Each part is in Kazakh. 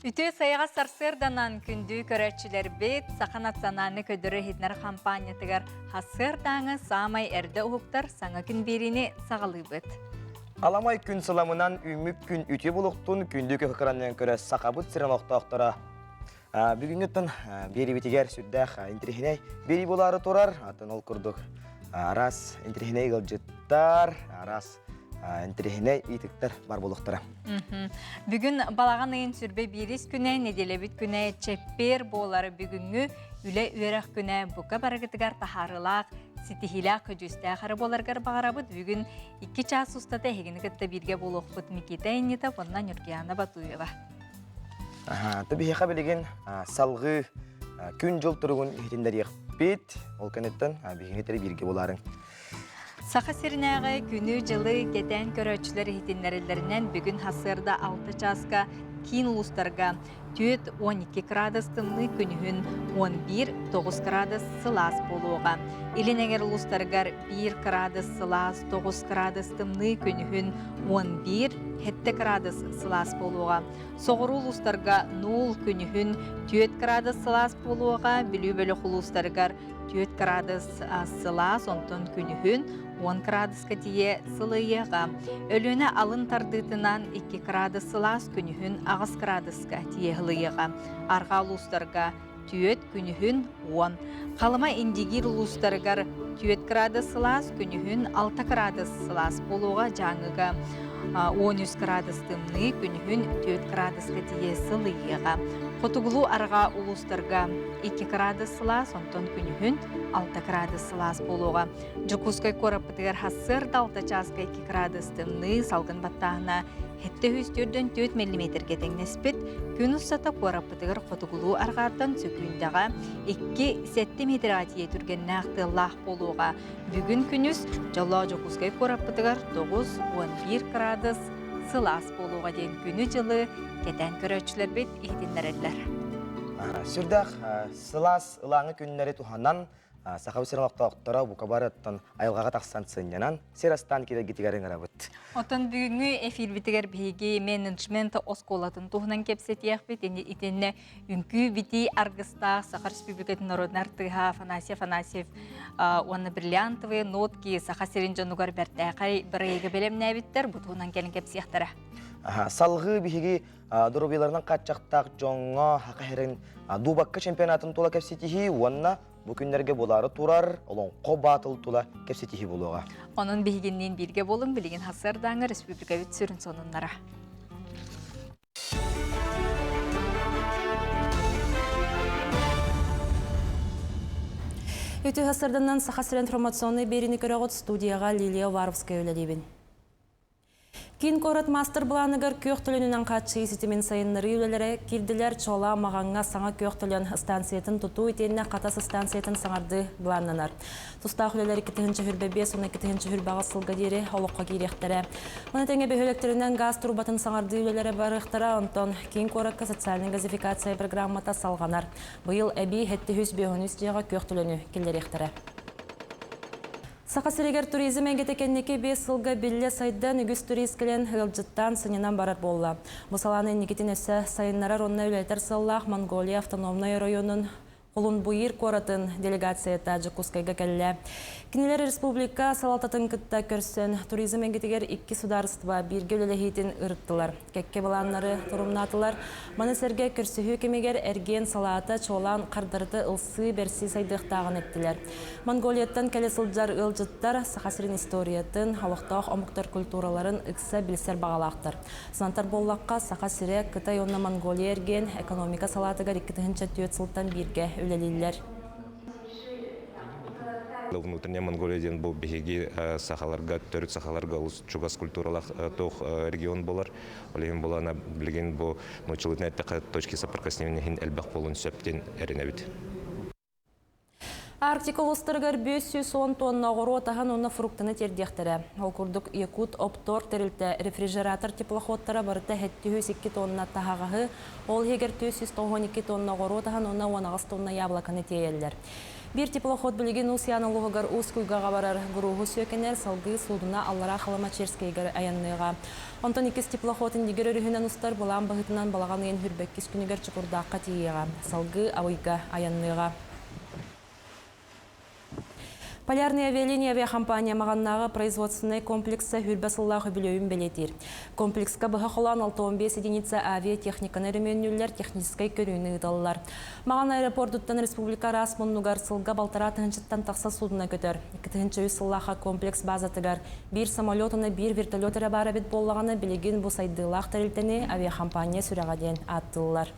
Бүтө саяға сарсырданан күнді көрәтшілер бет, сақан атсананы көдірі хетнер компаниятығар хасырдаңы самай әрді ұғықтар саңа күн беріне сағалы бет. Аламай күн сыламынан үмік күн үте бұлықтың күнді көкіраннан көрі сақабыт сірен оқтақтыра. Бүгінгіттін бері бетігер сүрдәқ интерхиней бері болары тұрар. Атын ол күрдік арас интерхиней ғылжыттар, арас интерхиней итіктер бар болықтыра. Бүгін балаған айын сүрбе берес күнә, неделебіт күнә, чеппер болары бүгінгі үлі өрәқ күнә бұқа барағытығар тахарылақ, сетихилақ көжісті ақары боларғар бағарабыд. Бүгін 2 час ұстата хегіні күтті бірге болуқ бұд Микита әйнеті, оннан үргияна Батуева. Табиғиға білеген салғы күн жол тұрғын етіндер еқпет, ол кәнеттен бігінетері бірге боларын. Сақа сирнәғі күні жылы кетен көрөтшілер хитинлерілерінен бүгін хасырда 6 часка кейін ұлыстарға 4-12 градустымны күнігін 11-9 градус сылас болуға. Илінегер ұлыстарғар 1 градус сылас 9 градустымны күнігін 11-7 градус сылас болуға. Соғыру ұлыстарға 0 күнігін 4 градус сылас болуға. Білі-бөлі ұлыстарғар 4 градус сылас, онтон күнігін 10 градуска тие сылыйыға. Өліні алын тардытынан 2 градус сылас, күнігін 9 градуска тие ғылыйыға. Арға ұлыстарға 4 күнігін 10. Қалыма индигир ұлыстарғар 4 градус сылас, күнігін 6 градус сылас болуға жаңыға. 13 градустымны күнігін 4 градуска тие сылыйыға. Қотуғылу арға ұлыстарға 2 градус сылас, онтон күнігін 6 градус сылас болуға. Жүкускай қорапытығар хасыр 6 часка 2 градустымны салғын баттағына хетті хүстірден 4 мм кетеңнеспет, күн ұстата қорапытығар қотуғылу арғардан сөкүйіндіға 2-7 метр атие түрген нәқті лақ болуға. Бүгін күніз жала жүкускай қорапытығар 9-11 градус сылас болуға ден күні жылы кетен көрөтшілер бет ехтенлерелер. Сүрдәқ сылас ылаңы күннері туханнан сақабы сиралақтақтара бұқабараттан айылғаға тақсан сынянан серастан кедер кетігерін ғарабыт. Отын бүгінгі эфир бітігер бейге менеджмент осколатын тұғынан кепсет еқпет, етенне үнкі біті арғыста Сақа Республикатын народнар тыға Афанасьев, оны бриллиантовые нотки Сақа Серенжанугар бәртәқай бірейгі білем нәбіттер, бұтығынан келін кепсияқтыра. Салғы бігеге дұрубеларынан қатчақтақ жоңға хақахерін дубаққа чемпионатын тула кепсетихи, онына бұл күндерге болары тұрар, олың қобатыл тула кепсетихи болуға. Оның бігеннен бірге болың, білеген хасырдаңы республика өт сүрін сонынлара. Өті хасырданнан Сақасыр информационный беріні көріғыт студияға Лилия Варовская өлелейбін. Кейін корот мастер бұланығыр көк түлінінен қатшы есетімен сайынлары үлелері кирділер чола мағанға саңа көк түлін станциятын тұту етеніне қатасы станциятын саңарды бұланнанар. Тұстақ үлелері кетігінші хүрбебе, соны кетігінші хүрбаға сылға дері олыққа керектері. Оны тәңе бөхөлектерінен газ турбатын саңарды үлелері барықтыра, онтон кейін коротқа социальный газификация программата салғанар. Бұйыл әбей әтті хүс бөхініз жеға көк түліні келдеректері. Сақасырегер туризм әңгетекеннеке 5 сылға білі сайдан үгіз туристкілен ғылжыттан сынынан барар болла. Бұсаланы негетін өсі сайынларар онына үләйтер сыллақ Монголия автономной районын Қолын бұйыр қоратын делегация Таджикускайға кәлі. Кенелер республика салататын күтті көрсін туризм әңгетегер 2 сударыства бірге өлелехейтін ұрыттылар. Кәкке баланлары тұрымнатылар. Манысерге көрсіхі кемегер әрген салаты чолан қардырды ұлсы берсі сайдықтағын еттілер. Монголияттан кәлі сылджар ұлжыттар Сақасырын историятын, халықтақ омықтар культураларын үксі білсер бағалақтыр. Сынантар боллаққа Сақасыры Қытай онна Монголия әрген экономика салатыгар 2-4 сылттан бірге өлелейлер. Внутренняя Монголиядан бұл бігеге сақаларға, түрік сақаларға чугас культуралақ тоқ регион болар. Олеген болана білген бұл ночылытын әттіқі точки соприкосновения әлбәқ болын сөптен әрінәбіт. Арктика ұлыстырғар 510 тонна ғыру отаған оны фруктыны тердектірі. Ол күрдік Якут Оптор терілті рефрижератор теплоходтары барыты 702 тонна тағағы, ол егер 212 тонна ғыру отаған оны 19 тонна яблақаны тейелдер. Bir теплоход білеген Усияналығығар Ускуйгаға барар ғыруғы сөкенер салғы судына аллара қалама Черскейгер аянныға. Онтон икіз теплоход индигер өрігінен ұстар болан бағытынан балаған ең хүрбәккіз күнігер чықырдаққа тиеға. Салғы ауыйға аянныға. Полярный авиалиния авиакомпания мағаннаға производственный комплексы хүрбәсыллағы білеуін белетер. Комплекска бұға қолан 6-15 единица авиатехниканы ременюлер техническай көріні ұдалылар. Маған аэропортуттан республика расмұннуғар сылға балтара тығыншыттан тақса судына көтір. 2-ші сыллаға комплекс базатығар. Bir самолетыны, bir вертолетері бары бет болағаны білеген бұл сайдылақ тәрілтені авиакомпания сүрәға ден аттылылар.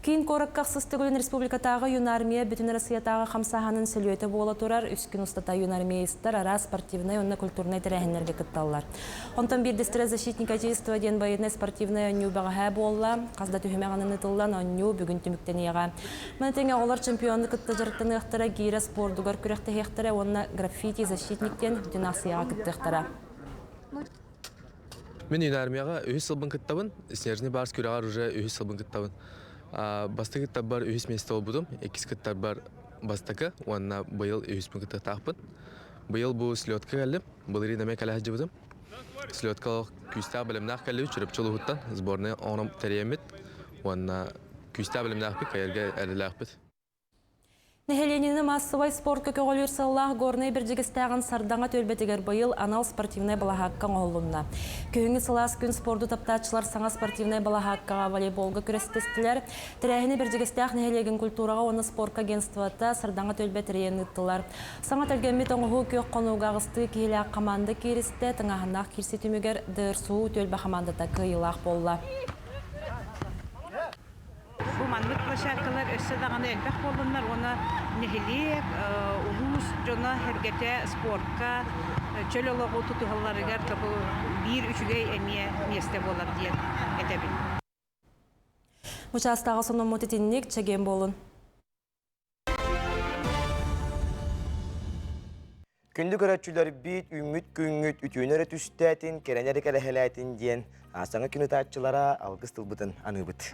Кейін корыққақсыз түгілін республикатағы юнармия бүтін Россиятағы қамсағанын сөйлеті бола тұрар, үскін ұстата юнармиялистар ара спортивный, онна культурный тәрәхінлерге күтталылар. Онтан бір дестірі защитник отечества ден байыдны спортивный онню бағаға бола, қазда түхімеғанын ұтылдан онню бүгін түміктен еға. Мәнетеңе олар чемпионы күтті жырттың ұқтыра, гейра спордугар күректі еқтірі, онна граффити защитниктен бүтін ақсияға күтті еқтіра. Мен юнармияға өйіз сылбын күттабын, снежный барс күрағар уже өйіз сылбын күттабын. Басты кіттар бар өйіз месті ол бұдым, екіз кіттар бар бастықы, онына бұйыл өйіз пін кітті тақпын. Бұйыл бұл слетқа кәлім, бұл ері дәмек әлі бұдым. Слетқа күстә білімнақ кәлі жүріп чылы ғыттан, сборны оңым тәриемет, онына күстә білімнақ бі, кәйерге әліләқ біт. Нехеленіні массовай спорт көкеғолер сыллағы горнай біржігістәғын сардаңа төлбетігер бұйыл анал спортивнай балахаққан оғылымна. Күйіңі сылас күн спорду таптачылар саңа спортивнай балахаққаға волейболға күрестестілер. Тірәхіні біржігістәқ нехелеген культураға оны спортқа агентствата сардаңа төлбетірейін ұттылар. Саңа тәлгенмет оңығы көк қонуға ғысты кейлі қаманды керісті, тыңағынақ керсі түмігер дұрсу төлбе қамандыта күйілақ болла. Bu manlık plashakkalar össe dağına elbək bolunlar, ona nehiliyek, ulus, jona hergete sportka, çöl olağı tutuhallarıgar tabu bir üçügey emiye meste bolar diyen edebil. Muçastağı sonun mutetinlik çegen bolun. Күнді көрәтчілер бит, үміт күңіт, үтүйінері түстәтін, керенері кәрәхеләтін ден, асаңа күні таатчылара алғыз тылбытын аныбыт.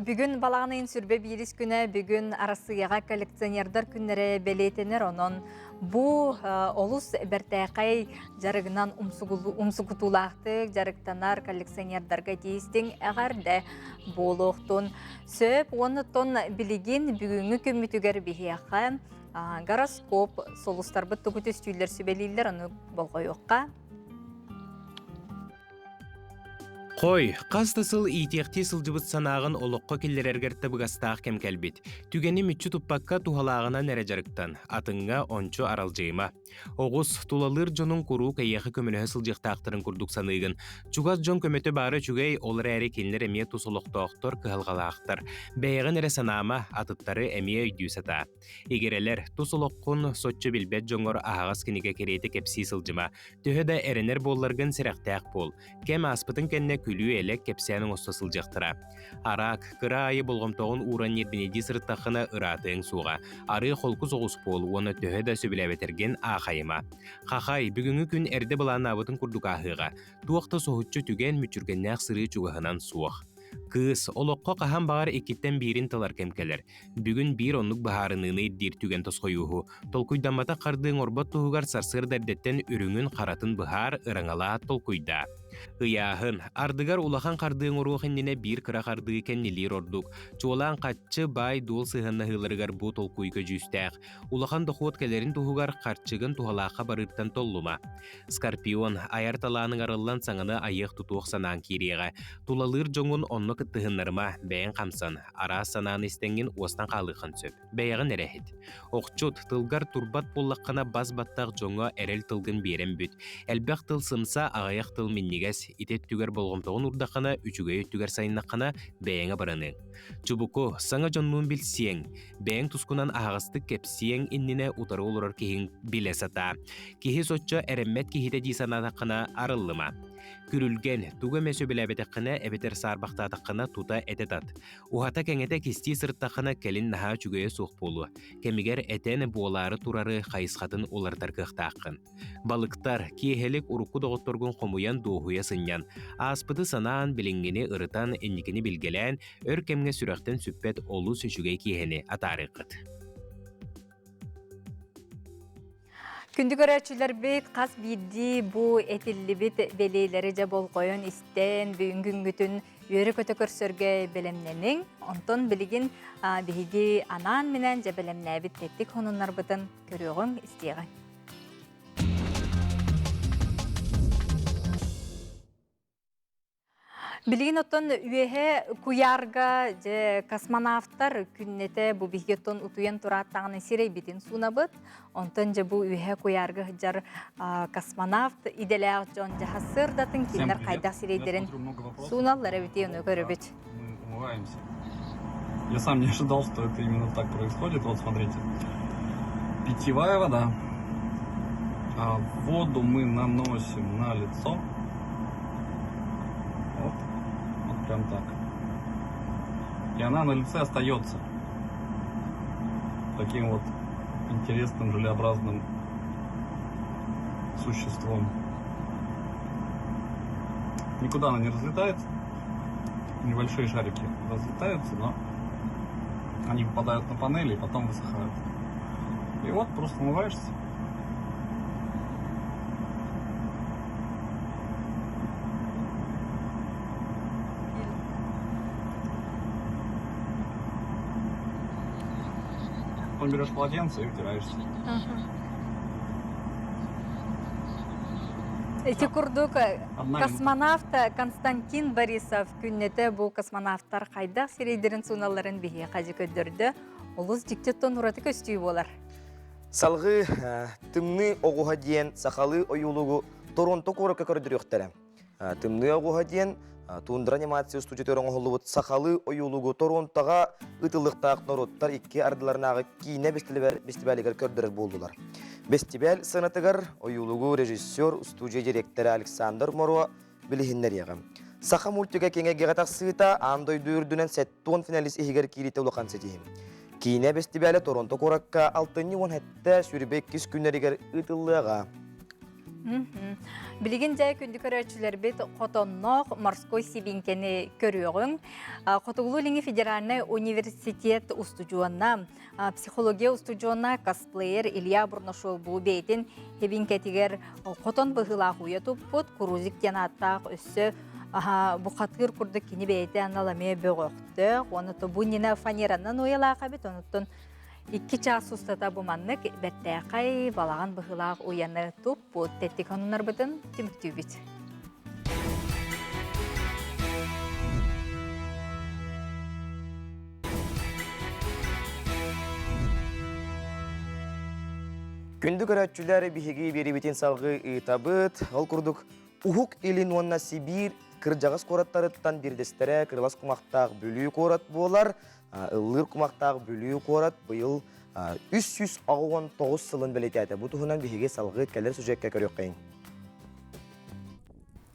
Бүгін балағанайын сүрбе бейріс күні, бүгін арасыяға коллекционердар күннері белетенер, онын бұ олыс бәртәқай жарығынан умсугутулақтық, жарықтанар коллекционердарға дейістің әғарды болуқтын. Сөп, оны тон білеген бүгінгі көмітігер бейхияқа, гороскоп, солустар бұтты күтіс түйілер сөбелейлер, оны болғай оққа. Қой, қастысыл итекте сылжыбыт санағын олыққа келдерергерті бұғастақ кем кәлбет. Түгені мүтчі тұппаққа тухалағына нәре жарықтан, атыңға ончо аралжайма. Оғыз тулалыр жонын құру кәйеқі көмінөһі сылжықтақтырын күрдік санығын. Чугаз жон көмөті бары чүгей олар әрі келінер әмие тусылықтақтыр кығалғалақтыр. Бәйіғін әрі санама атыттары әмие үйдюсата. Егерелер тусылыққын сотчы білбет жоңғыр ағағыз кенеге кереті кепсі сылжыма. Төхі да әрінер болларғын сірәқтәқ бол. Кәм аспытын кәнне күлі әлек кепсияның остасыл жақтыра. Арақ, кыра айы болғымтоғын уран ербінеді сырттақына ыратың суға. Ары қолқыз оғыз бол, оны төхі да сөбіләбетерген ақайыма. Қақай, бүгінгі күн әрді бұланы абытын күрдік ақыға. Туақты соғытчы түген мүчіргеннәқ сыры чуғығынан суық. Кыз, олыққа қахан бағар екеттен бірін талар кемкелер. Бүгін бір онлық бағарыныны дир түген тосқойуғы. Толкуйдамата қардың орбат тұғығар сарсыр дәрдеттен үріңін қаратын бұхар ырыңала толкуйда. Ыяхын, ардыгар улахан қардың оруғыннене бір қыра қарды кәннелер ордық. Чуолан қатчы бай дол сығынна ғылырығар бұ толкуйға жүстәқ. Улахан дұқуат кәлерін тұғығар қарчығын тұғалаққа барырттан толлума. Скорпион, аяр таланың арылан саңыны айық тұтуық санаң кереға. Тулалыр жоңын онны кыттығынларыма бәйін қамсан, ара санаң істенген остан қалықын сөп. Бәйіғін әрәхет. Оқчут, тылгар турбат боллаққана баз баттақ жоңа әрел тылгын берен бүт. Әлбәқ тыл сымса ағаяқ тыл миннегес, итет түгер болғымтығын ұрдаққана, үчіге түгер сайыннаққана бәйіңі барының. Чубуку, саңа жоннуын білсиең, бәйің тұскунан ағастық кепсиең инніне ұтары олырар кейін білесата. Кейі сотча әріммет кейіде дейсанатаққана арыллыма. Күрүлген туга мәсө биләбетәккына эбетер сарбактатаккына тута этетат. Ухата кеңете кисти сырттаккына келин наха чүгөйө сух болу. Кемигер этен буолары турары хайысхатын улартар кыхтааккын. Балыктар киехелик урукку доготторгун комуян дуухуя сыньян. Аспыты санаан билингини ырытан энникини билгелән өр кемге сүрәхтен сүппет олу сөчүгей киехени атарыкыт. Күнді көрәчілер бейт қас бейді бұ әтілі бейт белейлері жа бол қойын істен бүгін күтін өрі көті көрсөрге білімненің. Онтон білігін бейгі анан менен жа білімне бейт теттік онынлар бұтын көріғын істеғін. Билигин оттон үйеhe куярга же космонавттар күннете бу бигеттон утуян тураттагын сирей битин сунабыт. Онтон же бу үйеhe куярга жар космонавт иделяг жон жахасыр датын киндер кайда сирейдерин суналлар бити оны көрөбүт. Мы умываемся. Я сам не ожидал, что это именно так происходит. Вот смотрите. Питьевая вода. Воду мы наносим на лицо. Вот прям так. И она на лице остается таким вот интересным желеобразным существом. Никуда она не разлетается. Небольшие шарики разлетаются, но они попадают на панели и потом высыхают. И вот просто умываешься. Потом берешь полотенце и вытираешься. Эти курдук космонавт Константин Борисов күннете бу космонавттар кайда сирейдерин суналарын бихе кажы көддөрдө. Улус диктеттон ураты көстүй болар. Салгы тымны огуга диен сахалы оюлугу Торонто коракка көрдүрөктөрө. Тымны огуга диен тундра анимация студияларын оголубут сахалы оюлугу Торонтога ытылыктаак нороттар икки ардыларынагы кийне бестибалигер көрдөрөр болдулар. Бестибал санатыгар оюлугу режиссер, студия директору Александр Моро билихиннер ягам. Саха мультига кеңеге гатак сыта андой дүүрдүнөн сеттон финалист игер кирите улакан сетим. Кийне бестибалы Торонто коракка 6-10 хетте сүрбек кис күннеригер ытылыга. Билигин жай күнді көрәчілер бет Хотоннок морской сибинкені көріғын. Хотуғлу федеральный университет устуджуанна, психология устуджуанна косплеер Илья Бурнашов бұл бейтін хебинкетігер Хотон бұғыла құйы тұппыт, күрузик тенаттақ өссі бұқатқыр күрді кені бейті аналаме бөғіқті. Оны бұл нені фанераннан ойалаға бет, оныттың 2 час устата буманнык бәттәқай балаған бұғылақ уяны туп бұд тәттік онынар бұдын түміктүү біт. Күнді көрәтчілері бігеге бері бетін салғы табыт, ол күрдік ұхук елін онна Сибир кіржағыз қораттарыттан бердестері кірлас құмақтақ бөлі қорат болар. Ыллыр құмақтағы бөлігі қорат бұйыл 319 сылын білетеді. Бұ тұхынан бігеге салғы кәлер сүжекке көрек қайын.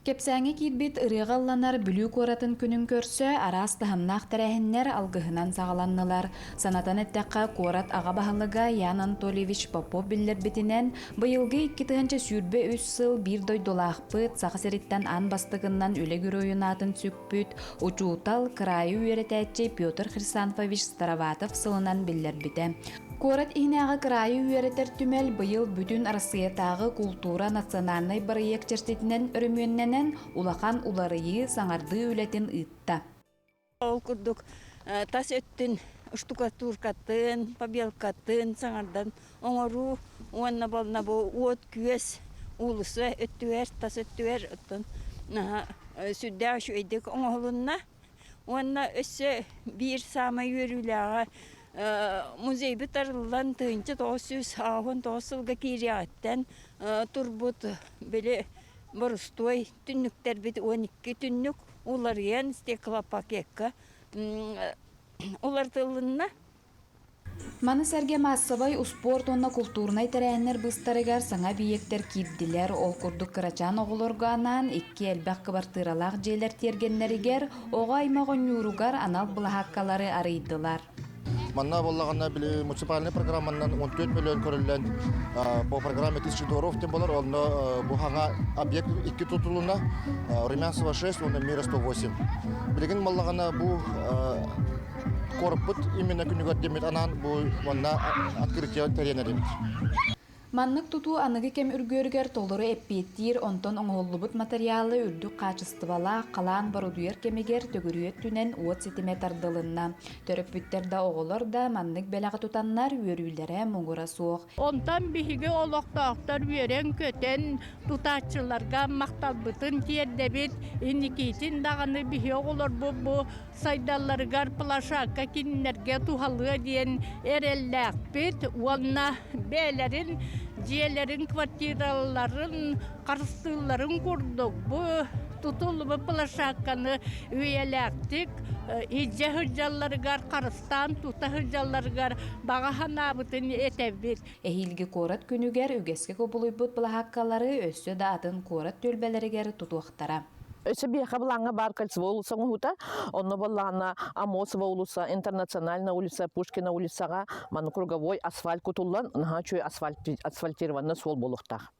Кепсәңі кейтбет ырығалланар бүлі қоратын күнін көрсі, арас тахымнақ тәрәхіннер алғыхынан сағаланнылар. Санатан әттәққа қорат аға бағылыға Ян Анатольевич Попов білдер бетінен бұйылғы 2 сүрбе 3 сыл бір дой долақпыт, сақысеріттен ан бастығынан үлігір ойынатын сүкпүт, ұчуутал крайы үйеретәтче Петр Хрисанфович Староватов сылынан білдер біті. Корат ихнағы крайы үйеретер түмел бұйыл бүтін Россиятағы культура национальный барыек черстетінен өріменненен улақан уларыйы саңарды өлетін ұйтта. Ол күрдік тас өттін штукатуркатын, побелкатын саңардан оңыру, онна болна бұл от күес улысы өттуер, тас өттуер өттін сүдді ашу едік оңғылынна. Онна өсі бір сама үйеріліға музей бітарылан тыынчы 909 сылға кирияттен турбут білі бұрыстой түнніктер біті 12 түннік олар ен стеклопакетка олар тылынна Маны сәрге массабай спорт онна культурнай тәрәһеннер быстарыгар саңа биектер киддилер ол курдук кырачан оголорганан икки элбәк кыбартыралак жейлер тергеннеригер ога аймагон юругар анал булахаккалары арыйдылар. Манна боллаганна били муниципальный программанан 14 миллион көрүлгөн по программе 1000 дворов тем болар онда бу ханга объект 2 тутулуна Румянцева 6, онда Мира 108. Билген боллаганна бу корпут именно күнүгөр демет анан бу манна открытие теренерим. Маннык туту аныгы кем үргөргөр толору эппеттир онтон оңоллубут материалы үрдүк качыстыбала калаан барудуер кемигер төгүрүөт түнен 30 см дылынна. Төрөппүттерде оголор да маннык белага тутаннар үрүлөрө муңура суок. Онтан биһиги олоктоктор үйөрен көтен тутачыларга макталбытын тиердебит иникитин даганы биһи оголор бу сайдалларыгар плашакка киннерге тухалыга диен эрелләкпит уонна бээлерин жиелерин квартираларын карыстыыларын курдук бу тутулбу плашакканы үйеләктик иже хыжалларыгар карыстан тута хыжалларыгар багаханабытын этебит. Эхилги корат күнүгер үгеске кобулуйбут булахаккалары өссө да атын корат төлбелеригер тутуактара. Себе хабланга бар кольцевая улица Мугута, он была Амосова улица, Интернациональная улица, Пушкина улицага, ман круговой асфальт кутуллан, нахачу асфальтированный сол болуктах.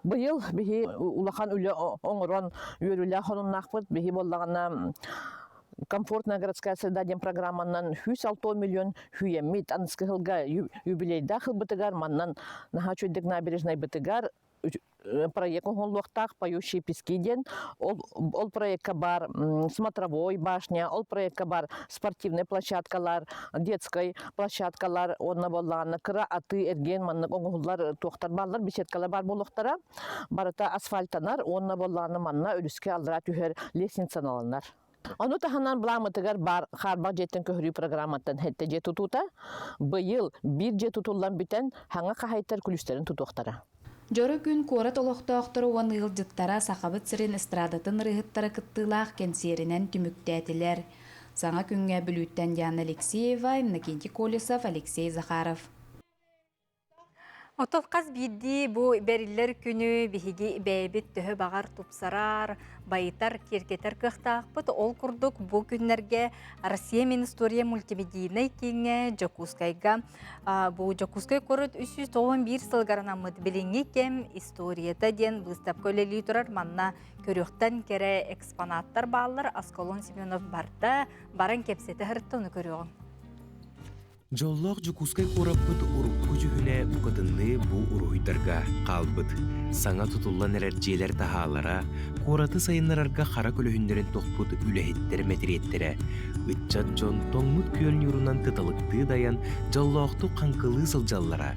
Быйыл бихи улахан үле оңрон үйрүлө хонуннакпыт бихи боллагана комфортная городская среда дем программанан 106 миллион хүйемит анскылга юбилейда хылбытыгар маннан нахачу дек набережной бытыгар проект онлуктах поющие пески ден ол проектка бар смотровой башня ол проектка бар спортивный площадкалар детской площадкалар онна боллагана кыра аты эрген манны оңулар токтар барлар беседкалар бар болуктара барыта асфальтанар онна боллагана манна үлүскө алдыра түһөр лестницаланар. Ону таханан бламытыгар бар харбак жеттен көһрүү программаттан хетте же тутута быйыл бир же тутуллан бүтен хаңа кахайтар күлүстерин тутуктара. Жоры күн корат олоқтоқтыры уан ыылжыттара сақабыт сырын эстрадатын рыхыттара кыттылақ кенсерінен түміктәтілер. Саңа күнге бүлүттен Диана Алексеева, Иннокентий Колесов, Алексей Захаров. Отолқаз бидди бу бериллер күнү биһиги бәйбит төһө багар тупсарар, байытар киркетер кыхтаақпыт ол курдук бу күннерге Россия мен история мультимедийный кеңе Жокускайга бу Жокускай корут 391 сылгаранамыт билинги кем историята ден выставка өлелі турар манна көрөктен кере экспонаттар баалар Асколон Семенов барда баран кепсеті хырттыны көрөғын. Жоллоқ Жокускай кораппыт урукку жүхіне бұқытынны бұ уруйдарға қалбыт. Саңа тұтылан әрерджелер тахалара, кораты сайынларарға қара көліхіндерін тоқпыт үләхеттер мәтіреттері. Үтчат жон тоңмыт көлін юрунан тытылықты даян жоллоқты қанқылы сылжаллара.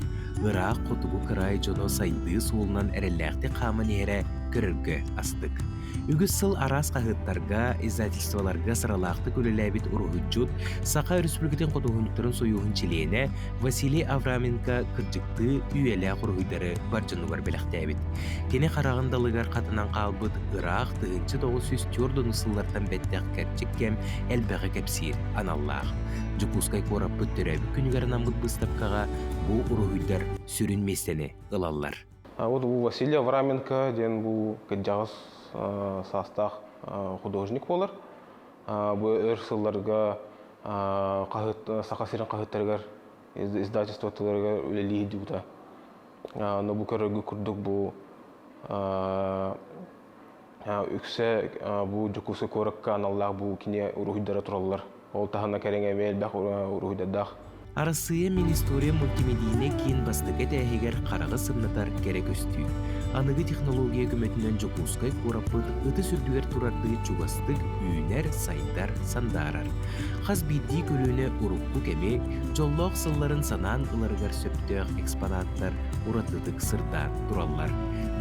Ырақ қотугу кырай жоно сайды суылынан әрелләқті қамын ере көріргі астық. Үгіз сыл арас қағыттарға, издательстволарға сыралақты көлеләбіт ұрғыджуд, Сақа Республикатын қотуғынықтырын союғын чилейіне Василий Авраменко кырджықты үйелі құрғыдары баржыны бар біліқтәбіт. Кені қарағындалығар қатынан қалбыт Ирақ тығынчы 904 нысыллардан бәттәқ кәрчік кәм әлбәғі кәпсир аналлақ. Жокускай корап бүттірәбі күнігер намғыт бұстапқаға бұл ұрғыдар сүрінместені ылалар. Вот бұл Василий Авраменко ден бұл кәджағыз састақ художник болар. Бұл өрсылларға Сақа сирен қағыттарғар издательствотыларға өлелі едуді. Но бұл көрігі күрдік бұл үксе бұл Жокускай коракка аналлақ бұл кене ұрғыдары тұралар. Ол тағына кәреңе мәлбәқ ұрғыдадақ. Арасыя мен история мультимедийне кейін бастығы тәйгер қарағы сымнатар керек өсті. Анығы технология көметінен Жокускай корапыт ыты сүрдігер тұрарды чугастық үйінер, сайдар, сандарар. Қаз бидді көліне ұрыққу кәме, жоллоқ сылларын санан ыларығар сөптіғ экспонаттар ұратыдық сырдан тұралар.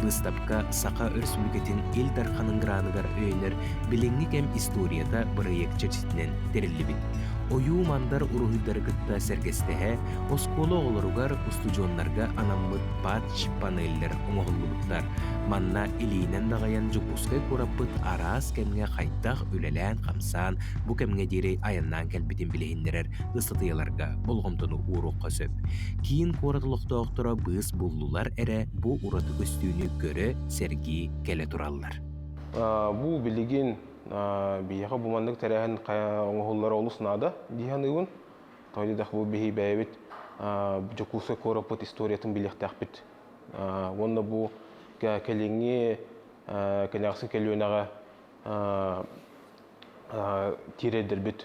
Выставка Сақа Республикатын ел дарқанын гранығар өйінер біліңгі кәм историята проект чәрсетінен терілі бит. Oyuu manдар uruhudары кытта сәргестеһе, осколы оғылыругар устудионларга анаммыт патч панеллер оңоғыллыбыттар. Манна илейнен дағаян жүкускай көраппыт арас кәмге қайттақ үлелән қамсан, бұ кәмге дері аяннан кәлбетін білейіндерер ыстытыяларға болғымтыны уруқ қосып. Кейін қоратылықты оқтыра бұыз бұллулар әрі бұ ұраты көстүүнү көрі сәргі кәлі тұралылар. Бу билигин бияга бумандык тәрәһен оңголлар олуснада диһаныгын тойдах бу бихи бәйбит жокусы коропот историятын билектәхбит. Онда бу кәлеңе кәнәгсы кәлүнәгә тиредербит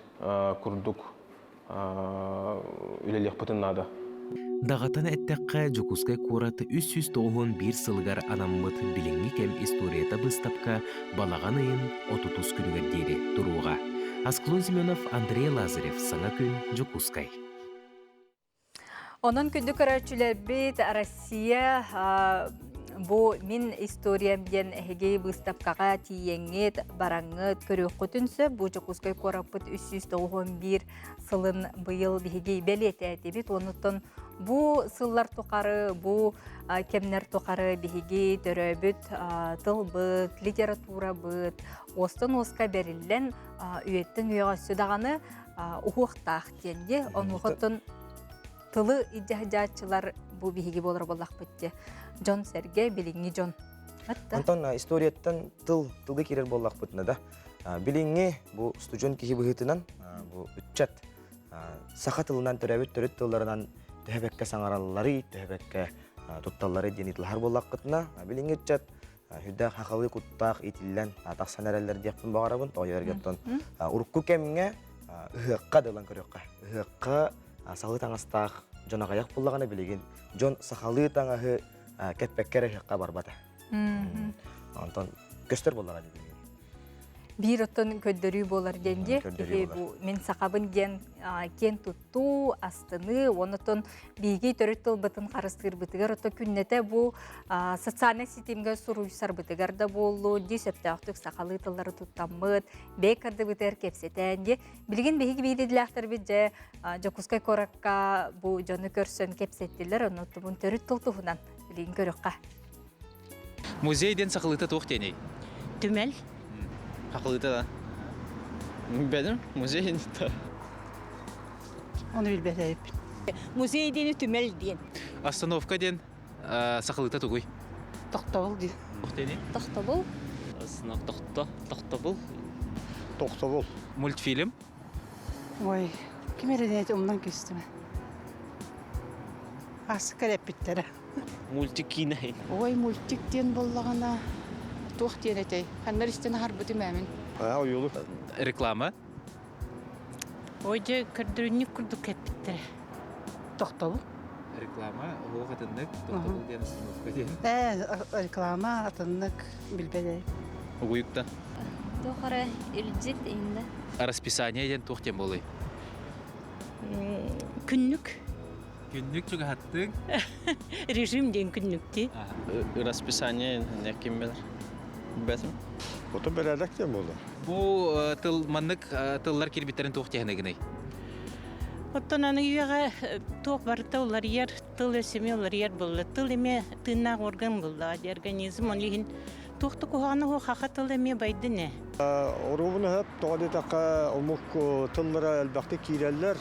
курдук үлелехпытыннада. Дағатан әттәққа жокускай кораты 391 сылғар анаммыт біліңі кәм историята бұстапқа балаған ұйын 30 күнігер дері тұруға. Асклон Семенов, Андрей Лазарев, саңа күн жокускай. Онын күнді көрәтшілер бет Россия Бу мин историям ден әхеге бұстапқаға тиеңет бараңыт көрек құтынсы. Бу жокускай корапыт 391 сылын бұйыл бігеге бәлет әтебет. Онытын бу сыллар тоқары, бу кемнер тоқары бігеге төрөбіт, тыл бұт, литература бұт. Остын осқа берілен үйеттің үйеға сөдағаны ұғықтақ денде. Онығытын тылы идеяжатчылар бу биһиги болар боллах битти. Жон Серге билинги жон. Антон историяттан тылга кирер боллах битна да. Билинги бу студент кихи быһытынан бу үтчат саха тылынан төрөбүт төрөт тылларынан төһөбекке саңараллары, төһөбекке тутталлары денитилхар боллах битна. Билинги үтчат хүдә хакылы куттак итиллән тахсанараллар диякпын багарабын тояргаттан. Урукку кемге ыһыкка дылан көрөккә. Ыһыкка салы таңастақ жона қаяқ болағаны білеген. Жон сақалы таңағы кәтпәккәрі хаққа барбата. Антон көстер болағаны білеген. Бір оттон көддөрүй болар денде. Мен сақабын ген кен тұтту, астыны, онытон бейгей төрет тыл бұтын қарыстыр бұтығар. Отто күннеті бұл социальный сетемге сұруйсар бұтығар да болу, десепті ақтық сақалы тыллары тұттамыд, бейкарды бұтыр кепсетенде. Білген бейгі бейдеділіқтір бейді жокускай коракка бұл жоны көрсен кепсеттілер, онытты бұн төрет тыл тұғынан білген көріққа. Музейден сақылыты тоқ деней? Түмел. Хақылыты да? Бәдім, музейден да. Оны білбәдіп. Музейден түмел ден. Остановка ден сақылыты тұғый? Тоқтабыл ден. Тоқтені? Тоқтабыл. Сынақ тоқтабыл. Тоқтабыл. Мультфильм? Ой, кемерен әйті ұмдан көстіме. Асы кәрәп біттері. Мультик кейнәйін? Ой, мультик ден болағана тоқ ден әтей. Қандар істен харбыты мәмін. Ойылы. Реклама? Ойды көрдірінік күрді кәп біттері. Тоқтабыл. Реклама, оқ атындық, тоқтабыл ден остановка ден. Реклама атындық білбәді. Ұғыйықта? Тоқары үлджет енді. Расписание ден тоқ ден болай? Күннік. Күннік жүгі хаттың? Режим ден күннікте. Расписание не кем белер? Бәсім? Оты бәрәдәк ден болды. Бұл маннык тыллар кербеттерін тоқ технігіней? Оттан аны үйеға тоқ барыта олар ер, тыл өсеме олар ер болды. Тыл еме тыннақ орган болды, организм олығын. Тоқты қоғаны қақа тыл еме байды не? Орубыны хөп, тоғады таққа ұмық тыллара әлбәқті кейрелер.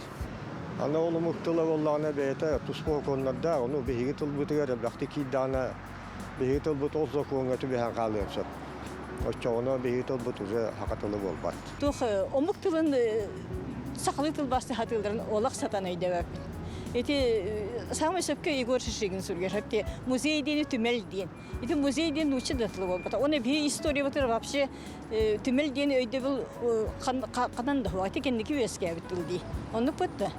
Ана ол ұмық тылы болағына бәйті тұспы қонларда, оны бейгі тыл бұтығар әлбәқті кейдана, бейгі тыл бұт олзы қоңға түбейін қалды өпсіп. Очоғына бейгі тыл бұт ұзы хақа тылы болбат. Тоқ ұмық тылын сақалы тыл басты хатылдарын олақ сатан өйдәвәп. Эти самый сөпке Егор Шишигин сүргер, хәтте музейден түмел ден. Эти музейден учы дәтлі болбата. Оны бей история бұтыр вообще түмел ден өйді бұл қадан да хуа, текендікі өске әбіттіл дей. Оны бұтты.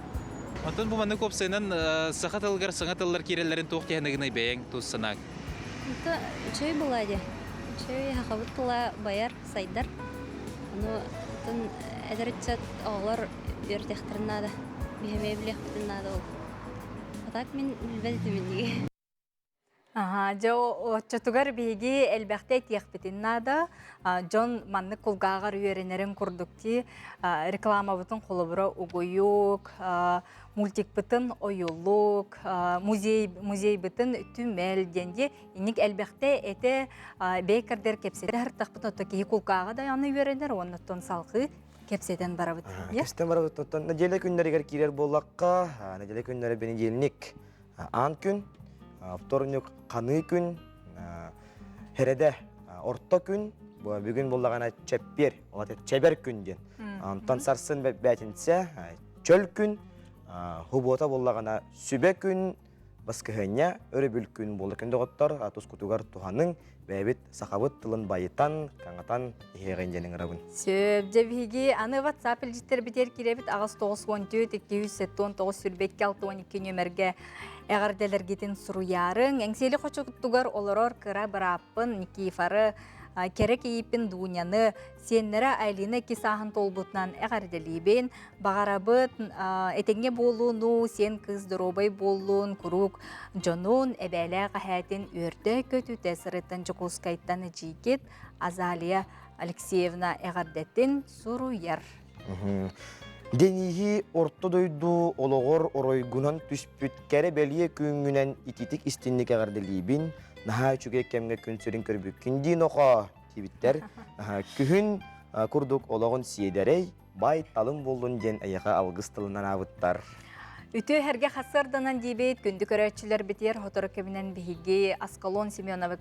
Антон бұл маны көпсайынан сақа тылғар, саңа тыллар керелерін тоқ технігінай бәйін туссанақ? Это чөй болады. Чөй хақабыт қыла баяр сайдар. Оны әдірітсет оғылар өртектірінады. Бейме білек бітінады ол. Так мен білбәді мінеге. Жо чотугар биги элбәхтә тиякбитин нада, Джон манны кулгагар үйеренерин курдукти, реклама бутын холобура угуюк, мультик бутын оюлук, музей бутын түмел денде, иник элбәхтә эте бейкердер кепседе хартак бутын токи кулгага да яны үйеренер, оннотон салкы кепседен барабыт. Кепседен барабыт. Неделе күннәргә кирер боллакка, неделе күннәре бенедельник, ан күн, вторник қаны күн, хереде орто күн, бүгін болағана чәппер, чәбер күн ден. Антан сарсын бәтінсе, чөл күн, хұбота болағана сүбе күн, басқығыня өрі бүл күн болды күнді ғоттар, атус күтуғар туғаның, бәйбіт сақабыт тылын байытан, қаңатан ехеген денің ұрабын. Сөп, жабиги, аны WhatsApp үлжеттер бітер керебіт, ағыз 914-219 сүрбетке 612 нөмерге әғарделергетін сұруярың. Әңселі қочуғыттығар оларор кыра бараппын, Никифары, керек ейіппін дуняны, сеннері айлины кисағын толбутнан әғарделейбен, бағарабыт, әтеңе болуыну, сен кыз дұробай болуын, күрук, жонун, әбәлі қахәтін өрді көту тәсіріттін жүқускайттан жигет, Азалия Алексеевна әғардеттін сұруяр. Денихи орто дойду олоғор оройгунан түспүт кәрі бәлие күнгінен ититик истинник әғарделейбін, наға үчіге кәмге күнсерін көрбік күндейін оқа тибіттер. Күхін күрдік олығын сиедерей, бай талым болдың ден аяға алғыстылынан абыттар. Үтө herge hasırdanan dibet gündü köröççüler biter hotor keminden bihige Askalon Semyonov'a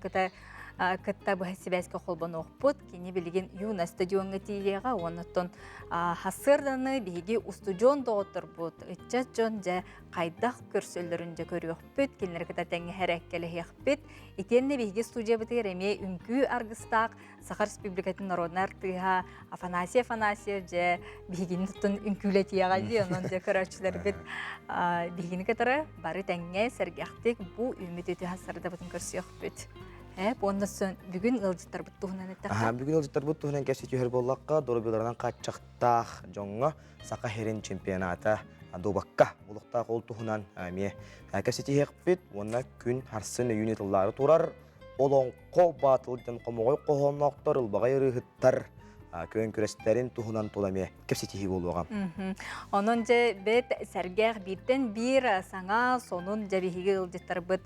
kıtta bu hesibeske kolban oqput kini bilgin Yuna stadionga tiyega onutun hasırdanı bihige ustujon da oturbut itcha jonja qaydak körsöllerünce körüqput kinler kıta tengi herekkele hekput itenne bihige studiya biter eme ünkü argıstak Sakar Respublikatın Narodnar tıha Afanasyev je bihigin tutun ünküle tiyega diye onunca köröççüler bit bihigini katara bari tenge sergahtik bu ümit ötü hasırda butun körsüqput. Ondan sonra bugün ılcıtlar buttuğundan ettiğin? Bugün ılcıtlar buttuğundan kepsi her bollakka, doğru bilarından kaçaktağ jonga saka herin çempionata dobakka bulukta koltuğundan kepsi hekbit, ona gün harsın unitları turar, olonqo batıldan qomoğoy qoğonaqtar, ılbağay rıhıttar, köyün küreslerin tuğunan tolamaya kepsi tihi bolluğam. Onunca bet sergah birden bir sana sonun cebihigi ılcıtlar bit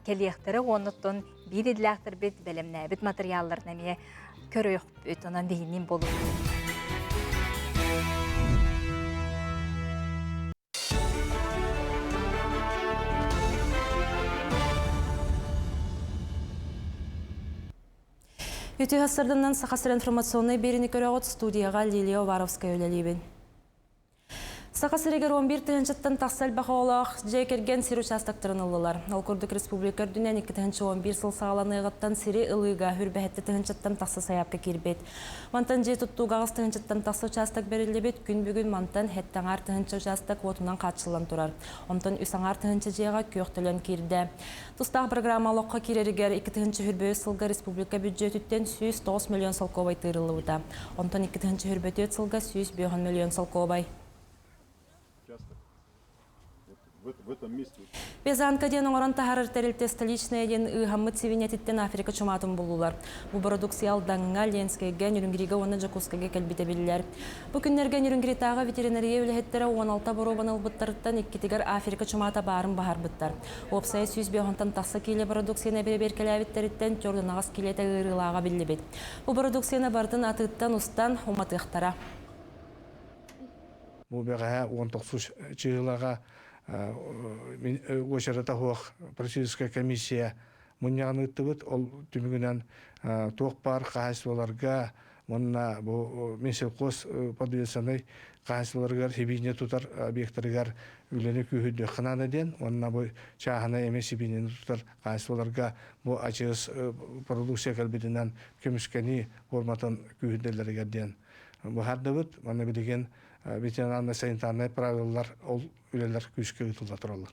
keliyekleri onutun bir idlaktır bit belemne bit materyallarına miye körüyük bit onun dihinin bolu. Үті ғасырдынан Сақасыр информационный беріні көріғыт студияға Лилия Варовская өлелейбін. Сақасырегер 11 тігіншіттен тақсал бақы олақ жай керген сир участактырын ұлылар. Ол күрдік республикар дүнен 2-11 сыл сағаланы ғыттан сири ұлыға хүрбәхетті тігіншіттен тақсы саяпқа кербет. Мантан жай тұттуға ғыз тігіншіттен тақсы участак берілебет, күн бүгін мантан хеттаңар тігінші участак отынан қатшылан тұрар. Онтан үсаңар тігінші жайға көқтілен керді. Тұстағы программалыққа керерігер 2 тігінші хүрбөй сылға республика бюджетіттен 109 миллион салковай тырылы бұта. Онтан 2 тігінші хүрбөй сылға 105 миллион салковай. В этом месте. Безанка ден оңыран тахарыр тәрілте столичная ден ұйхаммыт севинетиттен Африка чуматын болулар. Бұл продукция алданға Ленскайға, Нюрнгериға, оны Жакускайға кәлбеті білілер. Бұл күннерге Нюрнгеритаға ветеринария өлігеттері 16 боробан албыттарыттан еккетігер Африка чумата барын бағар бұттар. Опсайы 105-тан тақсы келі продукцияны берекелі әвіттеріттен төрдің ағыз келеті ғырылаға білі бет. Бұл продукцияны бардың атыттан ұстан ұматықтара. Бұл бәға 19 чығылаға Өшіріті хоқ практическая комиссия мұнияғын ұттығыт, ол түмігінен тоқ бар қағасыларға, мұнына менселқос подвесаны қағасыларға хебейіне тұтар объекттарығар үлені күйіді қынаны ден, онына бұл чағына емес хебейіне тұтар қағасыларға бұл ачығыз продукция кәлбетінен көміскені форматын күйіделерігер ден. Бұл хардыбыт, мұны білеген ветеринарно-санитарный правилар ол үлелер күшке ұтылда тұралар.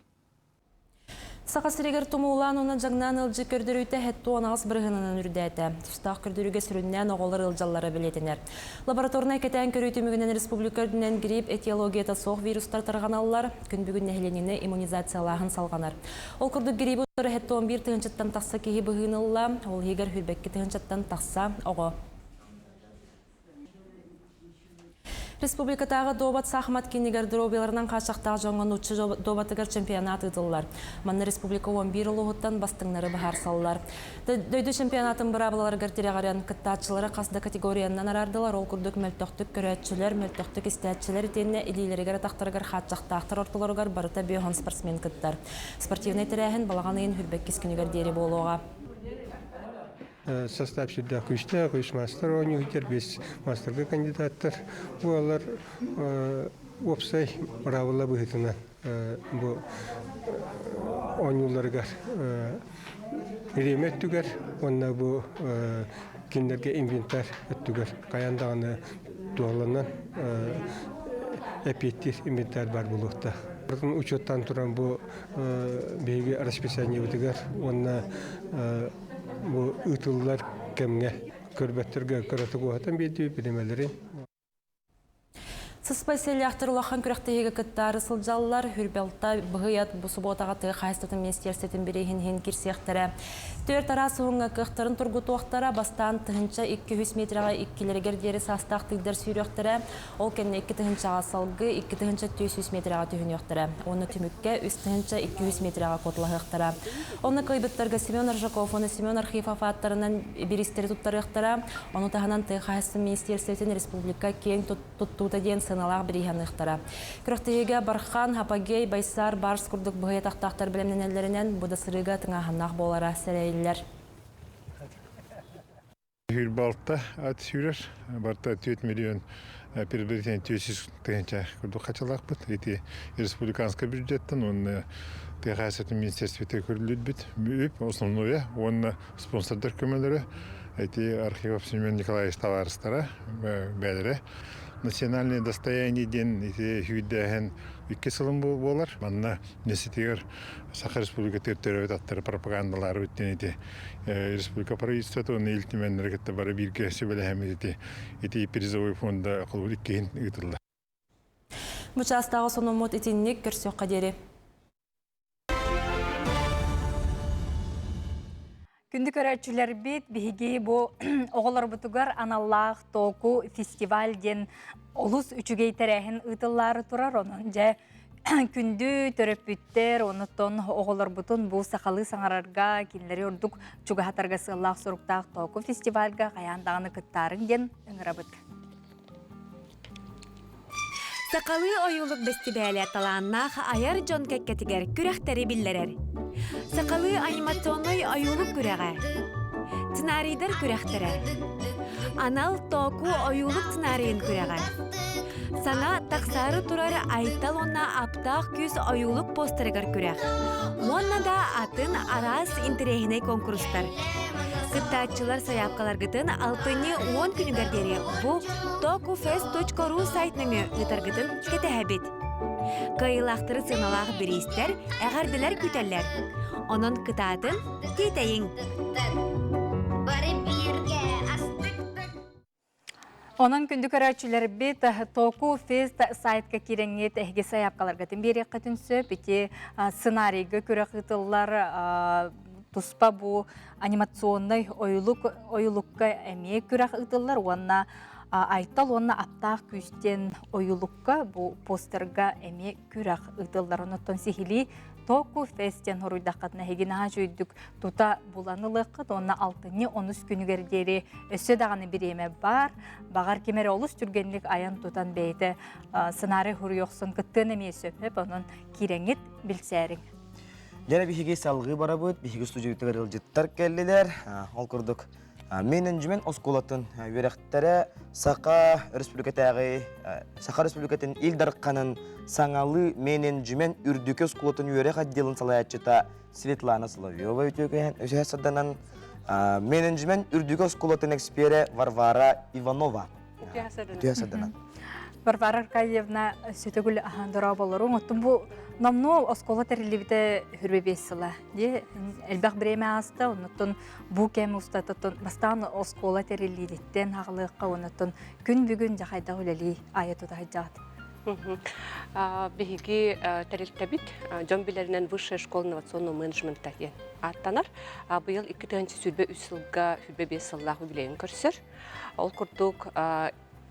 Сақа сирегер тумулан оны жаңнан ылжы көрдірүйті хәтті онағыз бірғынынан үрдәті. Тұстақ көрдіруге сүріннен оғылар ылжалары білетінер. Лабораторнай кәтән көрүйті мүгінен республикардінен грипп, этиологията соқ вирустар тарғаналар, күн бүгін нәхіленіне иммунизациялағын салғанар. Ол күрдік грипп ұттары хәтті 11 тұғынчаттан тақса кейі бұғынылла, ол егер хүрбәкке тұғынчаттан тақса оғы. Республикатағы добат сахмат кені гардеробияларынан қашақтағы жоңған ұтшы добатығар чемпионат ұдылар. Манны республика 11 ұлығыттан бастыңнары бұхар салылар. Дөйді чемпионатын бұрабылар гартирағарян кіттатшылары қасды категорияннан арардылар. Ол күрдік мөлтөқтік көрәтшілер, мөлтөқтік істәтшілер етеніне илейлерігер тақтарығар қатшақтақтар ортыларығар барыта бейхон спортсмен кіттар. Спортивный тірәхін балаған ең хүрбәк кескінігер дері болуға. Состав сюда кучта, куч мастер, без мастерга кандидаттар. Олар опсай правила быгытына. Бу оюларга ремет түгер, онна бу киндерге инвентарь түгер. Каяндаганы туаланан эпиеттир инвентарь бар булукта. Учеттан туран бу беги расписание бүтүгер, онна bu ıtıllar kemge körbettirge körötü gohatan bedi bilemelerin. Сыспай селяқтырлақан күрәқтегі кіттары сылжалылар хүрбелта бұғыят бұсы ботаға тұғы қайыстатын министерстетін бірейін кірсияқтары. Төрт арасы оңға қықтарын тұрғыт оқтара бастан тұхынша 200 метраға 2-лергер дері састақ тыгдар сүйректері, ол кәнне 2 тұхыншаға салғы 2 тұхынша 200 метраға түйін өқтірі. Оны түмікке 3 тұхынша 200 метраға қотылығы өқтірі. Оны қойбыттарға Семен Аржаков, оны Семен Архипов аттарынан берістері тұттары өқтірі. Оны тағынан тұғы қайыстын министерстетін республика кейін тұттуыта ден сыналақ бірейген ұқтыра. Күріқтіге Бархан, Хапагей, Байсар, Барс күрдік бұғай тақтақтар білімненелерінен бұда сырыға тыңағанақ болара сәрәйлер. Хүрбалта ат сүйрер, барта 4 миллион приобретен 200 тыгынча күрдік қачалақ бұд. Еті республиканская бюджеттен, оны тыгасатын министерствете көрілід бүд. Основное, оны спонсордар көмелері, еті Архипов Семен Николаевич товарыстара бәлері. Национальное достояние ден хүйдәһен 2 сылым болар. Манна несетегер Саха Республика территория аттары пропагандалары өттен еті. Республика правительството оны илтімен әрекетті бары бірге сөбеләхәм еті призовой фонда құлбыл 2 ұйтылды. Мұчастағы сонымот етіннік көрсек қадері. Күнді көрәтшілер бет, бігі бұл оғылар бұтығар аналлақ току фестивальден олыс үчігей тәрәхін ұтылары тұрар. Оның жа күнді төрөппүттер, оныттон оғылар бұтын бұл сақалы саңарарға кенлері ордық чуғатарға сыллақ сұрықтақ току фестивальға қаяндағыны күттарын ден үңірі бұт. Сақалы ойылық бестибәлі таланнақ аяр жон кәккетігер күрәқтері білдерер. Сақалы анимационный ойылық күрәға. Тынарийдар күрәқтері. Анал току ойылық тынарийын күрәға. Сана тақсары тұрар айтал онна аптақ күз ойылық постерігер күрәқ. Онна да атын арас интерегіне конкурстар. Кыттатчылар саяпкалар гытын 6-10 күнігердері бұл tokufest.ru сайтныңы ұтаргытын кетәхәбет. Кайылақтыры сыналағы бірейстер әғарділер күтәлер. Оның кытатын кетәйін. Onun күнді көрәтшілер бет Току Фест сайтқа кереңет әйге саяпкаларға тінбері қытынсы, бете сценарийгі көрі қытылар тұспа бұл анимационный ойылыққа әме көрі қытылар, онына айтал, онына аптақ күстен ойылыққа бұл постерға әме көрі қытылар. Оныттон сихили Току Фестен хоруйдаққатына хегіна жүйдік тута буланылыққыт, онына 6-10 күнігердері өсі дағаны біреме бар. Бағар кемері олыс түргенлік аян тутан бейті сценарий хоруйоқсын күттін әме сөпіп, оның кереңет білсәрің. Және бігеге салғы бара бұд, бігеге студиотығыр жылжыттар кәлілер. Ол күрдік менеджмент осколатын өрәқтері Сақа Республикатын илдарққанын саңалы менеджмент үрдікі осколатын өрәқ отделін салаятчыта Светлана Соловьева өтеуген өсе саданан менеджмент үрдікі осколатын экспері Варвара Иванова өте саданан. Варвара Аркадьевна сөтөгүл ахандыра болорун. Оттун бу намно оскола терилибите хүрбебесила. Де элбах бреме аста, оннотун бу кем устататын бастан оскола терилидиттен хагылыкка оннотун күн бүгүн жахайда үлели аятуда хаджат. Биһиги терилтебит жон билеринен высшая школа инновационного менеджмента ден аттанар. Быйыл 2-нче сүрбе 3 сылга хүрбе 5 сыллах юбилейин көрсөр. Ол курдук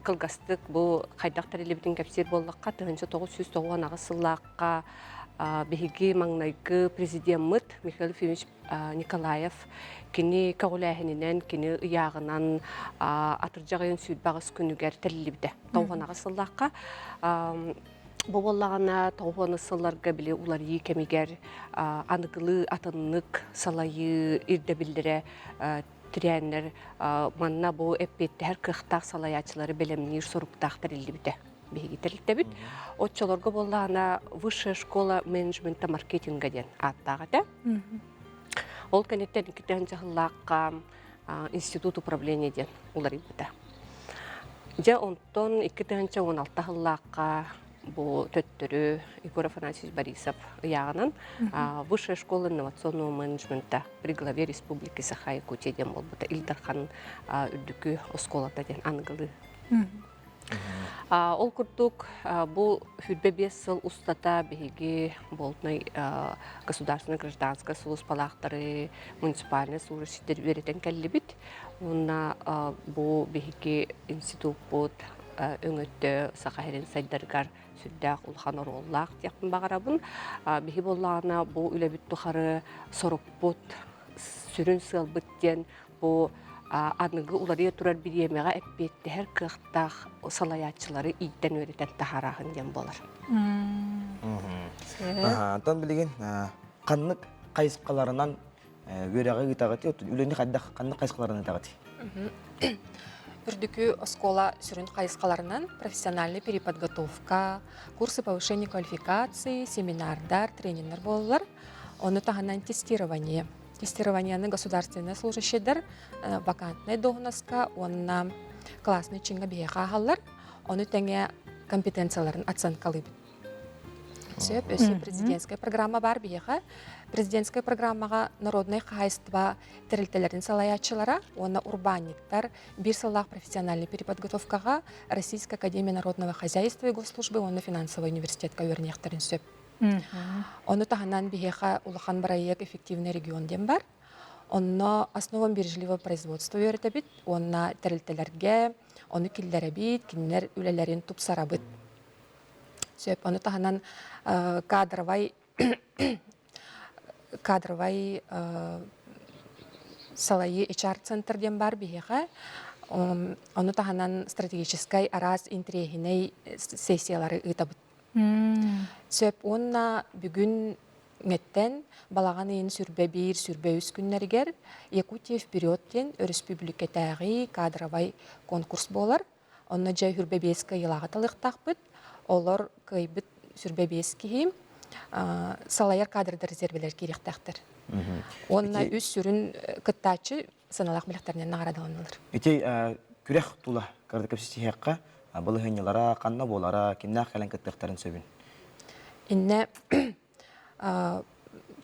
кылгастык бу хайдак терилибитин кепсир боллакка 1990 сыллакка биһиги маңнайгы президент Михаил Ефимович Николаев кини кагулаһинен кини ыягынан атыржагын сүйтбагыс күнүгер терилибите 90 сыллакка бу боллагана 90 сылларга биле уларый кемигер аныгылы атыннык салайы ирде билдире тирәннәр манна бу эппеттер кыхтак салаячылары белемнир соруктактар илбите бигителте бит отчолорго боллана высшая школа менеджмента маркетинга ден аттагата ол кенеттен 2-нче сыллакка институт управления ден улар илбите же онтон 2-16 сыллакка бу төттөрү Егор Афанасьевич Борисов ягынан высшая школа инновационного менеджмента при главе республики Саха-Якутия ден болбута Илдархан үрдүкү осколата ден ангылы. Ол курдук бу хүрбе 5 сыл устата биһиги болтной государственный гражданский союз палактары муниципальный служащийлер беретен келлибит. Уна бу биһиги институт бут өңөттө Саха-Херен сайдаргар сүрдәк улхан ороллак тияктын багарабын биһи боллана бу үлебит тухары сороппут сүрүн сылбыттен бу аныгы улары турар биремега эппеттер кыхтак салаячылары иттен өретен тахарахын дем болар. Антон билеген каннык кайсыкаларынан өрөгө гытагаты үлөнү кайдак каннык кайсыкаларынан тагаты. Үрдүкү оскола сүрүн кайсыкаларынан профессиональный переподготовка, курсы повышения квалификации, семинардар, тренингдер болулар. Оны тагынан тестирование. Тестированияны государственный служащийлер вакантный догноска, онна классный чинга бияга халлар. Оны теңе компетенцияларын оценкалый. Сөп президентская программа бар бияга. Президентская программага народное хозяйство терилтелерин салаячылара, онна урбаниктар, бир сыллах профессиональный переподготовкага Российская академия народного хозяйства и госслужбы, онна финансовый университетка өрнехтерин сөп. Оны таханан бияга улахан проект эффективный регион дем бар. Онна основам бережливого производства өретебит, онна терилтелерге, оны киллеребит, киннер үлелерин тупсарабыт. Сөп, оны таханан кадровай салайы HR-центр дем бар бияга. Оны таханан стратегической арас интригиней сессиялары ытабыт. Сөп, онна бүгүн меттен балаган ен сүрбе 1, сүрбе 3 күннергер Якутия вперед ден республикатагы кадровай конкурс болар. Онна жай хүрбе 5 йылага талыктакпыт. Олар кайбыт сүрбе 5 кийим салайар кадрды резервелер керектактыр. Онна үс сүрүн кыттачы саналак билеттеринен нагарадыланылар. Эти күрэх тула кардыкапсистиякка балыгынялара канна болара киннах калан кыттыктарын сөбүн. Инне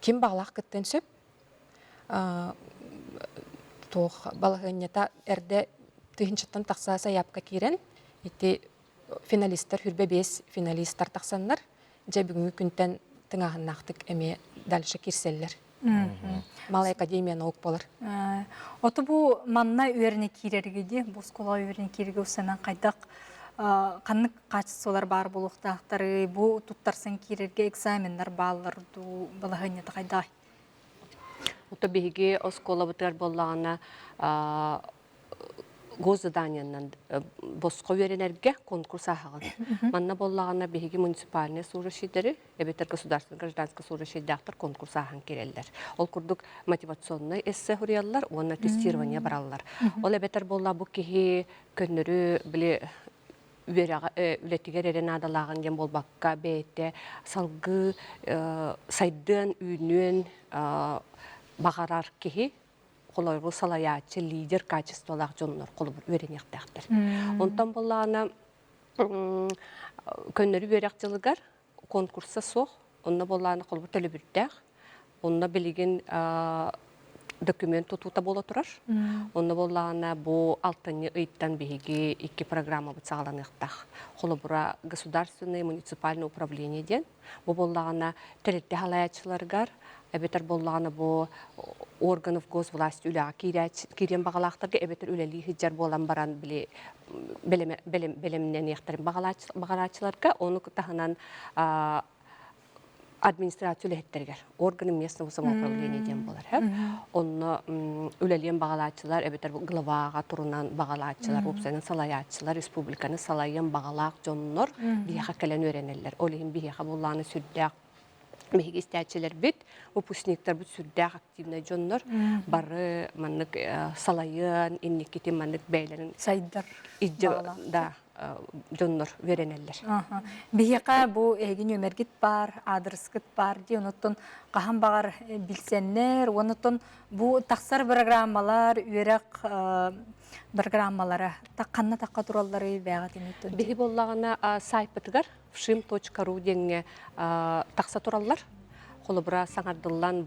ким баглак кыттын сөп тох балыгынята эрде тыгынчыттан такса саяпка кирен эти финалисттер хүрбе 5 финалисттар таксаннар же бүгүнкү күнтен тыңагыннактык эме дальше кирселлер. Малай академия наук болар. Оты бу манна үйеріне кирергеде, бу скола үйеріне кирерге усанан кайдак каннык качестволар бар болуктактары, бу туттарсын кирерге экзамендар балларду балаганята кайдай. Оты биһиги оскола бытар боллагана госзаданиянан боско веренерге конкурс ахаган. Манна боллагана биһиги муниципальный служащийлери, эбетер государственный гражданский служащийлер конкурс ахан кирелдер. Ол курдук мотивационный эссе хурияллар, онна тестирование бараллар. Ол эбетер болла бу кихи көннөрү биле үлетигер эренадалаган дем болбакка бейте салгы сайдын үйнүн багарар кихи колойгу салаячы лидер качестволах жоннор колу өренектактыр. Онтан боллана Көннөрү бөрәк жылыгар конкурса соқ, онна болланы қолбыр төлі бүрдәқ, онна білеген документ тұтута бола тұрар. Онна болланы бұл алтыны ұйттан бейге 2 программа бұт сағаланықтақ. Қолыбыра государственное муниципальное управление ден. Бұл болланы тәретті халаятшыларғар, әбетер болланы бұл органов госвласти үліға керен бағалақтарға әбетер үләлі хиджар болан баран білімнен ектірін бағалатшыларға, оны тағынан администрация үләттергер, органы местного самоуправления ден болар. Оны үләлен бағалатшылар, әбетер главаға тұрынан бағалатшылар, опсайның салаятшылар, республиканы салайын бағалақ жоннор бияға кәлен өренелер. Олейін бияға болланы сүрдәқ меге истәчелер бит, выпускниктар бит сүрдәк активный жоннор, бары маннык салайын, инникети маннык бәйләрен сайдар да жоннор веренеллер. Бияқа бу эгин өмергит бар, адрескит бар, ди онуттон кахан багар билсеннер, онуттон бу таксар программалар, үйрәк программалары таққанна таққа тураллары бәғатын өттін. Бихи боллағына сайпытыгар fshim.ru денге тақса тураллар. Қолыбыра саңардылан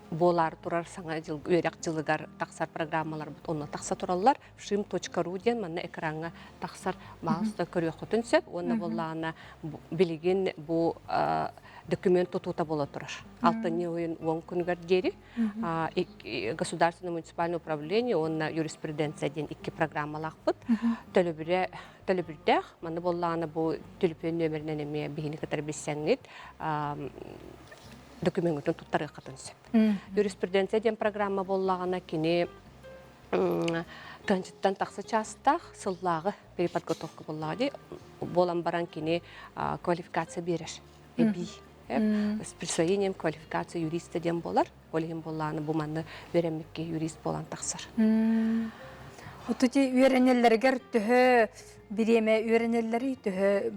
болар турар саңа үйрәк жылыгар тақсар программалар бұд. Онна тақса тураллар fshim.ru ден манна экранға тақсар мағысты көрі құтын сөп. Онна боллағына білеген бұл документ тұтута бола тұрар. Алтыны ойын оң күнгар дері. Государственное муниципальное управление, онна юриспруденция ден 2 программалақ бұд. Төлібірдәқ, маны боллағына бұл төліпен нөмірінен әме бейіні кітар бесәңет документтің тұттары қатын сөп. Юриспруденция ден программа боллағына кені таңжыттан тақсы частақ сыллағы переподготовка боллағы болан баран кені квалификация берер. С присвоением квалификации юриста ден болар. Олеген боллағына бұманны веремекке юрист болан тақсыр. Отути үйренеллергер түхі биреме үйренеллери түхі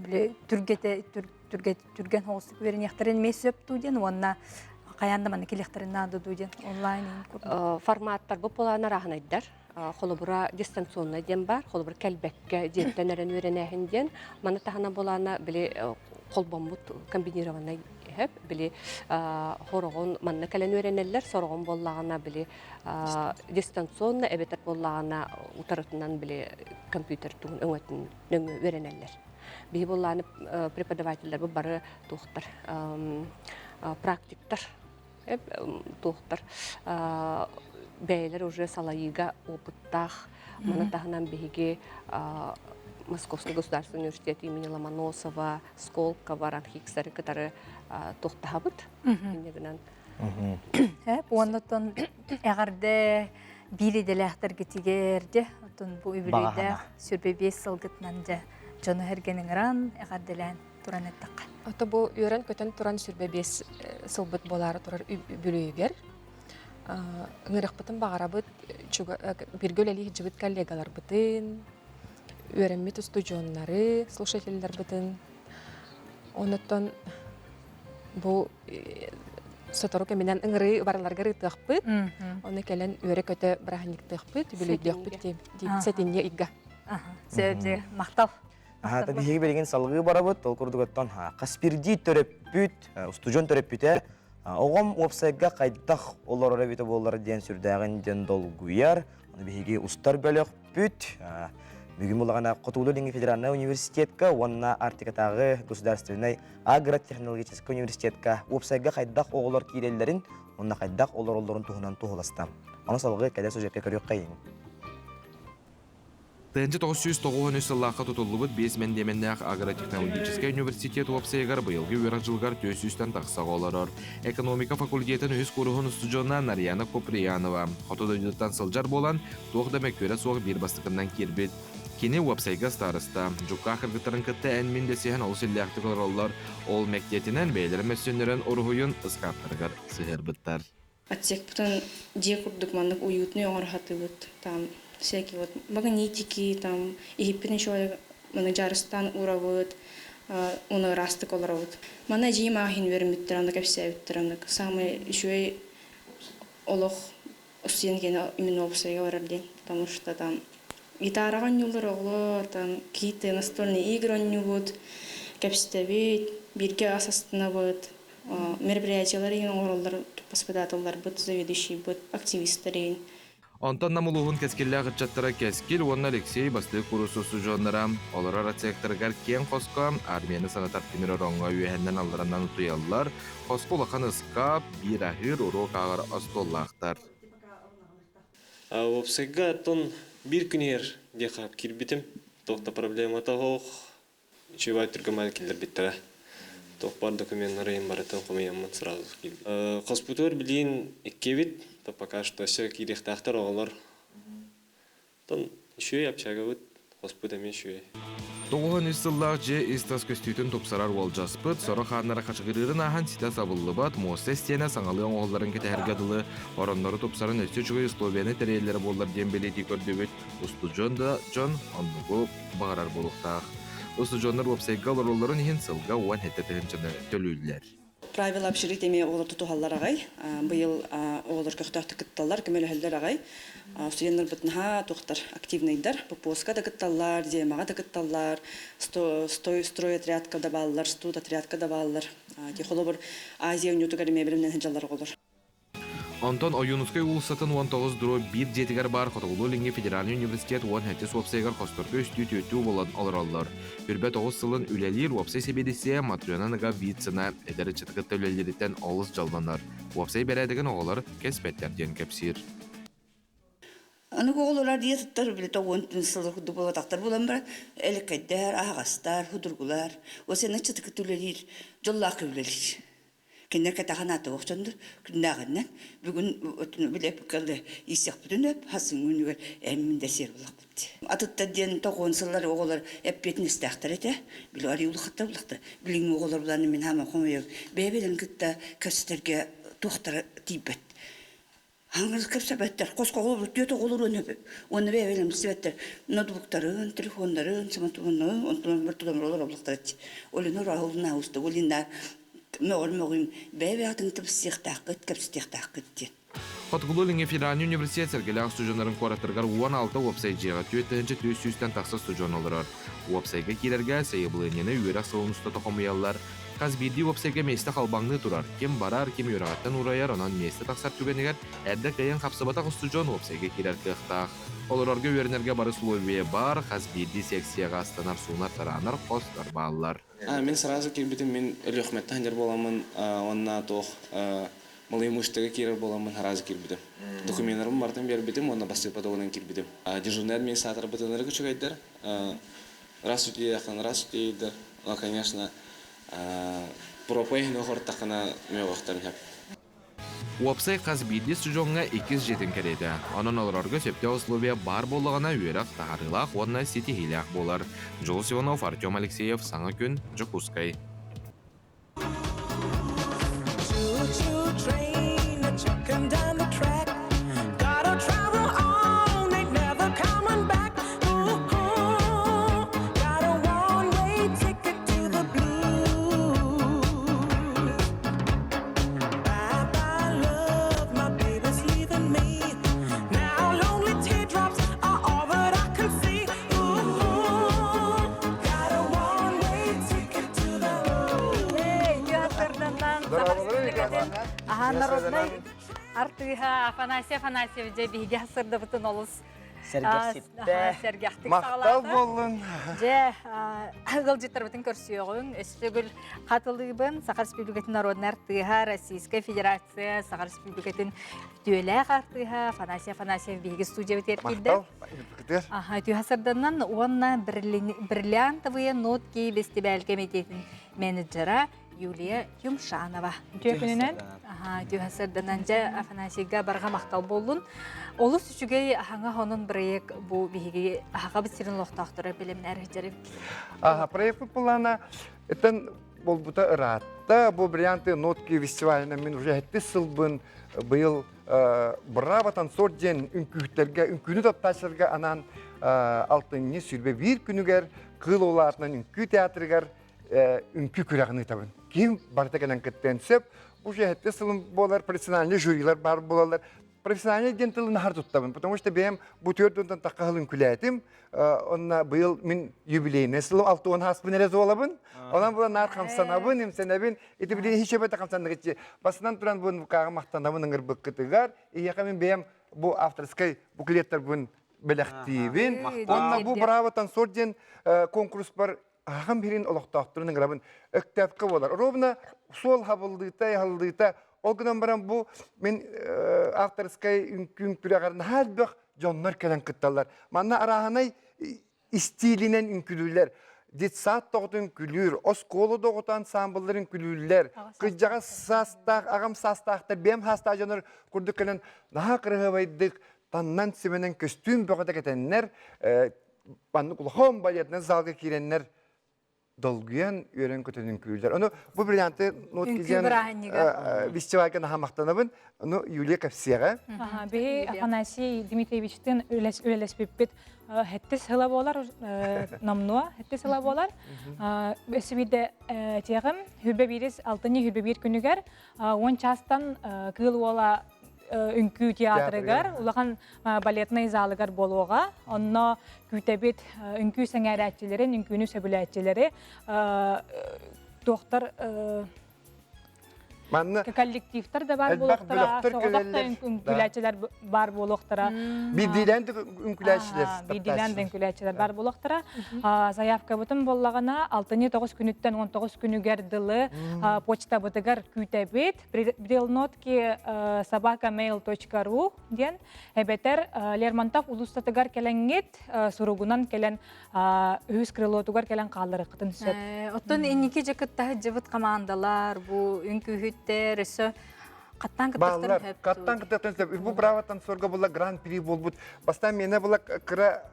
түрген хоғыстық үйренектерін месіп туден, онна қаяндаманы келектерін нады дуден онлайн. Форматтар бұл болағына рағын айдар. Қолыбыра дистанционный ден бар, қолыбыра кәлбәкке деттен әрін үйренәхін ден. Маны тағына болағына біле қолбамбұт комбинированный били хорогон манна кален өренеллер сорогон боллагана били дистанционно эбетер боллагана утарытынан били компьютер тугун өңөтүн нөңө өренеллер. Би болланы преподавательдер бу бары тухтар практиктар тухтар бейлер уже салайыга опыттах мана тахынан биге Московский государственный университет имени Ломоносова, Сколково, Ранхиксары, которые тухтахабыт. Оннотон эгерде бири делехтер гитигерде, отон бу үбүлүдө сүрбебес сылгытнан же жону хергенingран эгерделен туран эттакка. Ото бу үйрен көтөн туран сүрбебес сылбыт болары турар үбүлүбер. Ыңырыкпытын багарабыт биргөлели жыбыт коллегалар бытын. Үйренмет студионнары, слушательдер бітін. Оныттан бұл соторука менен ыңыры барларга рытық бұд. Оны кәлін үйрі көті бірахник тұқ бұд, білейдіқ бұд деп сәтінне иға. Сөбде мақтал. Табиғи береген салғы бара бұд, ол күрді көттен қаспирди төреп бұд, студион төреп бұд. Оғым опсайға қайдақ олар өрәбеті болары ден сүрдәғін ден долгуяр. Бейге ұстар бөлік бұд. Бүгін болағана Қотулы Денгі Федеральный университетка, онна Артикатағы государственный агротехнологический университетка опсайға қайдақ оғылар кейлелерін, онна қайдақ олар-оларын туғынан туғыластам. Оны салғы кәдә сөжекке көрек қайын. Тәнжі 990 сыллаққа тұтылыбыд 5 мәндеменнәқ агротехнологический университет опсайғар бұйылғы өрәк жылғар 400-тен тақсақ оларыр. Экономика факультетін өз көріғын студионна Нарияна Коприянова. Хотыдыдыттан сылжар болан, тоғдамек көрі соғы бір бастықынан кербет. Кені опсайға старыста. Жұққа қырғыттарын күтті әнмендесіген ол сілләқтік олар ол мәктетінен бәйлері мәсөнерін ұрғойын ұсқаптырғар сығыр бұттар. Отсек бұтын де күрдік маңдық уютный оңыр хаты бұд. Всякие вот магнитики, там, египетный человек, мана жарыстан уравыт, оны растык оларавыт. Мана жима ахин вермиттерандык, эпсәвиттерандык. Самый еще олох устен кені именно опсайға барар ден, потому что там гитара оннюлар огло, там какие-то настольные игры оннюбут, кепстебит, бирге асастына бут, мероприятиялар ин ороллар, воспитательлар бут, заведующий бут, активисттар. Онтан намылуғын кәскелі ғытчаттыра кәскел, онна Алексей бастық құрысысы жонлара. Олара рациякторгар кен қосқа, армияны санатар темірі ронға үйәннен алдарынан ұтыялылар, қосқы олақан ысқа бір ахыр урок ағыр астоллақтар. Опсайга тон бір күнер дехап кирбитим, тоқта проблема тағоқ, чевай түргімәл келдер биттіра. Тоқ бар документтары ең барытын қомиямын сразу келбит. Қоспутор білейін еккебит, то пока что все кирехтахтар оғылар. Тон еще общага бұд, қоспутами еще. Тоғын үстіллақ же истас көстүйтін топсарар ол жаспыт, соры қаннара қашығырырын ахан сита сабылы бат, мосы стена саңалы оңғыларын кеті әргадылы, оронлары топсарын өсті жүгі Словения тәрелері болдар дембелеті көрді бөт, ұсты жонда жон, оннығы бағарар болуқтақ. Ұсты жондар вапсайға лороларын ең сылға оған хеттетігін жыны төлілдер. Правила общежитиями олар тутухаллар агай. Быйыл олар көктөктө кытталлар, көмөлөһөллөр агай. Студенттер бутнаха тухтар активныйдар. Попоска да кытталлар, демага да кытталлар, строй отрядка да баллар, студ отрядка да баллар. Ти холобор Азия униоту гариме билимнен хеджаллар олар. Антон Оюнускай улсатын 19-1 жетігер бар Хотоғылу Линге Федеральный университет 10 уопсайгар қостырғы үстү болан оларалар. Үрбе 9 сылын үлелер уопсай себедесе Матрионаныға вицина әдәрі чытықытты үлелерден олыс жалбанар. Уопсай бәрәдіген оғылар кәспеттерден кәпсир. Аны оғылар дие тұттар білі 9 сылы құды бола тақтар болан бар. Әліккәддер, ағастар, худырғылар. Осыны чытықытты үлелер, жоллақы үлелер. Кеннер катаханаты оқчандар, күндағаннан, бүгін білеп кәлді есек бүтін өп, хасын өнігер әмінде сер болақ бұлды. Атытта ден 9 сыллар оғылар әппетін істіқтар әті, білі ари ұлықта бұлақты. Білің оғылар бұланы мен хама қомайық, бәбелін күтті көстерге тоқтары тейбет. Хаңыз көпсәбәттер, қосқа қолыр, төті қолыр өніп, оны бәбелін сәбәттер, ноутбуктарын, телефондарын, саматуғаны, онтынан бір тұдамыр олар облықтар әті. Олинор ауылына ауысты, олинар мөғір бәбе атын тіпсіқтақыт, көпсіқтақыт ден. Хотоғылу Линге Федеральный университет сәргелі студенттарын қораттырғар 16 уопсай жеға 4-300-тен тақсы студен олырар. Уопсайға келерге сайыбылынені үйерақ сылын ұста тоқымыялар. Қазбейді уопсайға месті қалбаңны тұрар. Кем барар, кем үйрағаттан ұрайар, онан месті тақсар түгенігер, әрді қайын қапсыбатақ студен уопсайға келер қиқтақ. Олырарға өрінерге бары Словия бар, Қазбейді секцияға астанар суынар таранар, қостар балылар. Мен сразу келбетім, мен өліқметті хандер боламын, онна тоқ малыймыштығы керер боламын, харазы келбетім. Документларым бартын бербетім, онна басты подоғынан келбетім. Дежурный администратор бұтыныры күшік айдар, раз үтейді, раз үтейді, конечно, пропайын оғыр тақына мен оқтарын хәп. Уопсай Қазбейді студионға 2-7 кәреді. Онын оларғы сөпте условия бар болығына үйерақ тағарылақ, онына сети хилях болар. Жол Сиванов, Артем Алексеев, Саңа күн, Жокускай. Народный артыга Афанасьев же биге сырды бутын олус. Сәргәхтік мақтал болын. Же ғылжеттар бутын көрсіоғын. Өстігіл қатылығын Сақар Республикатын народный артыга Российская Федерация Сақар Республикатын түйеләқ артыга Афанасьев биге студия бітер келді. Түйе сырданнан онна бриллиантовые нотки фестиваль комитетінің менеджера Юлия Юмшанова. Түйекінінен? Түйесірдінен же Афанасийға барға мақтал болын. Олыс үшіге ағаңа оның проект бұл бейге ағаға бітсерін лоқтақтыры білімін әрі жеріп. Проект бұлана, әтін бұл бұта ұратта, бұл бриллианты нотки фестиваліне мен уже әтті сылбын бұйыл бұрава танцор ден үнкүйіттерге, үнкүйіні тапташырға анан алтынны сүрбе бір күнігер қыл оларынан үнкүй театрығар үнкүй күрәғыны табын. Кем барды кәлін кіттен сөп, бұл әтті сылым болар, профессиональный жюрилар бар болалар. профессиональный ден тылын нахар туттабын, потому что бем бу төрдөн таккалын күләтим, онна быйыл мен юбилейне сылым 6 хаспын эле золабын. Онан була нар камсанабын, имсенебин, ити биле hiç öbete камсандыгычы. Басынан туран бун кага мактанабын ыңгыр быккытыгар, ияка мен бем бу авторский буклеттер бун белектибин. Онна бу браво танцор ден конкурс бар. Ахам бирин олоқтақтырының рабын өктәпкі болар. Ровна сол хабылдыйта, халдыйта, ол күнен баран бу мен авторскай үңкүн түрәғарын халбық жоннар кәлін кытталар. Манна араханай стилинен үңкүлілер, детсат тоғытын күлір, осколы доғыт ансамблерін күлілер, күджаға састақ, ағам састақтар, бем хаста жонар күрді кәлін наға қырығы байдық, таннан семенен көстүм бұғыда кетеннер, банны құлхом балетінен залға кереннер, долгуян үйрен көтөнүн күйлер. Оны бу бриллианты нот кизен фестивальга нахамактанабын. Оны Юлия Ковсега. Бе Афанасий Дмитриевичтин өлелеспеппит хеттес хыла болар намнуа хеттес хыла болар. Өсүбиде тегим хүбе бирис 6-ны хүбе бир күнүгер 10 частан кыл бола үңкүү театрыгар, улахан балетный залыгар болуға, онно күйтебет үңкүү сәңәрәтчілерін, үңкүүнү сөбіләтчілері, доктор коллективтар да бар болуқтара, соғылақта үңкүләтчілер бар болуқтара. Бидилен үңкүләтчілер. Бидилен үңкүләтчілер бар болуқтара. Заявка бұтын боллағына 6-9 күніттен 19 күнігер дылы почта бұтығар күйтәбет. Брилнотки sabaka.mail.ru ден. Әбетер Лермонтов улустатығар кәләңет сұруғынан кәлән үз крылотығар кәлән қалыры қытын сөп. Оттон енеке жекіттағы жывыт командалар, бұл үңкі Каттан кыттыктан сөп. Бу браво танцорга була гран-при болбут. Бастан мене була кыра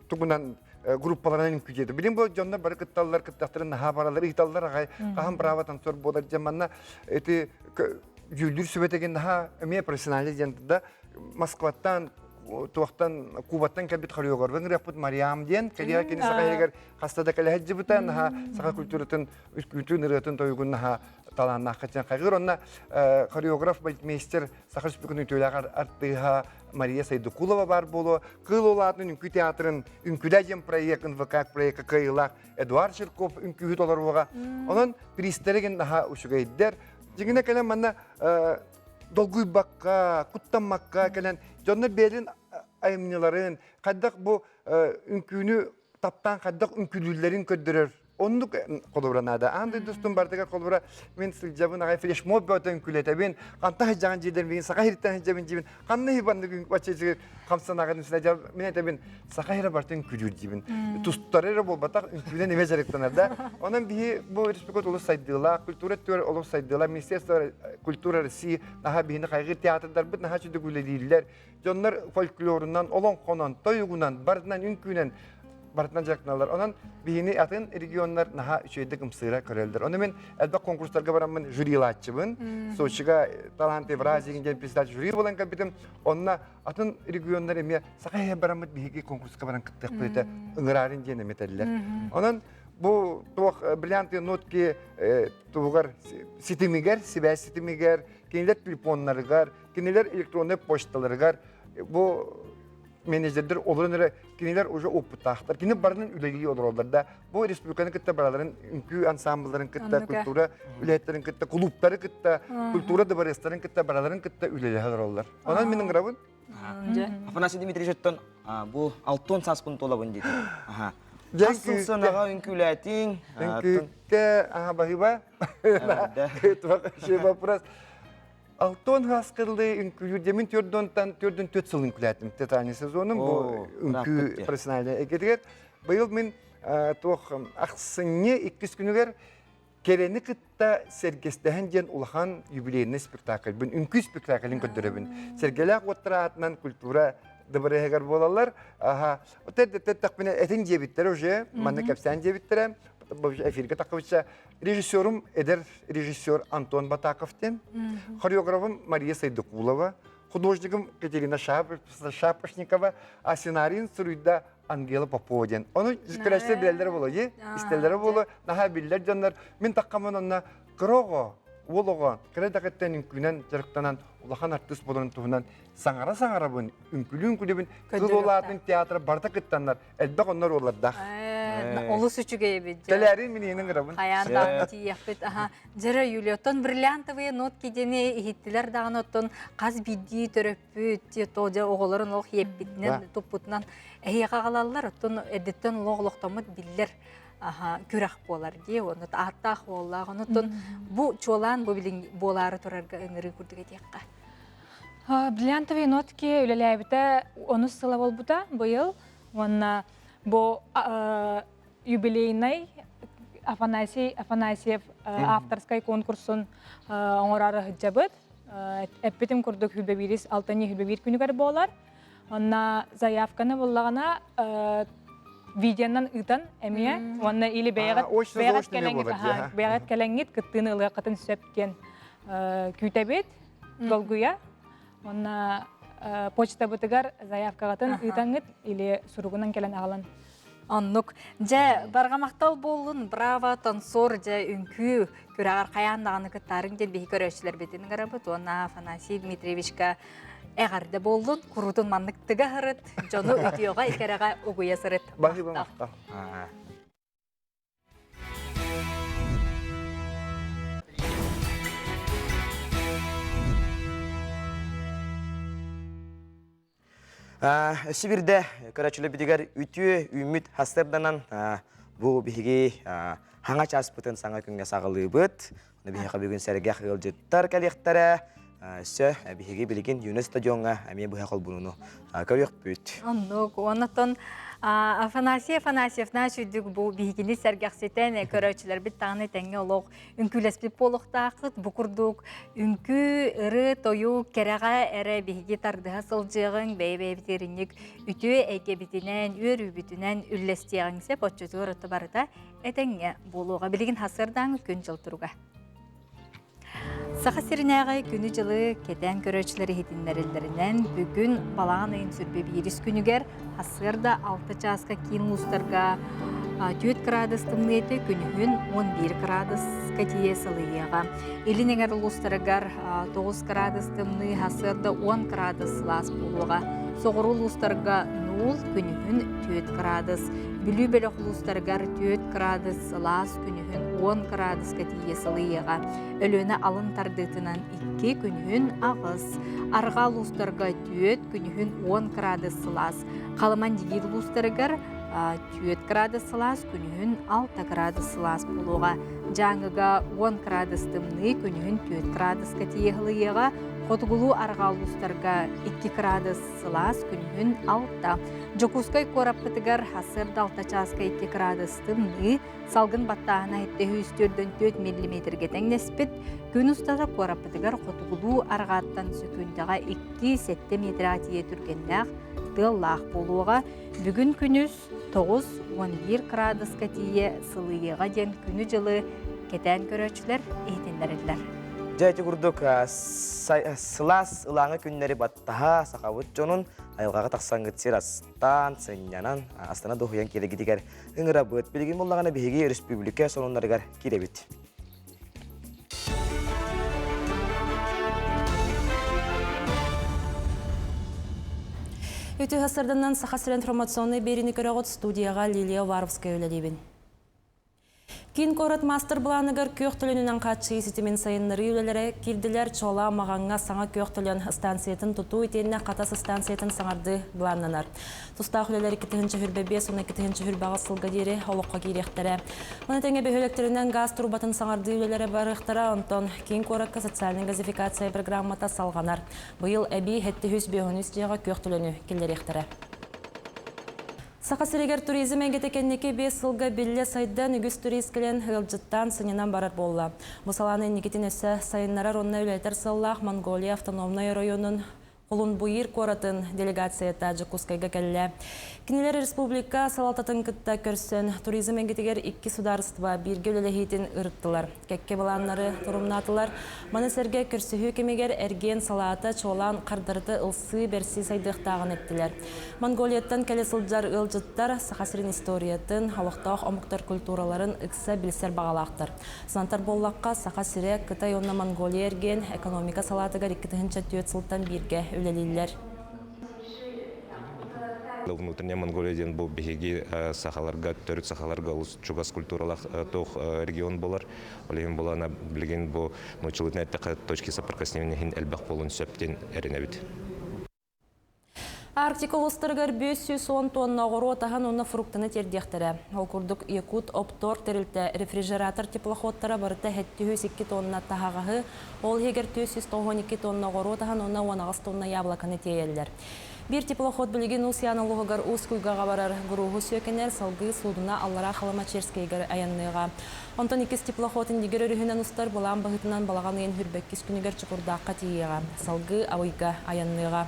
тугунан группаларынан күжеді. Билим бу жонна бар кытталлар, кыттактарын наха баралар, италлар агай, кахам браво танцор болар жаманна эти жүлдүр сөбетеген наха эме профессионалды жентда Москваттан туақтан Кубаттан кәбит қарыуғар. Венгер яппыт Мариам ден, кәдеға кені сақа егер қастада кәлі әджі бұтан, сақа культуратын, үскүйтін ұрытын тойығын таланна қачан қайғыр. Онна қарыуғраф байтмейстер сақа үспікінің төйләғар артыға Мария Сайдукулова бар болу. Қыл олатын үнкі театрын, үнкүдәжен проект, НВК проект қайылақ, Эдуард Ширков үнкүхіт олар оға. Онын пристереген наға үшігейдер. Жеңіне кәлем манна долгуй бакка, куттамакка кәлен, жонны белин айымныларын, қаддақ бұ үнкүйіні таптан қаддақ үнкүлілерін көддірер. Онды қолыбыранады. Анды достым бардыға қолыбыра, мен сылжабын ағай флешмоб бөті үнкүлетебін, қанта жаған жедермеген, сақа хириттен жабын жебін, қанны хибанды бачайсығы қамсан ағадың сілі жабын, мен әтебін, сақа хирі барды үнкүлер жебін. Тұстары болбатақ үнкүлен еме жарықтанарда. Онан бейі бұл республикат олы сайдыла, культура төр олы сайдыла, Министерство культура России, наға бейіні қайғыр театрдар бұд, наға жүді күлі дейілер. Жонлар фольклорынан, олон қонан, тойығынан, бардынан үнкүнен, Бартынан жақыналар. Онан бейіні атын регионлар наға үшейді кімсыра көрелдір. Оны мен әлбақ конкурстарға барамын жюрилатчыбын. Сочиға талант Евразиян gen пистач жюри болан кәпетім. Онына атын регионлар еме сақайя барамын бейге конкурсқа баран күттіқ білеті ұңырарын gen еметелілер. Онан бұл туақ бриллианты нотки туғар сетімігер, себя сетімігер, кенелер телефонларығар, кенелер электронный почталарығар. Бұл менеджердер оларыныры кенелер уже опыттақтар. Кені барының үлелі olur оларда. Бұл республиканы кітті бараларын, үнкі ансамбларын кітті, культура үләйеттерін кітті, клубтары кітті, культура дыбарыстарын кітті, бараларын кітті үлелі олар. Онан менің ғырабын? Афанасий Дмитрий жөттен бұл 6 саспын толабын дейді. Асыл сынаға үнкі үләйтін? Үнкіке аға бағиба? Шей вопрос. Алтон хаскырлы үнкүлүр демин төрдөн төт сыл үнкүләтим. Тетани сезонум бу үнкү профессионалды экедигер. Быйыл мен тох аксыны 2 күнүгер керени кытта сергестен ден улахан юбилейный спектакль. Бун үнкү спектаклын көдөрөбүн. Сергелак отраатынан культура дыбырыгар болалар. Аха. Отет менен этин жебиттер уже, маны капсан жебиттер. Эфирге такыбыча режиссерум режиссер Антон Батаковтен, хореографом Мария Сайдукулова, художником Катерина Шапошникова, а сценарийн суруйда Ангела Поповден. Оны көрәсе билелдер болу, истелдер болу, наха биллер жандар. Мен таккамын онна крого ол оға кредакеттен үнкүнен жарықтанан улахан артыс боларын туһунан саңара бун үнкүлүн күлүбүн кыл олардың театры барда кыттаннар элбек оннор оларда. Олус үчүгэй бит. Теләрин миненин гырабын. Хаяндан тияппет. Жара Юлиотон бриллиантовые нотки дене ихиттилер даган оттон каз бидди төрөппүт тожа оголорун ох еппитнен туппутнан эйга калалар оттон эдеттен логлоктомут биллер. Күрәк болар ди, оны аттах болла, онутон бу чолан бу билин болары турарга ыңыры күрдүгө тиякка. Бриллиантовые нотки үлеләбитә 10 сыла болбута быйыл. Онна бу юбилейный Афанасьев авторской конкурсын оңорары хыджабыт. Эппетим курдук хүлбебирис 6 хүлбебир күнүгөр болар. Онна заявканы боллагана видеонан ытан эмие, онна или бәягат кәләңгит кыттыны ылы катын сөпкен күтәбет долгуя. Онна почта бутыгар заявкагатын ытаңыт или суругунан келен алан. Оннук же баргамактал болун браво танцор же үнкү күрәгәр каяндаганы кыттарын ден бихи көрөчлөр бетин гарабыт. Онна Афанасий Дмитриевичка Эгарды болдун, курутун манныктыга хырыт, жону үтіоға икереға угуя сырыт. Бахи бамақта. Сибирде көрәчілі бідігер үтіе үміт хастырданан бұл бігі хаңа часпытын саңа күнге сағылы бұд. Бігіға бүгін сәрге қығылжыттар кәлектері. Сө, бігеге білген юнес стадионға әме бұға қол бұныны көрек бүт. Оннықтан Афанасьевна шүйдік бұл бігені сәргәқсетен көрәучілер біт тағыны тәңе олық үнкілеспіп болықтақыт бұқырдық үнкі ұры тойу кәреға әрі бігеге тардыға сылжығын бәйбәйбітерінік үті әйке бітінен, өр үбітінен үллестеғіңсе бұтчызғы ұрыты барыда әтәңе болуға білген хасырдан күн жыл тұруға. Саха сиринәгай күні жылы кетен көрөчләре хитиннәрелләреннән бүгін балаған айын сүрбе бирис күнігер хасырда 6 часка кин лустарга 4 градус тымнеті күнігін 11 градус катие сылыйыға. Илинегер лустаргар 9 градус тымны хасырда 10 градус лас болуға. Соғыру лустарга 0 күнігін 4 градус. Бүлі бөлік лустаргар 4 градус лас күнігін 10 градус катие сылыйыға. Өлөне алын тардытынан 2 күнігін ағыз. Арға лустарга 4 күнігін 10 градус лас. Қалыман дегер лустаргар 4 градус лас күнігін 6 градус лас болуға. Жаңыға 10 градус тымны күнігін 4 градус катие сылыйыға. Хотгулу аргалустарга 2 градус лас күнігін 6. Жокускай кораппытыгар хасырда 6 часка 2 градус тымны, салгын баттағына етті 4 мм тәңнеспет, күн ұстада кораппытыгар хотгулу арғаттан сөкіндіға 2-7 метр атие түргенләқ тыллақ болуға. Бүгін күніз 9-11 градус катие сылыйыға ден күні жылы кетен көрөчілер ейтіндерілер. Жәйті күрдік сылас ұлаңы күннері баттаға сақабыт жонын айылғаға тақсаңғытсер астан, сәнянан, астана доғыян келегідігер үңіра бұд. Білген болағына бейге республика сонынларығар керебет. Өте ғасырданнан Сахасыр информационный беріні көріғыт студияға Лилия Варовская өлелебін. Кин корот мастер бланыгар көк төлөнүнөн катчы сетимен сайыннары үлелері кирдилер чола мағанға саңа көк төлөн станциятын туту итенне катас станциятын саңарды бланнанар. Туста үлелері 2-нче хүрбебе, соны 2-нче хүрбаға сылга дери олыққа керектері. Оны тәңе бөхөлектерінен газ турбатын саңарды үлелері барықтара, онтон кин коротқа социальный газификация программата салғанар. Бұйыл әбей хетті хүс бөхінүс жеға көк төлөнү келдеректері. Сақасырегер туризм әгетекеннеке 5 сылға белле сайдан үгіз туристкілен ғылжыттан сыненан барар болла. Бұл саланы негетін өсі сайынларар онына үләйтер сыллақ Монголия автономной районын Қолын бұйыр қоратын делегация Таджикускайга кәлі. Кинелер республика салалтатын кітті көрсін туризм әңгетігер 2 сударыства бірге өлелехейтін ұрыттылар. Кәкке баланлары тұрымнатылар. Манысерге көрсіхі кемегер әрген салаты чолан қардырды ылсы берсі сайдықтағын еттілер. Монголияттан кәлі сылджар ылжыттар сақасырын историятын, халықтақ омықтар культураларын үксі білсер бағалақтыр. Сынантар боллаққа сақасыры Қытай онна Монголия әрген экономика салатыгар 2-4 сылттан бірге өлелейлер. Внутренняя Монголиядан бұл бігеге сақаларға, төрік сақаларға чугас культуралақ тоқ регион болар. Олеген болана білген бұл ночылытын әттіқі точки соприкосновения әлбәқ болын сөптен әрінәбіт. Арктика ұлыстырғыр 510 тонна ғыру отаған оны фруктыны тердектірі. Ол күрдік Якут Оптор терілті рефрижератор теплоходтары барыты 702 тонна тағағы, ол егер 212 тонна ғыру отаған оны 19 тонна яблақаны тейелдер. Bir теплоход білген ұсияналығығыр ұс күйгаға барар ғыруғы сөкенер салғы судына аллара қалама черскейгер аянныға. Онтан 2 теплоход индегер өрігінен ұстар бұлан бағытынан балаған ең хүрбәккіз күнігер чықырдаққа тейеға. Салғы ауыйға аянныға.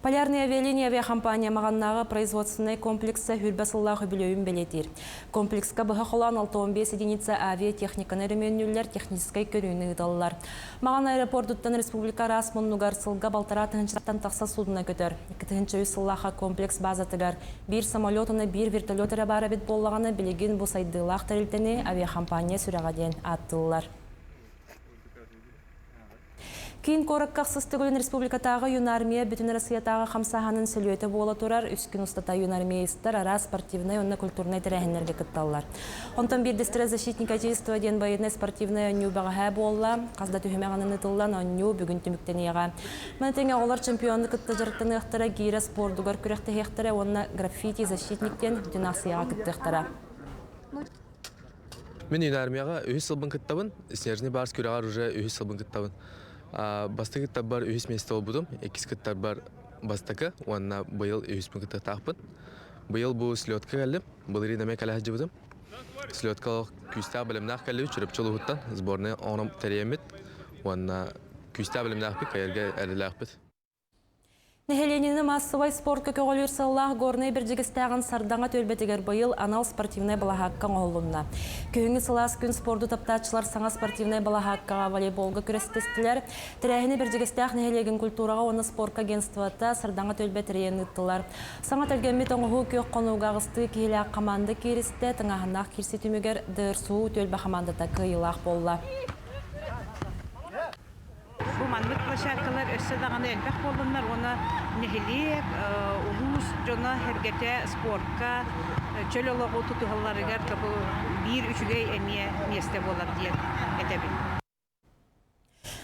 Полярная авиалиния авиакомпания мағаннағы производственный комплексы хүрбәсыллағы білеуін белетер. Комплексқа бұға қолан 6-15 единица авиатехниканы рөменнілер техническай көріні ұдалылар. Маған аэропорттан республика Расмуннугар сылға балтара тығыншыраттан тақса судына көтір. 2-3 сыллаға комплекс базатығар. Bir самолетыны, bir вертолетыра бары бет боллағаны білеген бұл сайдылақ тәрілтені авиакомпания сүрәға ден аттылылар. Кейін қорыққақсыз түгілін республикатағы юнармия бүтін Россиятағы қамсағанын сөйлеуеті бола тұрар, үскін ұстата юнармиялистер ара спортивный, онна культурный тәрәхінлерге күтталылар. Онтан бір дестірі защитник отечества ден байыдны спортивный онню бағаға бола, қазда түхімеғанын ұтылдан онню бүгін түміктен еға. Мәнетеңе олар чемпионды күтті жырттыны ұқтыра гейрі спордугар күректі хектірі, онна граффити защитниктен бүтін ақсияға күтті ұқтыра. Мен юнармияға үйіс сылбын күттабын, снежный барс күрағар уже үйіс сылбын күттабын. Басты кіттар бар үйіс месті ол бұдым, екіз кіттар бар бастықы, онына бұйыл үйіс мүн кіттар тақпын. Бұйыл бұл слетқа кәлі, бұл рейдаме кәлі әжі бұдым. Слетқа күсті білімнақ кәлі жүріп чылы ғыттан, сборны оңым тәреемет, онына күсті білімнақ бі, кәйерге әрілі ақпыд. Нехеленені массовай спорт көкөғөл үрсаллағы горны біржігістәғын сардаңа төлбетігер бұйыл анал спортивнай балахаққан оғылынна. Күйіңі сылас күн спорду таптатшылар саңа спортивнай балахаққаға волейболға күрестестілер. Тірәхіні біржігістәқ нехелеген культураға оны спортқа агентствата сардаңа төлбет рейін ұттылар. Саңа төлгенмет оңығы көк қонуға ғысты кейлі қаманды керісті тыңағынақ керсі түмігер дұрсу төлбі қамандыта күйілақ болла. Bu manlık plashadkalar össe dağını elbək bolunlar, ona nehiliyek, ulus, jona hergete sportka, çöl olağı tutuhallarıgar tabu bir üçügey emiye miyeste bolar diye etebil.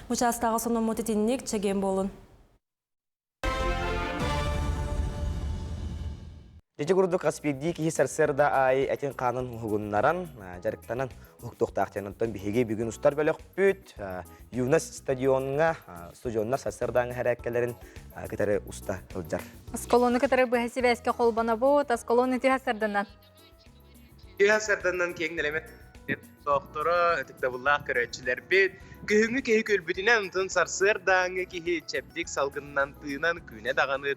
Muçastağı sonu motetinlik çegen bolun. Дежі күрдік аспекті кейі сәрсерді ай әтен қанын ұғыннаран, жарықтанан ұқтықтақтенінтен бігеге бүгін ұстар бөлік бүт, ЮНЕС стадионға, студионлар сәрсердің әрәккелерін кетері ұста ұлжар. Асколоны кетері бұхәсі бәске қолбана бұд, асколоны түйә сәрдіннен? Түйә сәрдіннен кеңнелемет соқтыры, тіктабыллақ көрәтшілер бет, Күхіңі кейі көлбітінен ұнтын сарсырдаңы кейі чәптік салғыннан тыынан күне дағаны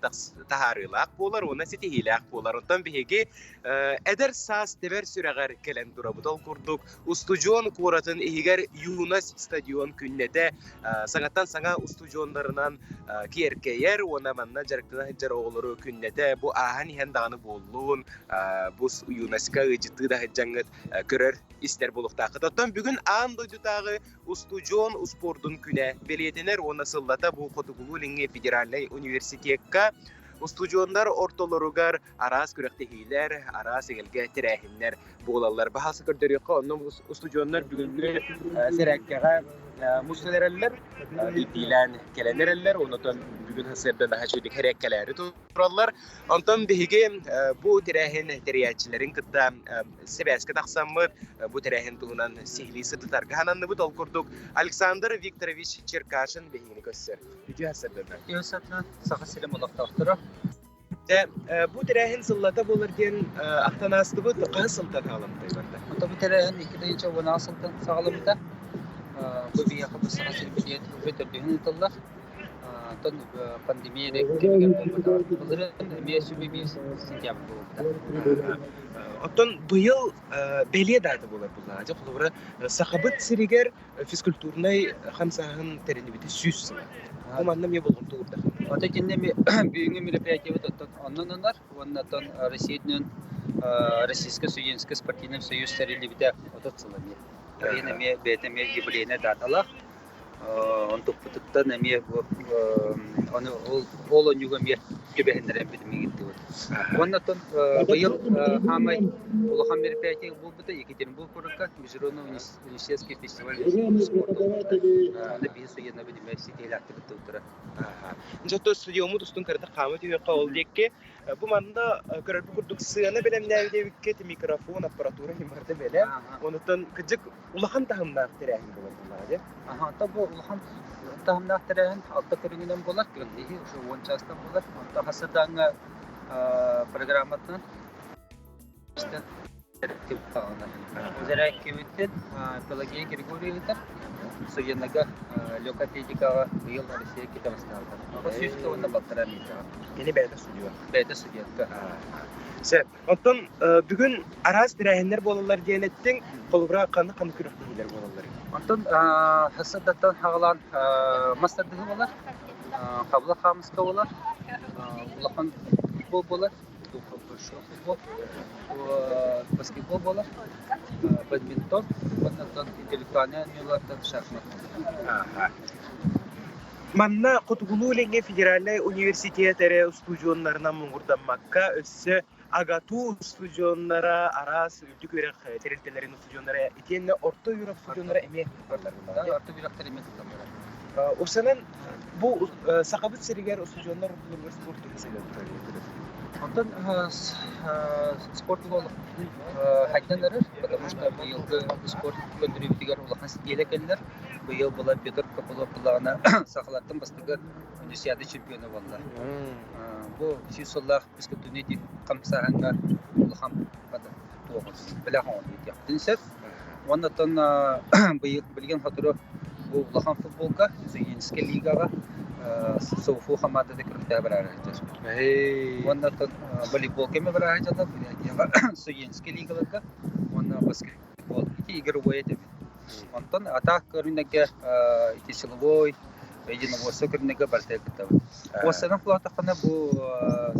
тахарылақ болар, оны сетихилақ болар. Онтан бігеге әдір сас тевер сүрәғар кәлен дұрабыдал күрдік. Устудион қоратын егер ЮНЕС стадион күннеде саңаттан саңа устудионларынан кейеркейер, оны манна жарықтына хыджар оғылыры күннеде бұ ағын ехен дағаны болуын, бұс ЮНЕСКа ұжыты да хыджаңыт көрер істер болуқтақы. Оттан бүгін ан дойдутағы устудион спордун күнә белетенер оны сыллата бу Хотугулуңе федеральный университетка устудиондар ортолоругар арас күрәктехиләр, арас егелгә тирәһиннәр булалар. Баһасы көрдөрөккә онны устудиондар бүгенге сәрәккәгә мустадерләр дилән кәләнерләр, онтан бүген хәсәбдә да һәҗәдик хәрәкәтләре туралар. Онтан биге бу тирәһин тирәячләрен кытта себәскә тахсаммы бу тирәһин тугынан сихли сытларга хананны бу толкурдук. Александр Викторович Черкашин бигене көссәр. Бигә хәсәбдә. Юсатна сахасылы мулактактыра. Бу тирәһин сыллата булыр дигән актанасты бу кысылтан аламды барды. Ото бу тирәһин 2-нче 16 сагалымда bu bir yakın sana silbiyet ötürdüğünü tıllar. Ton pandemiye de kirgen olmadı. Bunların mevsimi bir sentябрь oldu. Оттон быйыл белие даты болар булла. Ажа кулубра сахабыт сиригер физкультурный хамсаһын теренибите сүз. Команда ме болгон турда. Ата кинде büyüğü мероприятие вот онноннар, оннатон Россиянын Российский студенческий спортивный союз теренибите отоцылами. Арена ме бетеме юбилейне даталар. Он туптуттан эме оны ол онюгам төбәһендәрен битми гитте. Оннан быел хамай улахан мероприятие булды Екатеринбург курыкка международный университетский фестиваль спорта. Аны бис ягына битме сетеләктә тутыра. Жото студиуму тустун карда камыт юка ол декке бу манда көрөр курдук сыяны белемнәр дебикке микрофон аппаратура химарда белем. Онтон кыжык улахан тахымнар терәһин булар ди. Ага, та бу улахан тахымнар терәһин алта көрүнгән булар. Көнди ошо 10 частан булар. Анда хасырданга программатын işte tip falan. Üzerine kuvvetin Pelagiya Grigoriyev'den Soyannaga Lokatedika yıl arasında kitaplar. Ama sürekli onda baktıramıyor. Yeni beyde stüdyo. Beyde stüdyo. Sen, ondan bugün araz direhenler bolalar diyenettin, kolubra kanı kürüktüler bolalar. Ondan hasadatan havalan masterdığı bolar, kabla hamıska bolar, ulakan futbol bolar, futbol, basketbol bolar, badminton, ondan intellektualne yollardan şahmat. Manna Kutbulu Lenge Federal Üniversitetlere stüdyonlarına mungurdanmakka össe agatu stüdyonlara aras ülkük yürek teriltelerin stüdyonlara etiyenle orta yürek stüdyonlara emek yaparlar. Orta yürekler emek yaparlar. O zaman bu sakabıt seriger stüdyonlar ortaları spor türüsüyle yapıyorlar. Ondan sport olarak haydanları, потому что bu yılki spor kontribütüger olarak yelekenler, bu yıl bula Petr Kapolopulağına sağlattım bastığı üniversite şampiyonu valla. Bu şisollah biskütüneti kamsahanga ulham pada toğuz bilahon diye. Dinser, ondan bu yıl bilgen hatırı bu ulham futbolga, Zeyinski ligaga Sofu hamada de kurta barajaz. Ondan voleybol keme barajaz da ya Soyinski ligaga, ondan basketbol iki игровое тем. Ondan atak körünege iki silovoy, единого сокернеге бартекта. Осынан флотакана bu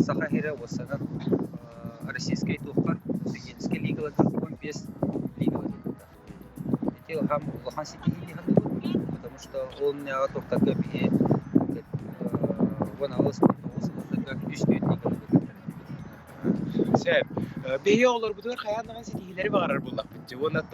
Сахахира осынан российский тухка Soyinski ligaga 15 ligaga. Эти хам улахан сити лигаga, потому что он не атоктака бие Sen, beyi olur budur hayatından setihileri bağırar bullak bitti. Ondan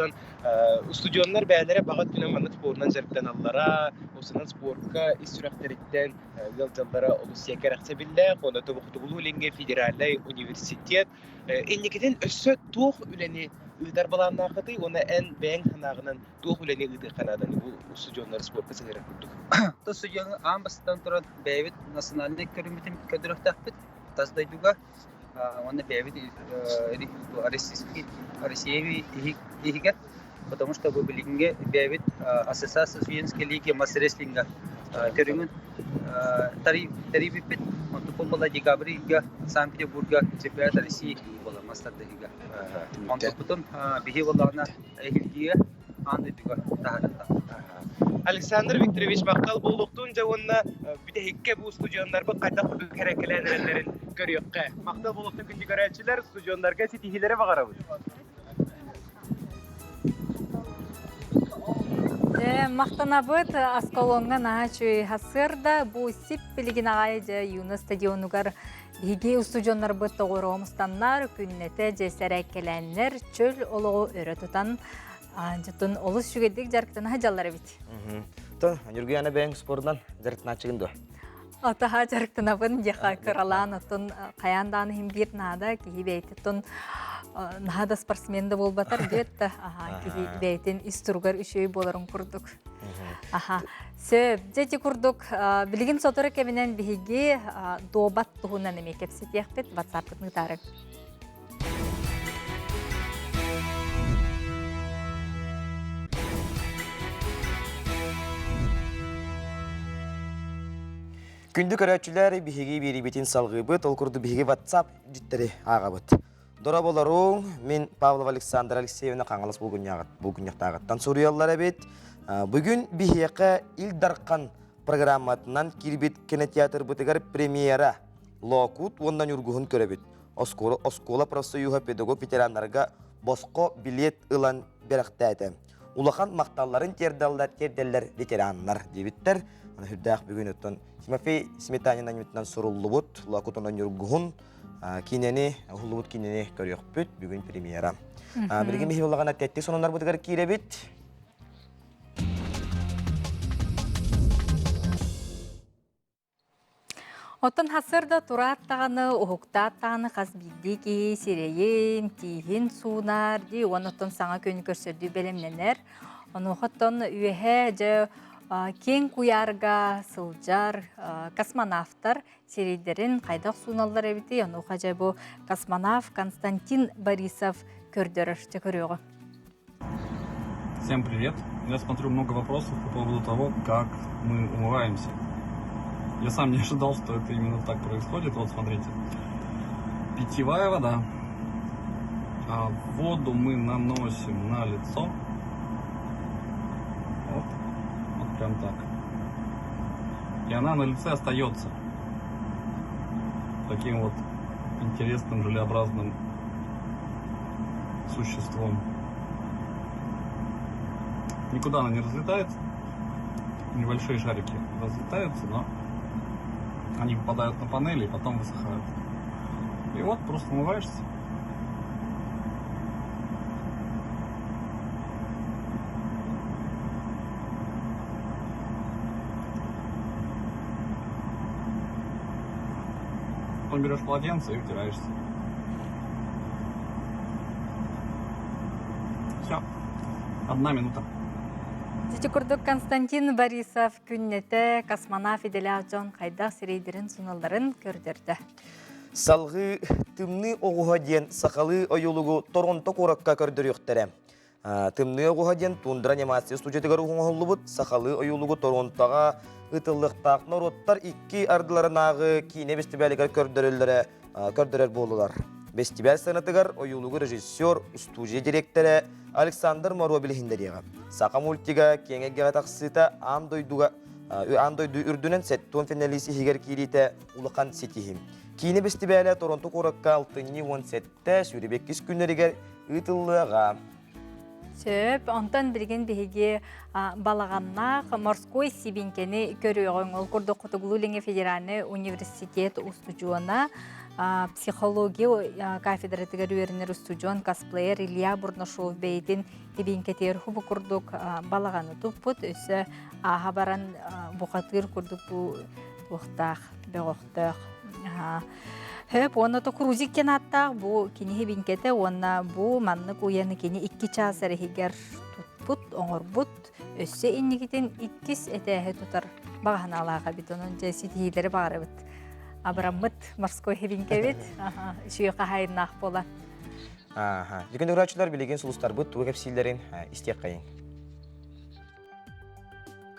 stüdyonlar beylere bağıt dünyamanlık sporundan jarıktan allara, osunan sporka istürakteritten yolcallara olus yeker aksebillah. Onda Kutbulu Lenge Federal Üniversitet. Enlikiden össö tuğ üleni ıdar balanına akıdı, ona en beğen hanağının tuğ üleni ıdır kanadan bu stüdyonlar sporka seyre kurduk. То студияны амбастан туран бәйбит национальный көрүмүтүм көдүрөк тахпыт таздайдуга оны бәйбит российский ихигер потому что бу билинге бәйбит ассоциация студенческой лиги мастерслинга көрүмүн тарибипит онту футбола декабрьга Санкт-Петербурга чемпионат России бола мастардыга онту бутун бихи болана эхилгиге андыдуга тахарата. Alexander Viktorovich Bakkal bulduktuğun cevonuna bir de hikke bu stüdyonlar bu kayda kurduk hareketlerin görüyor ki. Makta bulduktuğun günlü görevçiler stüdyonlarga sitihilere bakar abi. Мақтанабыт асколонга нахачы хасырда бу сип билигин агайжа Юнус стадионугар биги студионнар быт тогоромустаннар күннете жесереккеленнер чөл олоо өрө тутан жытын олус шүгедик жарктан хажаллары бит. То, Юргияна бәң спордан жарктан чыгынды. Атаха жарктанабын яха кыралан отун каяндан хим бир нада ки бейтин нада спортсменде болбатар бетта ки бейтин истургар үшөй боларын курдук. Сөп жети курдук билигин сотору кеминен биги добат тугунан эме кепсетиякпет WhatsApp-тын тарык. Күндік өрәтчілер бігі беребетін салғыбыт, ол күрді бігі WhatsApp жүттері ағабыт. Дора болару, мен Павлов Александр Алексеевна қаңылыс бұл күнняқтағыттан соруялар әбет. Бүгін бігеқі Илдарқан программатынан кирбит кинотеатр бұтығар премьера Локут ондан үргіғын көребет. Оскола профсоюға педагог ветеранларға босқо билет ылан беріқтәді. Улахан мақталларын терделер ветеранлар дебіттер. Хүрдәқ бүгін өттін Тимофей Сметанинан үмітінен сұрулы бұд. Локут ондан үргіғын кинені, ұлыбыт кинені көрек бүт бүгін премьера. Бірге мехи болағана тәтті сонынлар бұтығар кейребет. Оттон хасырда тураттағаны, ұхықтаттағаны қазбилдеки, сирейін, тиhin суунар, ди, оныттон саңа көні көрсөрді белемненер. Оны ұхыттон үйе жа кен куярга, сылжар, космонавтар серейдерін қайдақ суuналар әбіті. Оны ұға жа бұл космонавт Константин Борисов көрдірір көріғі. Всем привет! Я смотрю много вопросов по поводу того, как мы умываемся. Я сам не ожидал, что это именно так происходит. Вот смотрите. Питьевая вода. Воду мы наносим на лицо. Вот прям так. И она на лице остается таким вот интересным желеобразным существом. Никуда она не разлетается. Небольшие шарики разлетаются, но они попадают на панели и потом высыхают. И вот просто умываешься. Потом берешь полотенце и утираешься. Все. 1 минута. Күрдік Константин Борисов күннеті космонавт Фиделяджон қайдақ серейдерін суналарын көрдірді. Салғы тымны оғуға ден сақалы ойылығы Торонто қораққа көрдір өқтірі. Тымны оғуға ден тундыр анимация студиятығар ұғыңа бұд, сақалы ойылығы Торонтоға ұтылықтақ нороттар 2 ардыларынағы кейіне бестібәлігер көрдірер болылар. Бестибәл сәнатығар ойылығы режиссер, студия директоры Александр Моробилхиндеріға. Сақа мультиға кеңегеға тақсыта андойду үрдінен сәттон финалиси хигер кейлейті ұлықан сетихим. Кейіне бестибәлі Торонто қораққа 6-10 сәтті сүребеккіз күнлерігер ұтылыға. Сөп, онтан білген бігеге балағаннақ морской сибинкені көріғын. Ол күрді Құтығылу федеральный университет устуджуына психология кафедратыгар үйерінер устуджуан косплеер Илья Бурнашов бейтін ебенкетер хубы күрдік балағаны тұппыт. Өсі аға баран бұқатыр күрдік бұл ұқтақ, беғықтық. Хөп, оны то крузик кен аттақ, бұл кені ебенкеті, оны бұл маннық ойаны кені 2 час әрігер тұтпыт, оңыр бұт. Өсі енігетін 2 әтәхі тұтар бағын алаға бит, оның сетейлері бағыры біт. Абрамыт морской хебинкебит, шүйеқа хайынақ бола. Дүкенді ғырачылар білеген сұлыстар бұд, туы кәпсейлерін істек қайын.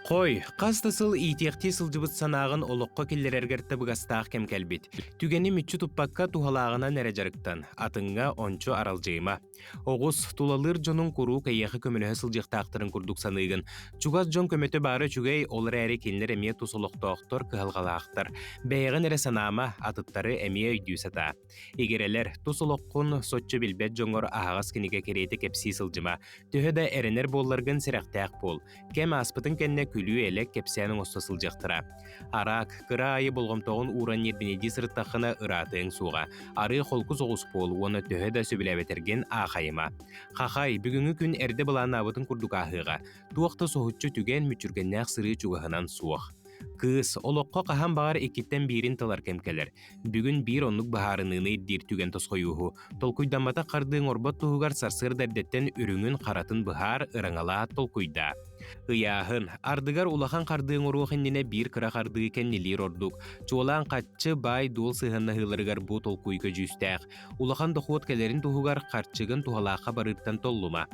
Қой, қастысыл итекте сылжыбыт санағын олыққа келлерергерті бұғастақ кем кәлбет. Түгені мүтчі тұппаққа тухалағына нәре жарықтан, атыңға ончо аралжайма. Оғыз тулалыр жонын құру кәйеқі көмілігі сылжықтақтырын күрдік санығын. Чугаз жон көметі бары чүгей олар әрі келінер әмие тұсылықтақтыр кығалғалақтыр. Бәйіғін әрі санама атыттары әмие үйдюсата. Егерелер тұсылыққын сотчы білбет жоңғыр ағағыз кенеге кереті кепсі сылжыма. Төхеді әрінер болларғын сірақтақ бол. Кәм аспытын кәнне күлі әлек кепсияның осты жақтыра. Арақ, кыра айы болғымтоғын уран ербенеди сырттақына ыратың суға. Ары қолқыз оғыз бол, оны төхеді сөбіләбетерген қайыма. Қақай, бүгінгі күн әрді бұланы абытын күрдік ағыға. Туақты соғытчы түген мүчіргеннәқ сыры чуғығынан суық. Кыз, олыққа қахан бағар екеттен бірін талар кемкелер. Бүгін бір онлық бағарыныны дир түген тосқойуғы. Толкуйдамата қардың орбат тұғығар сарсыр дәрдеттен үріңін қаратын бұғар ырыңала толкуйда. Ыяһын, ардыгар улахан қардыың урух инніне бір кыра қарды кеннелер ордук. Чуолан қатчы бай дол сыхынна хылырыгар бу толкуйка жүстәк. Улахан дохуот келерин тухугар қарчыгын тухалақа барыртан толлума.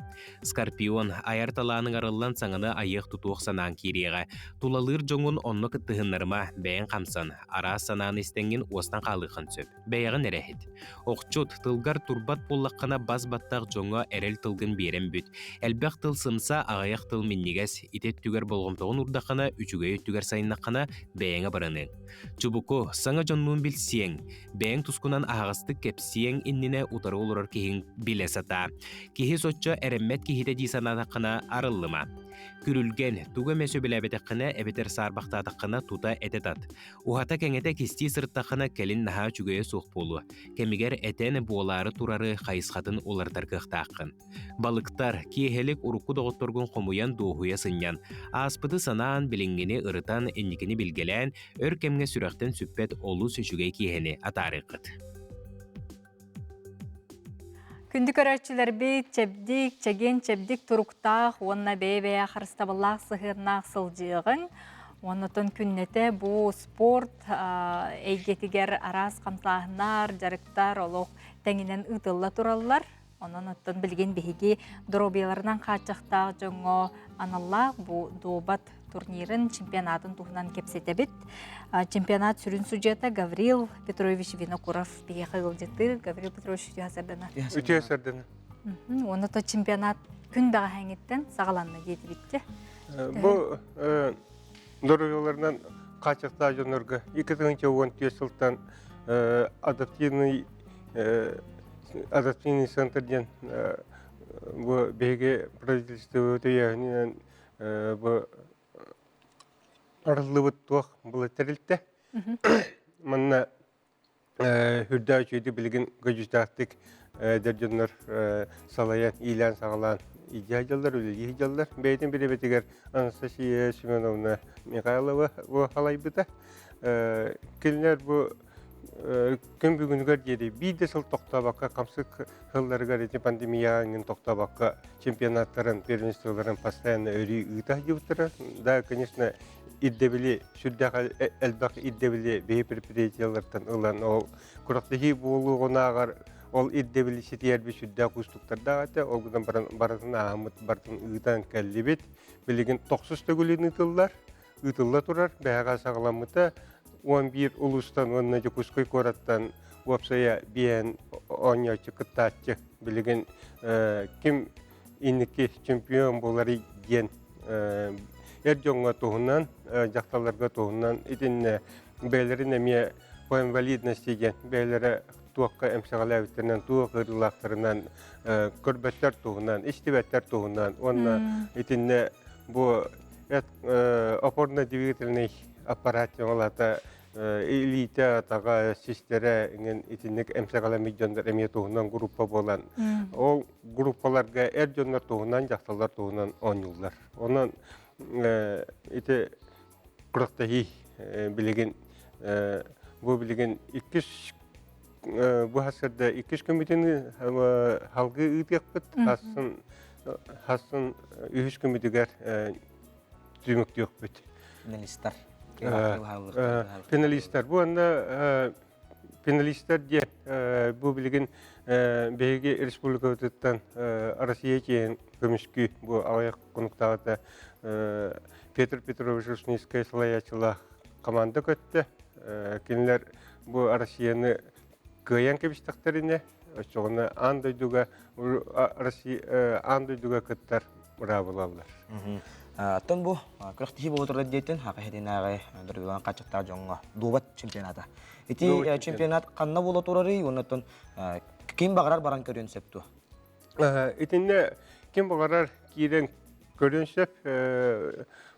Скорпион, аяр таланың арылан саңыны айық тутуық санаан киреға. Тулалыр жоңын онны кыттыхыннарыма бәйін қамсан. Ара санаан істенген остан қалықын сөп. Бәйіғын әрәхет. Оқчут, тылгар турбат боллаққана баз баттақ жоңа әрел тылгын берен бүт. Әлбәқ тыл сымса ағаяқ тыл миннигес итет түгер болғымтығын урдаққана, үчүгей түгер сайыннаққана бәйіңі барының. Чубуку, саңа жоннуын білсиең. Бәйің тұскунан ағастық кепсиең инніне утары олырар кейін біле сата. Кейі сотча әріммет кейіде дейсанатаққана арыллыма. Күрілген, туға мәсі біләбетіққына әбетер сарбақтатыққына тута әтетат. Ухата кәңеті кесті сырттаққына кәлін наға чүгөйе соқ болу. Кәмігер әтәні болары турары қайысқатын олардар қықтаққын. Балықтар, кейхелік ұрыққы доғытторғын қомуян доғуя сыннян. Аспыты санаан білінгені ұрытан әнекені білгелән, өр кәмге сүрәқтен сүппет олу сөшігей кейхені атарыққыт. Күндік өрәтчілер бейт, чәбдік, чәген чәбдік тұруқтақ, онына бәйбәйә қарыстабылақ сығырнақ сылжығын. Онытын күннеті бұл спорт, әйгетігер арас қамтағынар, жарықтар, олық тәңінен ұтылла тұралылар. Onun öttün bilgen bihigi dorobiyalarından kaçaqtaq жоңо analaq bu dobat turnirin çempionatın tuğunan kepsetebit. Çempionat sürün süceta Gavril Petrovich Vinokurov bihe qığılcıtı. Gavril Petrovich ütü hasardana. Ütü hasardana. Onu da çempionat күн bağı hangitten sağalanına yedi bitti. Bu dorobiyalarından kaçaqtaq jonlarga 2010 жылдан адаптивный центрден bu беге правительство өтөйәнен bu арылыбыт туақ бұл тәрілтті. Манна хүрдә өчөйді білген көжістақтық дәржонлар салаян, илән сағалан идеалдар, өлі идеалдар. Бәйден бірі бетігер Анастасия Семеновна Михайлова бұл халайбыта. Келінер бұл күн бүгінгер деді. Бейді сыл тоқтабаққа, қамсық ғылларығар еті пандемияның тоқтабаққа чемпионаттарын, первенстволарын постоянно өрі ұйта жеуттыры. Да, конечно, иддебілі, сүрдәға әлбақ иддебілі бей предприятиялардан ұлан ол құрақтығы болу ғонағар ол иддебілі сетиербі сүрдә құстықтарда ғаты, ол бұдан баратын ағымыт бартын ұйдан кәлі білеген 90 төгілін ұтылла тұрар, бәға сағаламыта 11 улустан, онна жүкіскөй кораттан уапсая бейін оңячы қыттатчы білеген кім иннеке чемпион болары ген әр жоңға туғынан, жақталарға туғынан, итінне бәйлерін әме по инвалидности ген, бәйлері туаққа әмсіғала өттерінен, туақ ғырылақтарынан, көрбәттер туғынан, іштебәттер туғынан, онна итінне бұл опорно-двигательный аппарат жоңалата элита таға систері итіннік әмсіғала меджондар әме туғынан группа болан. Ол группаларға әр жондар туғынан, жақталар туғынан 10 жылдар. Онан ите құрықтағы білеген, бұл білеген бұл ғасырда 2 көмітені халғы ұйтық бұд, хасын 3 көмітігер түмікті өк бұд. Финалисттар. Бұл анда финалисттар де бұл білген бәйге республика өтіттен Россия кейін көмішкі бұл ағаяқ қонықтағыда Петр Петрович Рушницкая салаячыла команда көтті. Кенілер бұл Россияны көйен кебістіқтеріне, соғына андойдуға көттер мұра болалар. Аттан бұл күріқтіхи бұл отырды дейтін, хақа хетінағы дұрдылан қачықтағы жоңға дубат чемпионата. Эти чемпионат қанна бұл отырары, оннаттан кем бағарар баран көрен сөпту? Етінде кем бағарар кейден көрен сөп,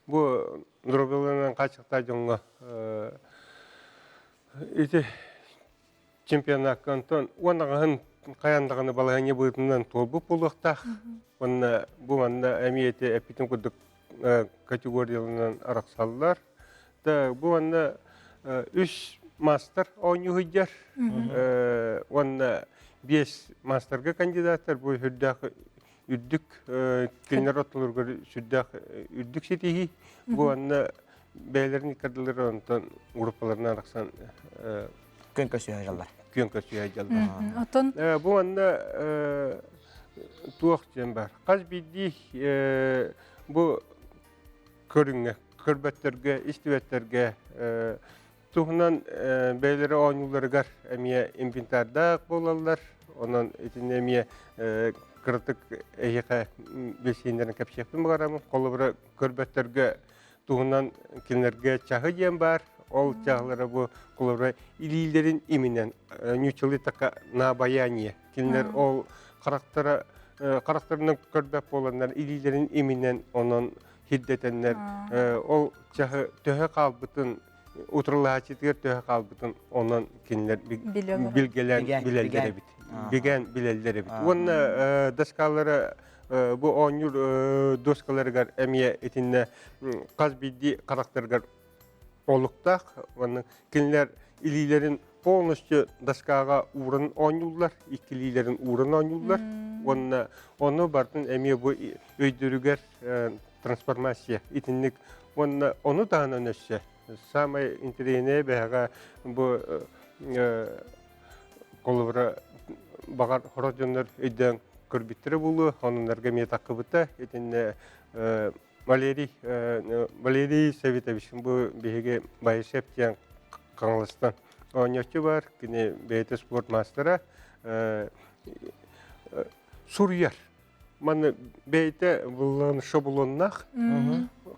бұл дұрдылан қачықтағы жоңға эти чемпионат қантон, онағын қаяндағыны балағыне бұйтындан толбы болуқтақ. Бұл анда әмейеті әпитін күдік категориялынан арақсалылар. Бұл анда 3 мастер ойны хүйдер. Онда 5 мастерға кандидаттар. Бұл хүрдәқі үрдүк кинер отулургар сүрдәк үрдүк сетихи бу анна бәйләрен икәрләр онтан группаларына араксан Көн көсүе жаллар. Көн көсүе жаллар. Отон Бу анна туак жем бар. Каз бидди бу көрүнгө, көрбөттерге, истибеттерге тухнан бәйләре оңуларыгар эмие инвентарда болалар. Онан этине эмие кыртык эйха бесендерин капчепин барамын. Колубра көрбөттерге тухнан кинерге чагы жем бар. Ол чагылары бу колубра илилерин иминен нючылы така на баяние. Кинер ол карактарынан көрбөп боландар илилерин иминен онон хиддетеннер ол чагы төһө калбытын утурлаачытыр төһө калбытын онон кинилер билгелен билелдери бит. Биген билелдери бит. Онна доскалары бу оңюр доскаларыгар эмие этинне каз бидди карактарыгар олуктак, онун кинилер илилерин полностью доскага урын оңюллар, икилилерин урын оңюллар. Оны бартын эмие бу өйдөрүгөр трансформация итинник оны тағынан өссе. Самай интерене бәға бұл қолыбыра бағар хородjonlar өйден көрбіттері болу, онынларға метақы бұта. Етінне Валерий Саветович бұл бейге байышеп тен қаңлыстан. Ойнёчы бар, кіне бейті спорт мастера Сурьяр. Маны бейте бұлын шобулуннақ,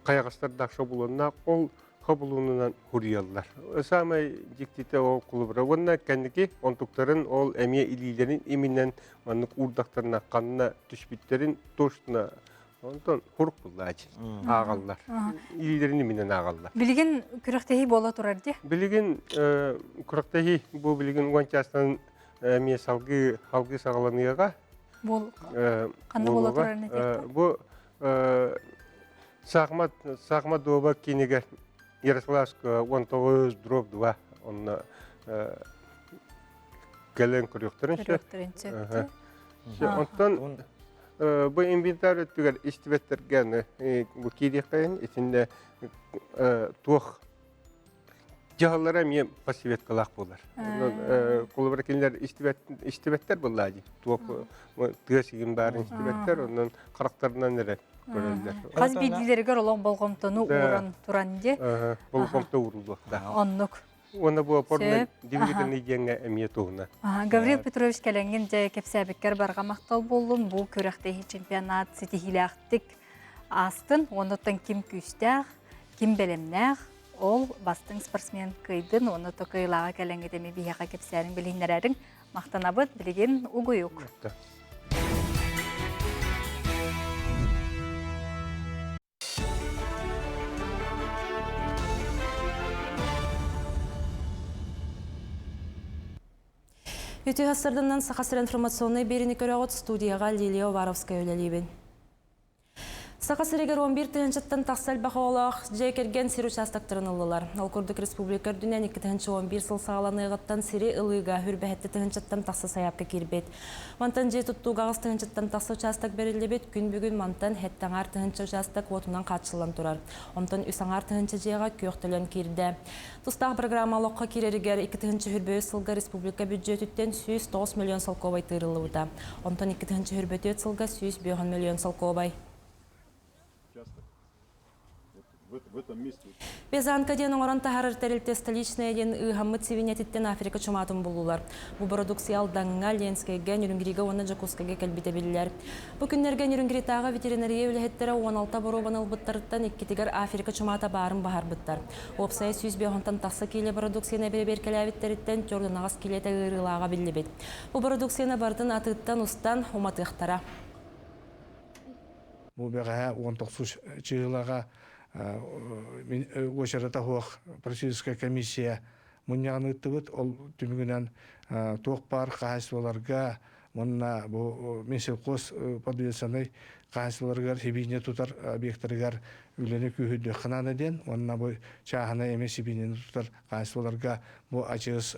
қаяғыстардақ шобулуннақ, ол шобулунынан хурьяллар. Самай жіктеті ол құлыбыра. Онна кәндікі онтуктарын ол әмие илилерін емінен манық урдақтарына қанына түшбіттерін тоштына онтан хұрық бұллач, ағаллар. Илилерін емінен ағаллар. Білген күріқтегі бола тұрар де? Білген күріқтегі бұл білген уанчастан әмие салғы сағаланыға Қанды бола тұрарын әтекті? Бұл сағмат доба кенеге Ярославска 19 дроп 2 онына кәлен күректірін ше. Онтан бұл инвентар өттігер істібеттерген бұл кейдек қайын, етінде туық жағалары мен пассивет қылақ болар. Қолыбыр келер істібеттер болады. Тығыз еген барын істібеттер, онын қарақтарынан әрі көрелдер. Қаз бейділергер олың болғымтыны уран тұран де? Болғымты урылдық, да. Оннық. Оны бұл апормен дивидерні деңі әмие туғына. Гаврил Петрович кәләнген жай кепсәбіккер барға мақтал болын. Бұл көріқтегі чемпионат сетихілі ақтық астын. Оныттан кім күстәғ, кім бәлемнәғ. Ол бастың спортсмен кыйдын, оны токыйлаға кәләңгедеме бияға кепсәрін білейнерәрін мақтанабыд білеген ұғыйық. Үті ғасырдынан сақасыр информационный беріні көрі ғыт студияға Лилия Варовская өлелейбін. Сақасырегер 11 түйіншіттен тақсал бақы олақ жай керген сир участактырын ұлылар. Алкурдық республикар дүнен 2-11 сыл сағаланы ғыттан сири ұлыға хүрбәхетті түйіншіттен тақсы саяпқа кербет. Мантан жей тұттуғағыз түйіншіттен тақсы участак берілебет, күн бүгін мантан хеттаңар түйінші участак отынан қатшылан тұрар. Онтан үсаңар түйінші жейға көқтілен керді. Тұстағы программалыққа керерігер 2 түйінші хүрбөй сылға республика бюджетіттен 109 миллион салковай тырылы бұта. Онтан 2 түйінші хүрбөй сылға 105 миллион салковай. Безанка ден оңыран тахарыр тәрілте столичная ден ұғаммыт севинететтен Африка чуматын болулар. Бұ продукциал даңға Ленскайға, Нюрнгериға, оны Жакускайға кәлбіте білілер. Бұ күннерге Нюрнгеритаға ветеринария өлігеттері 16 борубан албыттарыттан еккетігер Африка чумата барын бағар бұттар. Опсай 105-тан тақсы келі продукцияны беребер кәләветтеріттен төрдің ағыз келеті ғырылаға білі бет. Бұ продукцияны бардың атыттан ұстан ұматықтара. Бұ бәға 19 чығылаға Өшіріті хоқ практическая комиссия мұнияғын ұттығыт, ол түмігінен тоқ бар қағасыларға, мұнына менселқос подвесаны қағасыларға себейіне тұтар объекттарығар үлені күйіді қынаны ден, онына бұл чағына емес себейіне тұтар қағасыларға бұл ачығыз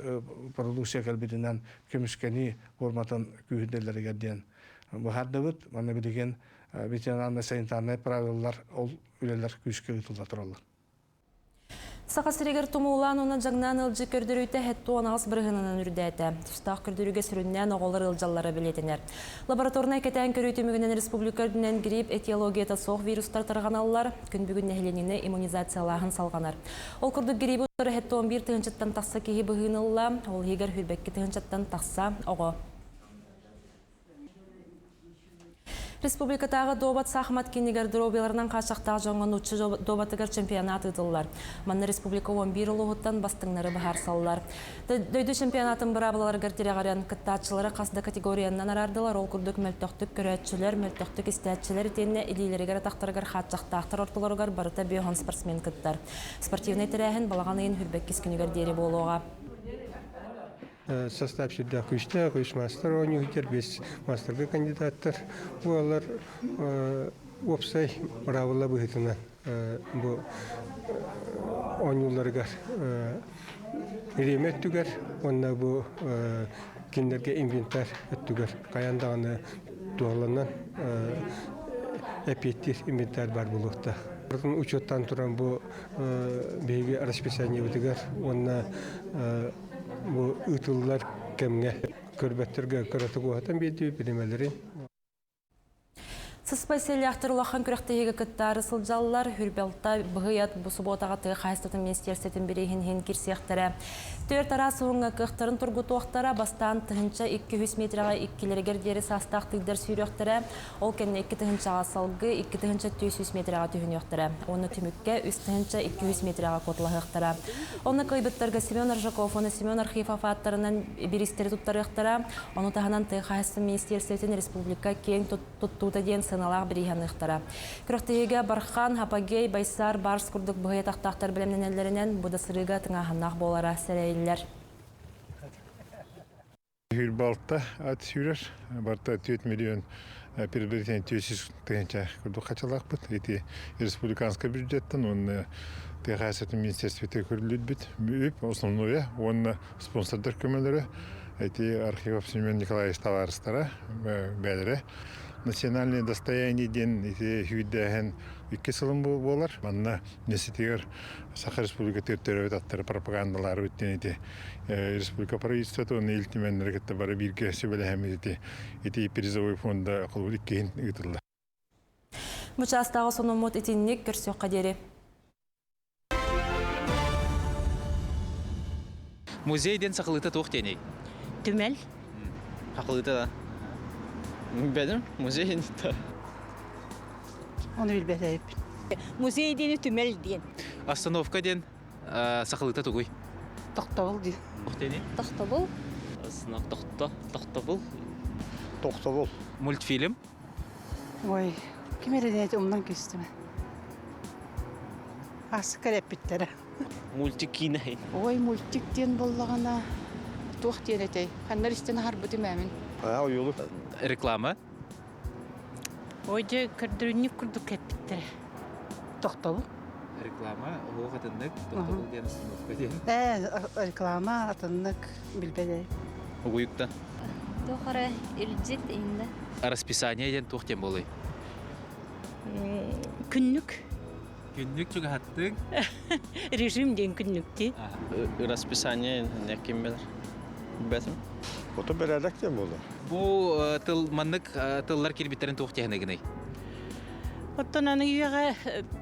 продукция кәлбетінен көміскені форматын күйіделерігер ден. Бахардабыт, маны билеген ветеринарно-санитарный правилар ол үлелер күшке ұтылда тұралар. Сақасырегер тумулан оны жаңнан ылжы көрдірүйті әтті онағыз бірғынынан үрдәті. Тұстақ көрдіруге сүріннен оғылар ылжалары білетінер. Лабораторына кетен көрүйті мүгінен республикардінен грипп, этиологията соқ вирустар тарған алылар, күн бүгін нәхіленіне иммунизациялағын салғанар. Ол күрдік грипп ұтыры әтті 11 тұғыншаттан тақса кейі бұғынылла, ол егер хүрбәкке тұғыншаттан тақса оғы. Республикатағы добат сахмат кенегер дробеларынан қашақтағы жоңған ұтшы добатығыр чемпионат ұтылылар. Манны республика 11 ұлығыттан бастыңнары бағар салылар. Дөйді чемпионатын бұрабылар гәртері ғариян кіттатшылары қасды категорияннан арардылар. Ол күрдік мөлтөқтік көрәтшілер, мөлтөқтік істәтшілер етеніне илейлерігер тақтырғыр қатшақтақтыр ортыларығар барыта бейоған спортсмен кіттар. Спортивный тірәхін балаған ең хүрбәк кескінігер дері болуға. Состав сюда күйшті, күйш мастер, онығытер, бес мастерға кандидаттар. Олар опсай равыла бұғытынан. Бұл оныларға ремет түгер, онына бұл кендерге инвентар өттүгер. Қаяндағаны туғалынан әпеттер инвентар бар бұлықта. Учеттан тұран бұл бейге расписание өтігер, онына bu ıtıllar kemge körbetlerge karatu gohatan bedi bilimelerin. Sıspayselli ақтырылақан күрәқтегі кіттары сылжалылар хүрбелта бұғыят бұсыботаға тұғы қайыстатын министерсетін бірейін хен кірсектері. Төр тарасы оңға қықтарын тұрғыт оқтара бастан тұхынша 200 метраға 2-лергер дері састақ тұйдар сүйректері. Ол кәнне 2 тұхыншаға салғы 2 тұхынша 200 метраға түйін ектері. Оны түмікке 3 тұхынша 200 метраға қотылы ектері. Оны қойбыттарға Семен Аржаков, оны Семен Архипов аттарынан берістері тұттары ектері. Оны тағынан тұғы қайыстың министерсетін республика кейін тұттуыта ден сыналақ бірейген ұқтара. Күріқтегі Бархан, Хапагей, Байсар, Барс күрдік бұғай тақтақтар білімненелерінен бұда сырыға тыңағынақ болара сәрәйлер. Хүрбалта ат сүйрер, барта 4 миллион перебірден 200 тығынша күрдік қачалақ бұд. Еті республиканская бюджеттен, оны тығасатын министерствете көрілід бұд. Өп, основное, оны спонсордар көмелері. Эти архивов Семен Николаевич товарыстары бәлірі. Национальное достояние ден хүйдәген 2 сылым болар. Манна несетегер Саха Республика территория аттары пропагандалары өттен еті. Республика правительството оны елтімен әрекетті бары бірге сөбелі еті. Еті призовой фонда қылбыр 2 ұтылды. Мұчастағы сонымот етіннік көрсек қадері. Музейден сақылыты тоқ деней? Түмел. Сақылыты да? Бәдім, музейден да. Оны білбәдейіп. Музейдені түмел ден. Остановка ден сақылыты тұғый? Тоқтабыл ден. Тоқтені? Тоқтабыл. Сынақ тоқтабыл. Тоқтабыл. Мультфильм? Ой, кемерден әті ұмдан көстімі. Асы кәрәп біттері. Мультик кейнәйін? Ой, мультиктен болғана тоқ ден әтей. Қандар істен харбыты мәмін. Реклама? Ойды көрдірінік күрдік кәппіттері. Тоқтабыл. Реклама, оғы қатынлық, тоқтабыл ден остановка ден. Реклама, атынлық, білбәдей. Оғыйықта? Тоқара үлджет енді. Расписание ден тоқтен болай? Күннік. Күннік жүгі хаттың? Режим ден күннікті. Расписание нәкем белер? Бәтім? Ото бәрәлік ден болды. Бұл маннық тыллар кербеттерін тоқтен егіней? Оттан аны үйеға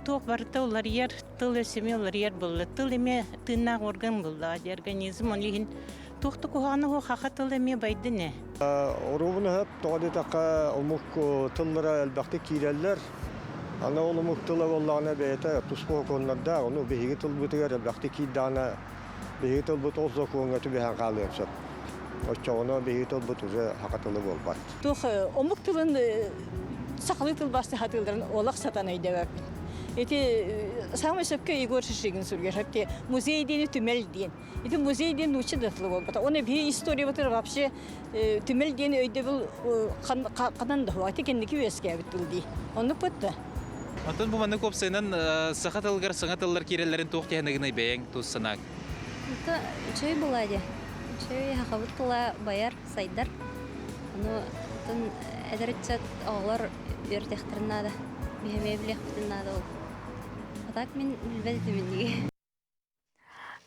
тоқ барыта олар ер, тыл өсеме олар ер болды. Тыл еме тыннақ орган болды. Организм олығын тоқты қоғаны қоқақа тыл еме байды не? Орубыны хөп тоғады таққа ұмық тыллара әлбәқті кейрелер. Ана ол ұмық тылы болағына бәйті тұспы қонларда, оны бейгі тыл бұтығар әлбәқті кейдана бейгі тыл бұт олза қоңғаты бәйін қалы өпсіп. Очауына бейгі тыл бұт ұзы хақатылы бол бар. Тоқ ұмық тылын сақылы тыл басты хатылдарын олақ сатан өйді өпін. Эти самый шапка Егор Шишигин сүргер, хапте музейден түмелден. Эти музейден учи датылы бол. Оны бей история батыр вообще түмелден өйді бұл қадан да хуа, текендекі өске өттілді. Оны бұтты. Атын бұл манны көпсайынан сақа тылғар, саңа тыллар керелерін тоқтенігіне бәйін туссанақ? Чөй болады. Чөй хақабыт тұла баяр сайдар. Оны Отын әдәрітсәт оғылар өртектірінады. Беймей білектірінады ол. Атак мен білбәдетіміндегі.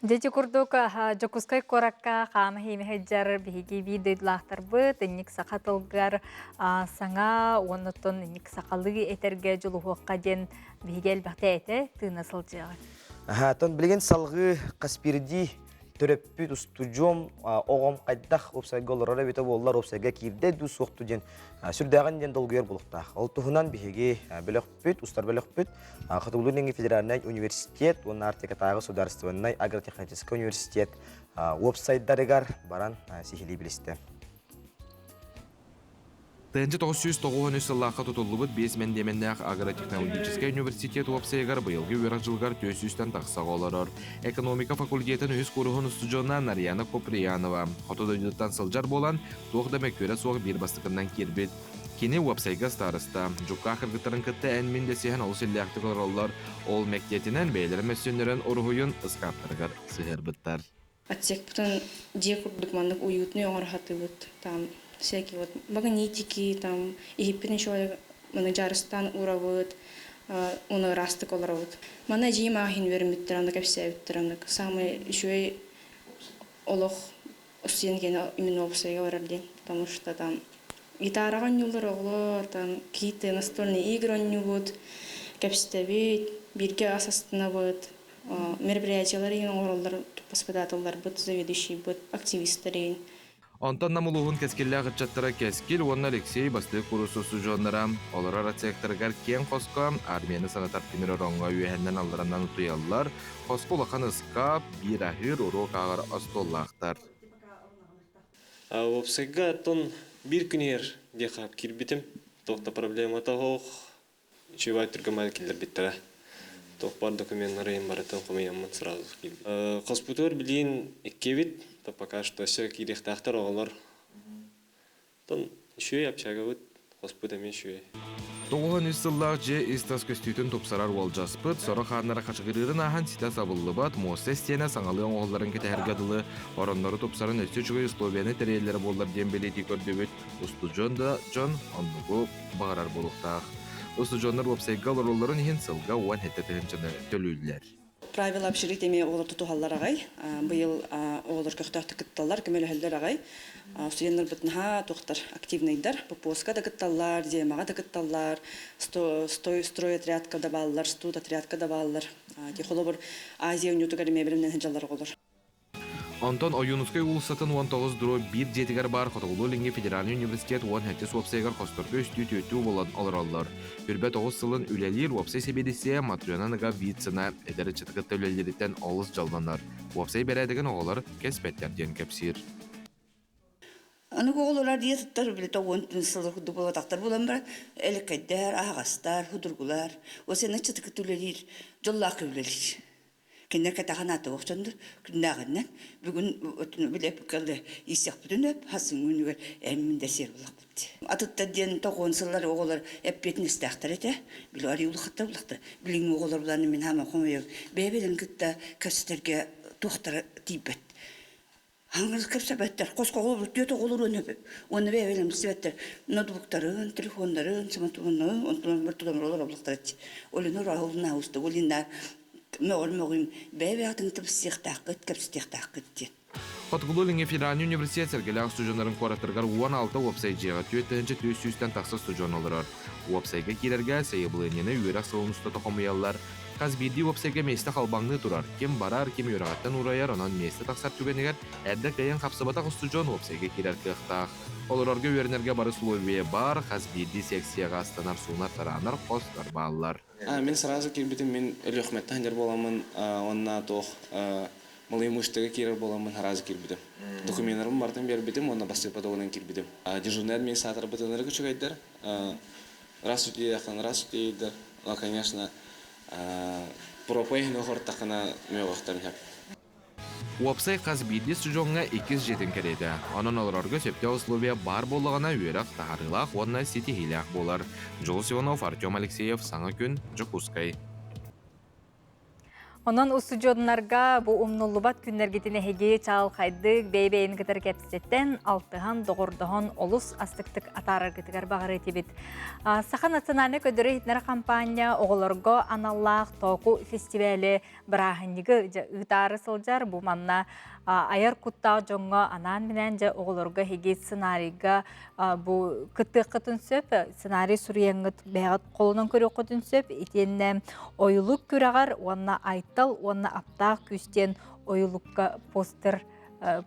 Дети курдук жокускай коракка хама химехеджар биһиги видейлахтар быт ник сахатылгар саңа оннотон ник сахалыгы этерге жолугукка ден бигел бахтете тынасылжыгы. Тон билген салгы каспирди төрөппүт устужом огом кайдах опсайга олорора бите боллар опсайга кирде ду сокту ден сүрдаган ден долгуер булукта. Ол тухунан биһиги белөкпүт устар белөкпүт Каталуния федеральный университет, он артекатагы государственный агротехнический университет веб-сайттарыгар баран сихили билисте. Тэнжи 993 сыллаққа тұтылыбыт 5 мендеменнәқ агротехнологический университет уапсайгар бұйылғы өрақ жылғар 400-тен тақсақ оларыр. Экономика факультетін өз көріғын ұстыжуына Нарияна Коприянова. Хотыдойдыттан сылжар болан, тоғдамек көрі соғы бір бастықынан кербет. Кені уапсайга старыста. Жұққа қырғыттарын күтті әнмінде сеген ол селләқті көроллар. Ол мәктетінен бәйлері мәсөнлерін ұрғойын ұсқаптырғар сығыр бұттар. Отсек бұтын де күрдік мандық уютный оңыр хаты бұт. Там всякие вот магнитики, там египетный человек, маны жарыстан уравыт, оны растык оларавыт. Мана жима ахин вермиттерандык эпсебиттерандык. Самый еще олох устенген именно опсайга барарден, потому что там гитарага нюлар оглор, там какие-то настольные игры нюбут, кепстебит, бирге асастына быт, мероприятиялар еген оролдар, воспитателлар быт, заведующий быт, активисттер. Онтан намылуғын кәскелі ғытчаттыра кәскел, оны Алексей бастық құрысысы жонлара. Олар арацияқтырғар кен қосқа, армияны санатар темірі ронға үйәннен алдарынан ұтыялар. Қосқы олақан ұсқап, бір ахыр урок ағар астоллақтар. Опсайға тон бір күнер деқап кирбитім. Тоқта проблема тағоқ. Чевай түргімәл келдер біттірі. Тоқ бар документтары барытын қомайамын сразу кирбит. Қоспутор білейін еккебит. То пока что все кирехтахтар олар. Тон еще и общага вот господами еще. Тоғын үссіллақ же истас көстүйтін топсарар ол жаспыт, соры қаннара қашығырырын ахан сита сабылыбат, мосы стена саңалы оңғыларын кетәргадылы, оронлары топсарын өсті жүгі Словияны тәрелері болдар дембелеті көрдебет, ұстужон да жон оннығу бағарар болуқтақ. Ұстужонлар опсайғал оролларын ең сылға оған хеттетігін жыны төлілдер. Правила общежитиями олар тутухаллар агай. Быйыл олар көктөктө кытталлар, көмөлөһөллөр агай. Студенттер бутнаха тохтар активныйдар. Попоска да кытталлар, демага да кытталлар, строй отрядка да баллар, студ отрядка да баллар. Ти холобор Азия униотугар мебелинен жаллар олар. Антон Оюнускай улсатын 19-1 жетігер бар Хотолулинге федеральный университет 10-хәттес уапсайгар қостырғы үсті-төту болан алыралар. Үрбәт 9 сылын үлелер уапсай себедесе Матрионаныға вицина әдәрі чытықытты үлелерден олыс жалбанар. Уапсай бәрәдіген оғылар кәспәттерден кәпсир. Аны оғылар дие тұттар білі тоғын сылы құды бола тақтар болан бар. Әліккәддер, ағастар, худыргулар. Осыны чытықытты үлелер, жоллақы үлелер. Кеннер катаханаты оқчандар, күндағаннан, бүгін білеп кәлді есек бүтініп, хасын өнігер әмінде сер болақ бұлды. Атытта ден тоғын сыллар оғылар әппетін істіқтар еті, білі ари ұлықытта бұлақты. Білің оғылар бұланы мен хама қомайық. Бәбелін күтті көстерге тоқтары тейбет. Хаңыз кәпсәбәттер, қосқа қолыр, төті қолыр өніп, оны бәбелін сәбәттер, ноутбуктарын, телефондарын, саматуғаны, онтылан бір тұдамыр олар облықтар еті. Олыны рағылына ұсты, олында мөғім бәбе атын тіпсіқтақыт, кәпсіқтақыт ден. Хотгулулинге федеральный университет сәргелі студионларын қоратырғар 16 уапсай жиға 4-300-тен тақсы студион олырар. Уапсайға келерге сайыбылынені үйерақ сылын ұста тоқымыялар. Қазбейді уапсайға месті қалбаңны тұрар. Кем барар, кем үйрағаттан ұрайар, онан месті тақсар түбенігер, әрді қайын қапсыбатақ студион уапсайға келер қиқтақ. Олырарға үйерінерге бары Словия бар, қазбейді секцияға астанар суынар таранар, қостар балылар. Мен сразу келбетім, мен өліқметті хандер боламын, онна тоқ малыймыштығы керер боламын, харазы келбетім. Документларым бартын бербетім, онна басты подоғынан келбетім. Дежурный администратор бұтыныры күшік айдар. Раз үтейді, раз үтейді. Конечно, пропайын оғыр тақына мөғақтарын хәп. Уапсай қазбейді студионға 2-7 кереді. Онын оларғы сөпте условия бар болығына үйерақ тағарылақ, онына сеті хилях болар. Жол Сиванов, Артем Алексеев, Саңа күн, Жокускай. Онон усуджоннарга бу умнуллубат күннергетине хеге чал хайдык бейбейин гытар кепсеттен алтыхан доғырдоғын олус астыктык атарар гытыгар бағар етебет. Саха национальный көдірі хитнер компания оғылырго аналлах току фестивалі бірахыннығы ұтары сылжар бу манна аяр куттаа жоңго анан менен же оғылырго хеге сценарийга бу кытты кытын сөп сценарий сурияңыт бәғат қолынан көрі қытын сөп итенне ойлук күрағар онна айтал, онна аптақ күстен ойлукка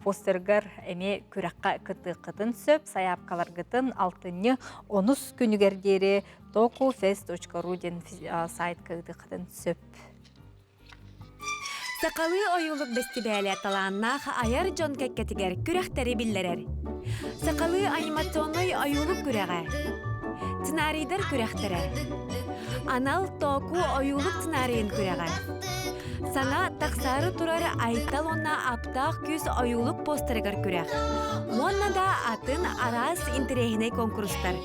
постергар эме күраққа кыты қытын сөп, саяпкалар гытын алтыны 10 күнігердері tokufest.ru ден сайт кыты қытын сөп. Сақалы ойылық бестибәлі аталаннақ аяр жон кәккетігер күрәқтері білдерер. Сақалы анимационный ойылық күрәғі. Сценарийдер күрәқтері. Анал току ойылық сценарийін күрәғі. Саңа тақсары турары айтал онна аптақ күз ойылық постерігер күрәқ. Онна да атын арас интерегіне конкурстар.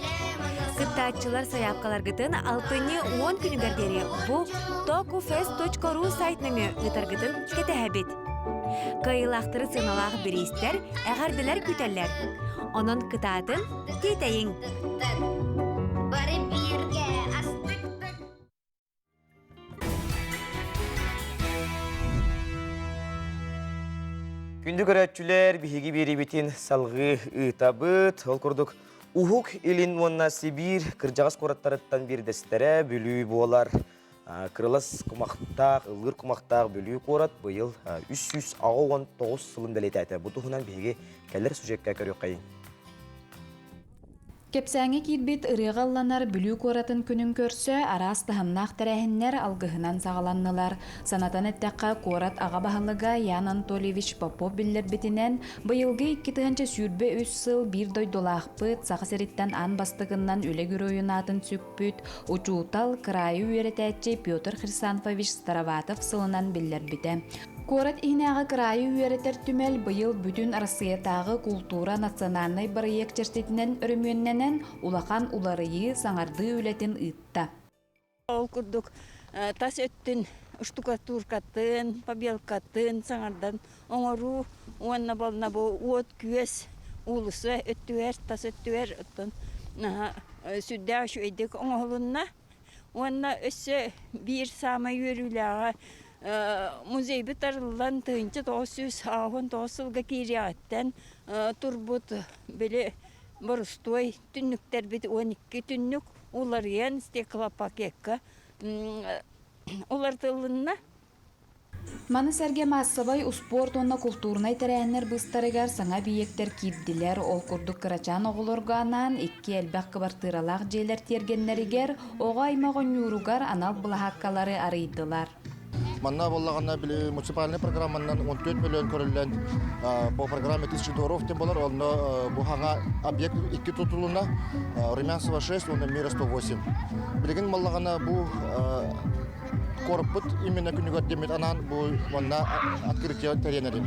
Кыттатчылар саяпкалар гытын 6-10 күнігердері бұл tokufest.ru сайтныңы ұтаргытын кетәхәбет. Кайылақтыры сыналағы бірейстер әғарділер күтәлер. Онын кытатын кетәйін. Күнді көрәтчілер бігі бері бетін салғы ұтабыт, ол күрдік Ухук илин монна Сибир кыржағас кораттарыттан бердестері бүлі болар. Кырылас кумақтақ, ылғыр кумақтақ бүлі корат бұйыл 369 сылын дәлетәті. Бұтығынан беге кәлір сүжекке көрі қайын. Кепсәңе кирбит ырыгалланар бүлүү коратын күнүн көрсө арас тахымнах тәрәһиннәр алгыһынан сагаланнылар. Санатан эттәккә корат ага баһалыга Ян Анатольевич Попов биллер битинен быйылгы 2 сүрбе 3 сыл бир дойдолахпыт сахасериттен ан бастыгыннан үле гүрөйүнатын сүкпүт учуутал крайы үйрәтәче Петр Хрисанфович Староватов сылынан биллер бите. Корат ихнәгы крайы үйрәтер түмел быйыл бүтүн Россиятагы культура национальный проект чертетинен өрөмөннән улахан уларыйы саңарды үлетин ытта. Ол күрдүк тас өттүн штукатуркатын, побелкатын саңардан оңору уанна болна бу от күес улысы өттүер тас өттүер оттон сүддә шөйдек оңолунна уанна өссө бир сама йөрүләгә музей битарлан тынчы 909 сылга кирияттен турбут беле борустой түннүктер бит 12 түннүк улар ен стеклопакетка улар тылынна Маны сәрге массабай спорт онна культурнай тәрәһеннәр быстарыгар саңа биектер кирдилер. Ол курдук Кырачан оғылорганан 2 әлбәк кыбартыралақ жейлер тергеннеригер оға аймағын юругар анал бұлахаккалары арыйдылар. Манна боллагана били муниципальный программанан 14 миллион көрүлгөн по программе 1000 долларов тем болар. Онно бу ханга объект 2 тутулуна Румянцева 6, онно Мира 108. Билген маллагана бу корпут именно күнүгө демет анан бу манна открытие теренер.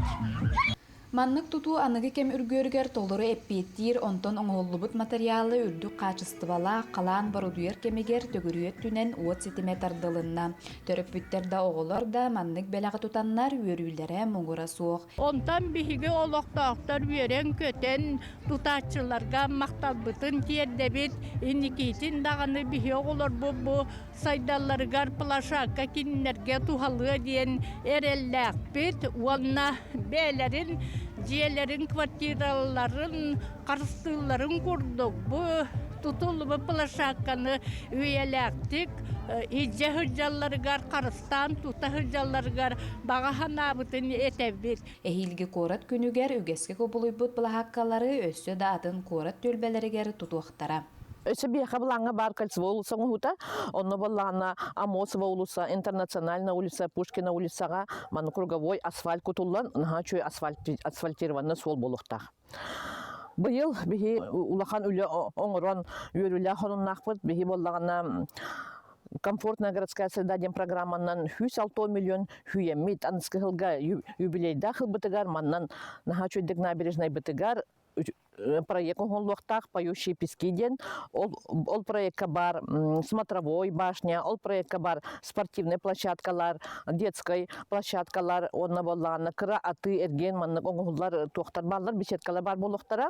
Маннык туту аныгы кем үргөргер толору эппеттир онтон оңоллубут материалы үрдүк качыстыбала калаан барудуер кемегер төгүрүөт түнен 30 см дылынна. Төрөппүттерде оголор да маннык белага тутаннар үрүлдере муңура суох. Онтан биһиге олоктоктор үйрен көтен тутачыларга макталбытын тиердебит инникитин даганы биһи оголор бу сайдалларгар плашакка киннерге тухалыга диен эрелләкпит уонна бээлерин Диелерин квартираларын, карыстыларын курдук. Бу тутулбу плашакканы үйеләктик. Иҗе хыҗалларгар карыстан, тута хыҗалларгар багаханабытын этебит. Эхилге корат күнүгер үгеске көбулуйбут плахаккалары өссө да атын корат төлбелеригер тутуактара. Өсі бияқа бұлаңа бар Кольцево улыса ғута, онны бұлаңа Амосова улыса, Интернациональна улица, Пушкина улицаға, маны круговой асфальт күтулан, наға чөй асфальтированны сол болуқтақ. Бұйыл бігі улахан үлі оңырон үйірілі қоныннақпыд, бігі болағына комфортная городская среда дем программаннан 106 миллион хүйеммит анысқы ғылға юбилейда қыл бұтығар, маннан наға чөйдік набережной бұтығар проект оңолуқтақ «Поющие пески» ден. Ол проектка бар смотровой башня, ол проектка бар спортивный площадкалар, детской площадкалар, онна болланы, кыра аты эрген маннык оңолулар тоқтар баллар, беседкалар бар болуқтара.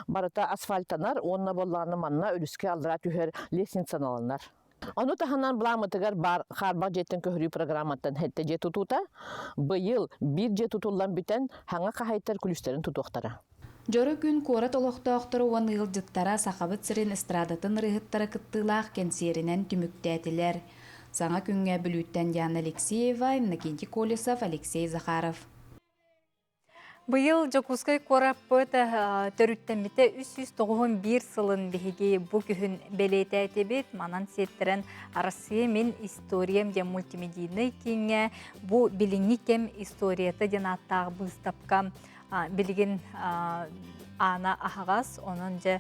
Барыта асфальтанар, онна болланы манна өліске алдыра түхер лестницаналанар. Оны таханан буламытыгар бар харбак жеттен көһөрүү программаттан хетте же тутута, быйыл бир же тутуллан бүтен хаңа кахайттар күлүстерин тутуктара. Жоры күн куорат олохтоохтору уон ыылдьыктара сахабыт сырын эстрадатын рыһыттара кыттыылаах кенсиеринен түмүктээттилер. Саңа күнгө бүлүүттен Диана Алексеева, Иннокентий Колесов, Алексей Захаров. Быйыл Жокускай кораппыт төрүттемите 391 сылын биһиги бу күһүн белететебит манан сеттерен Россия мен историям де мультимедийный кинге бу билиңи кем историята ден аттагы быстапка билигин ана ахагас онун же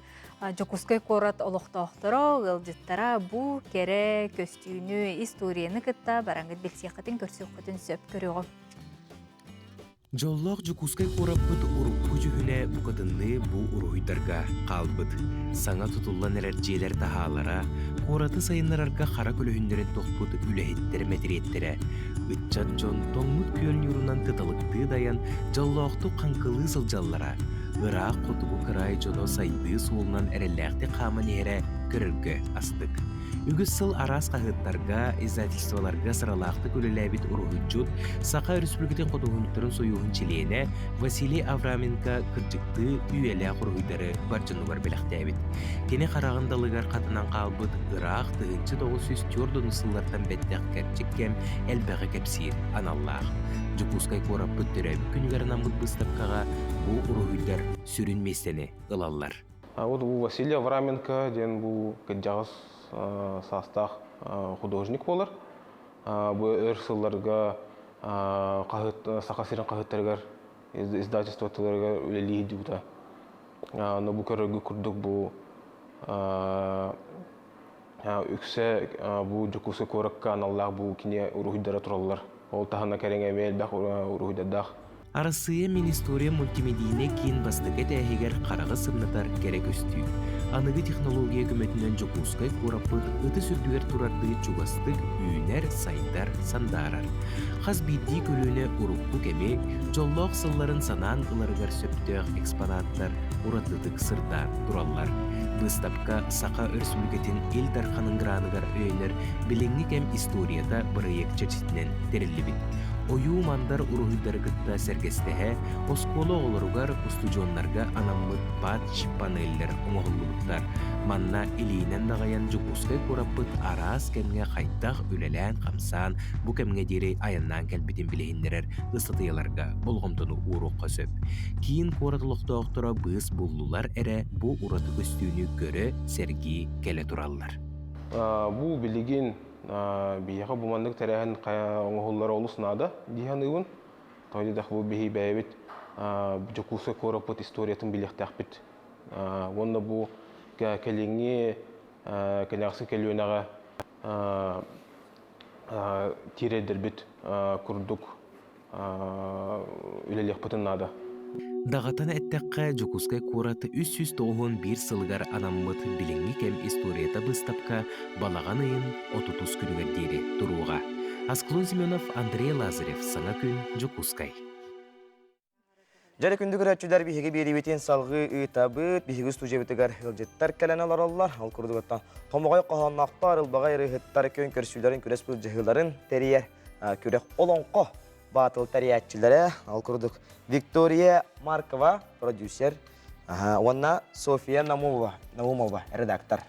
Жокускай корат олохтоохторо ылжыттара бу кере көстүүнү историяны кытта бараңгыт белсиякатын көрсөккөтүн сөп көрөгө. Жоллоқ Жокускай кораппыт уруппу жүхүнэ букатынны бу уруйдарга қалбыт. Саңа тутуллан эрерджиелер тахалара, кораты сайыннарарга хара көлөһүннерин тохпут үлэхиттер метриеттере. Ытчат жон тоңмут көлн юрунан тыталыкты даян жоллоқту қанкылы сылжаллара. Ыраақ қотугу кырай жоно сайды суылнан эреллэхти қаман ере көріргі астык. Үгіс сыл арас қағыттарға, издательстволарға сыралақты көлеләбит ұруғыджуд, Сақа Республикатын қотуғынықтарын союғын чилейіне Василий Авраменко кырджықты үйелі құрғыдары баржыны бар беліқтәбит. Кені қарағындалығар қатынан қалбыт Ирақ 1904 нысыллардан бәттәқ кәрчіккем әлбәғі кәпсир аналлақ. Жокускай кораппыт түрәбі күнігерінен мұт бұстапқаға бұл ұруғыдар сүрін местені ылалар. Bu Василий Авраменко ден бұл кәджағыз састақ художник болар. Бұл өрсылларға сақасырын қағыттарғар, издательствотыларға өлелі едіуді. Но бұл көрігі күрдік бұл үксе бұл Жокускай коракка аналлақ бұл кене ұрухидары тұралылар. Ол тағына кәреңе мәйіл бәқ ұрухидадақ. Арасыя мен история мультимедийне кейін бастығы тәхегер қарағы сымнатар керек өстүй. Анығы технология көметінен Жокускай кораппыт ыты сүрдігер тұрарды чугастық, үйінер, сайдар, сандарар. Қаз бидді көліне ұрықпу кеме, жоллоқ сылларын санан ыларығар сөптіғ экспонаттар, ұратыдық сырда тұралар. Выставка Сақа Республикатын ел дарқанын гранығар өйінер біліңі кем историята проект чәрсетінен терілі бит. Ою мандар уруһуйдары кытта сәргестеһе, осколы олоругар устужоннарга анаммыт патч панеллер оңоғыллылықтар. Манна илейнен дағаян Жокускай кораппыт арас кемге қайттақ үлелән қамсан, бұ кемге дері аяннан кәлбетін білейіндерер ыстатыяларға болғымтыны уруққа сөп. Кейін коратылықты оқтыра бұыз бұллулар әрі бұ ураты көстүүнү көрі сәргі кәлі тұралылар. Бұ білеген бияға бұмандық тәрәхін оңғылар олы сынады дейін ұйын. Тойдедақ бұл бейі бәйбет Жокускай кораппыт историятын білектәқ біт. Онда бұл кәліңе кәнәқсы кәлуінаға тиредір біт күрдік үлелек бұтыннады. Дағатаны әттәққа Жокускай кораты 391 сылғар анаммыт біліңі кәм историята бұстапқа балаған ұйын 30 күнігер дейді тұруға. Асклон Семенов, Андрей Лазарев, Саңа күн, Жокускай. Жәрі күнді көрәтчілер бейгі беребетен салғы ұйтабыт, бейгі студиябытығар ғылжеттар кәлән аларалар. Ал күрдігіттан томығай қағаннақтар, ұлбағай рыхыттар көн көрсілерін көрес бұл жығыларын тәрiyер көрек олонқо. Батыл тәрiyatçilere, al kurduk. Виктория Маркова, продюсер. Онна София Наумова, редактор.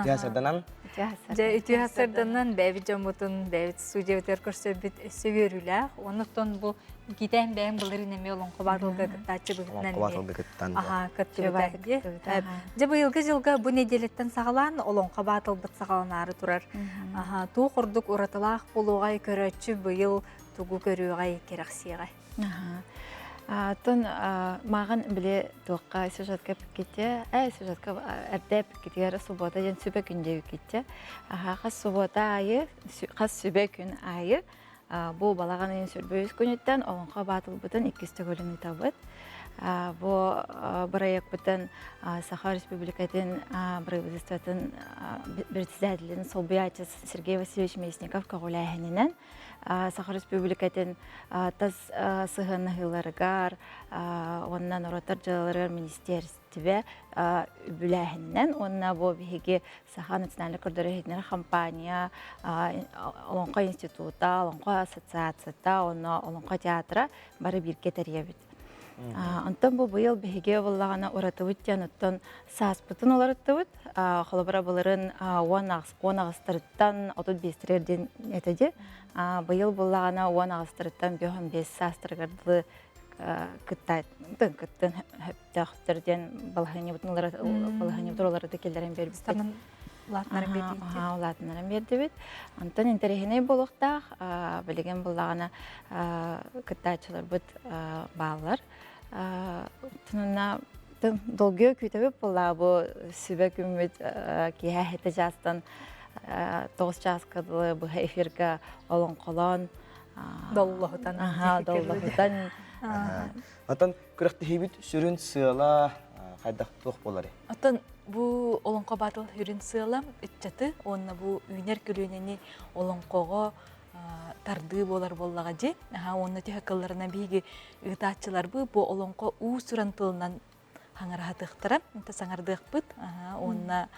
Тиасырданан? Тиасырданан бәбі жамутын, бәбі студиябытыр көрсөбіт сөверілі. Онықтан бұл гиден бәйін бұлырын әме олонқы батылғы күттачы бұғынан. Жабы елгі жылға бұл неделеттен сағалан олонқы батыл бұт сағаланары тұрар. Ту құрдық ұратылақ болуғай көрәтші бұйыл тугу көрүүгай керексиягай. Тон маған біле тоққа сюжетка кетте, сюжетка әрдеп кетер суббота жен сүбе күнде кетте. Қас суббота айы, қас сүбе күн айы, бұл балаған ең сүрбөйіз күнеттен олонға батыл бұтын 2 көлімі табыт. Бу проект бүтін Саха Республикатын правительствотын председателин Солбиатис Сергей Васильевич Мясников кагуляхининен Саха Республикатын тас сыгыннахыларгар оннан оротар жаларар министерстве бүләһиннен онна бу биһиги Саха национальный көрдөрөһүнөр компания Олонко института, Олонко ассоциацията, онна Олонко театра бары бирке теребит. Антон бу быйыл биһиге буллагана оратыбыт жаныттан сааспытын оларыттыбыт. Холобара буларын 10 агыстырыттан 35-терден этеди. Быйыл буллагана 10 агыстырыттан 5 саастыргарды кыттан хөптөхтерден балханебутулары келерен бербит. Латнарын берди бит. Антон интерехиней болуктах билеген буллагана кыттачылар бут баалар. Тунна долгой күтөбүп булла бу сүбө күмүт кие хете жастан 9 часкадылы бу эфирга олонколон Доллохутан. Доллохутан. Атын күрәкте хибит сүрүн сыла кайдак тук болары. Атын бу олонко батыл хүрүн сыалам итчаты онна бу үйнер күлүнени олонкого тарды болар боллага же онна техакалларына биги ытаачылар бу олонко уу сурантылынан хаңарахатыктара инта саңардык онна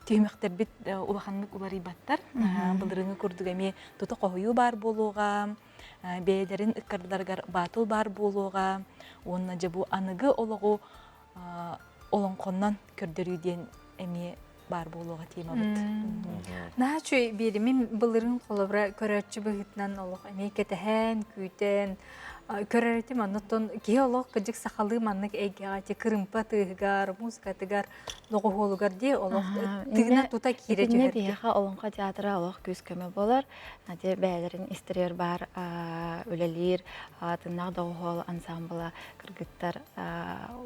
түймөктер бит улаханнык улары баттар былырыңы көрдүгеме тута кою бар болууга бээлерин ыккардыларгар батыл бар болууга онна же бу аныгы ологу олонконнан көрдөрүүден эми бар болууга тема бит. Начой беримин былырын колобра көрөчү быгытнан олох эми кетен күтен көрөрөтү маннотон геолог кыжык сахалы маннык эгеати кырымпа тыгар музыка тыгар логоголугар де олох тыгна тута кире жер. Биха олонко театры олох күз көмө болар. Наде бәйлерин истерер бар үлелер тыннак догол ансамбла кыргыттар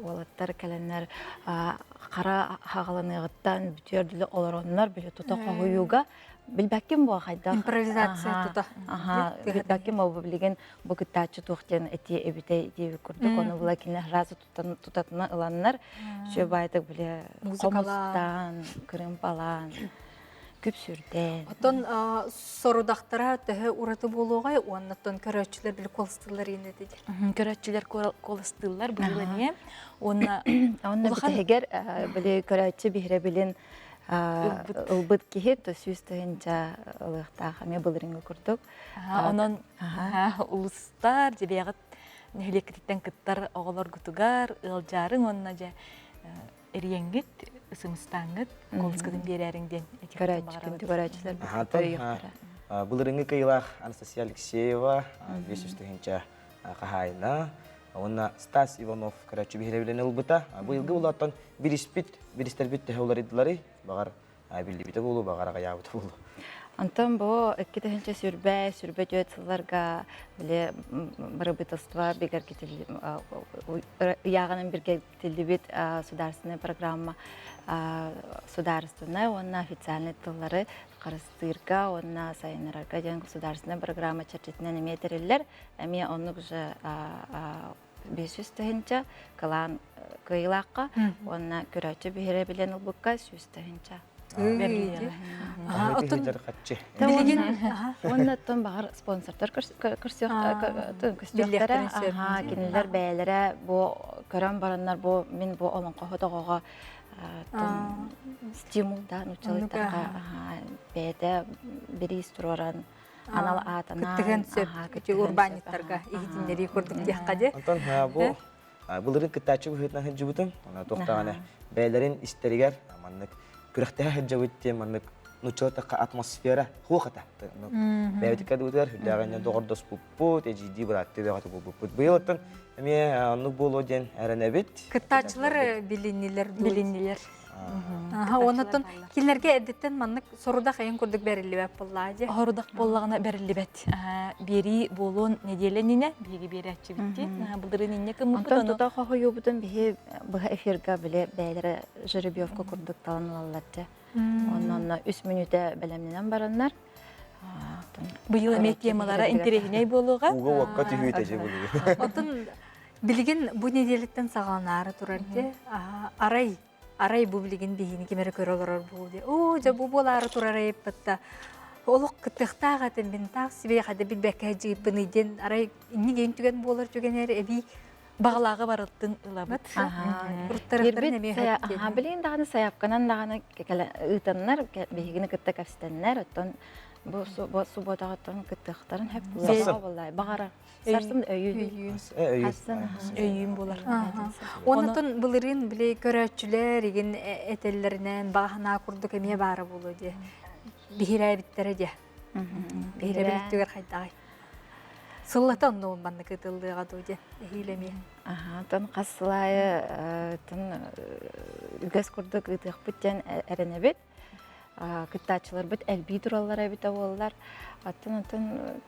олаттар келеннер кара хагалыныгыттан бүтөрдүлө олороннор биле тута когуюга билбәккем бу хайда импровизация тута. Билбәккем бу билеген бу кытачы тухтен эти эбите дип күрдүк. Аны була кине разы тутатына ыланнар. Шө байтык биле комустан, кырымпалан, күп сүрден. Отон сорудактара төһө ураты болууга оннотон көрөчүлөр бил колстылар ине деди. Көрөчүлөр колстылар быйыл эме онна битегер биле көрөчү бихре билен ылбыт кихет сүстөгөнча ылыктаа эме былырыңы көрдүк. Онон улустар жебегат нехлекиттен кыттар оголор гутугар ылжарың онна же эрияңгит ысымыстаңыт колскадын берериңден көрөчүлөр Былырыңы кыйлах Анастасия Алексеева 500-төгөнча кахайна онна Стас Иванов көрөчү бихре билен ылбыта быйылгы улаттан биристербит техоларидылары багар билдибите болу багарага ябыты болу. Антон бу эккетенче сүрбө жөтсүлөргө биле барыбытыства бегер кетил ягынын бирге тилдибит государственная программа государственная онна официальный тыллары карыстырга онна сайынарга жан государственная программа чертитинен эметерилер эми онук же 500-төгөнча калан кыйлакка онна көрөчү бихре билен ылбыкка 100-төгөнча Оннаттан бағар спонсордар көрсөктері, кенелер бәйлері, көрен баранлар, мен олонқы ғодағыға стимулда, нұчалықтарға бәйді бірейіз тұроран, анал атана. Күттіген сөп, урбаниттарға егетіндері көрдік дейққаде. Антон, бұлырын күттачы бұхытнан жүбітім, тоқтағаны бәйлерін істерігер, аманлық күрәхтә хаҗавитте маннык нучотака атмосфера хохата. Бәйтикә дутар хүләгәнә догордос пуппу тежиди братты дагы пуппу. Быелтын эме аны болоден әрәнәбит. Кыттачылар билиннилер. Онотон килерге эдеттен маннык соруда кайын күрдүк берилибет буллаҗы. Хорудак боллагына берилибет. Бери болон неделенине биги берәчи битти. Булдырын инне кем мутан тота хохою бутын бихи бу эфирга биле бәйләре жеребьевка күрдүк таланалларчы. Оннан 3 минутта белемнән бараннар. Быйыл эме темалары интересней болууга. Уга вакыт үтәҗе булды. Отын Билигин бу неделеттен сагалнары турар де. Арай бу билигин бихини кемере көрөлөр бу де. О, жа бу болары турар эппетта. Олук кыттыктагатын бин так себе хада бит бекежи биниден арай инниген түген болар түгенер эби Бағлағы барыттын ылабыт. Билин даганы саяпканан даганы ытаннар бигини кытта капстеннер оттон бу суботагатын кыттыктарын хеп булай багара сарсын өйүн болар. Онутун былырын биле көрөчүлөр иген этеллеринен багана курдук эме бары болу де. Бихирабиттере де. Бихирабиттер хайдай. Сыллата онно банны кытылдыга доде хилеми. Тон кассылайы тон үгәс курдук ытык бүттен эренебит. Кыттачылар бит элби тураллар бит аваллар. Атын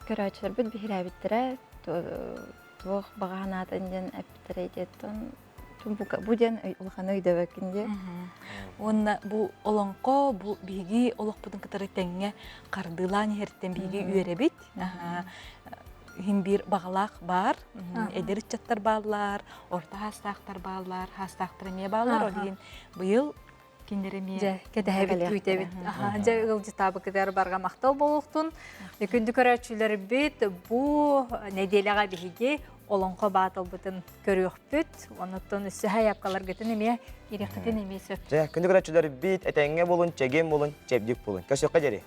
көрәчләр бит бихирабиттере тух баганатын ден эптере деттон бу ден улхан өйдө вакинде. Онна бу олонко бу биги олокпутун кытары теңге кардылан херттен биги үйребит. Хим бир багалак бар, эдерчаттар баллар, орта хастактар баллар, хастактар эме баллар, олин быйыл киндереме кедебит үйтебит. Жа ылжы табы кедер барга мактал болуктун. Күндү көрөчүлөр бит бу неделяга биги олонко батыл бутун көрөкпүт. Онуттан үсү хаяпкалар гетен эме иректен эме сөп. Жа күндү көрөчүлөр бит этеңге болун, чеген болун, чебдик болун. Көсөккө жери.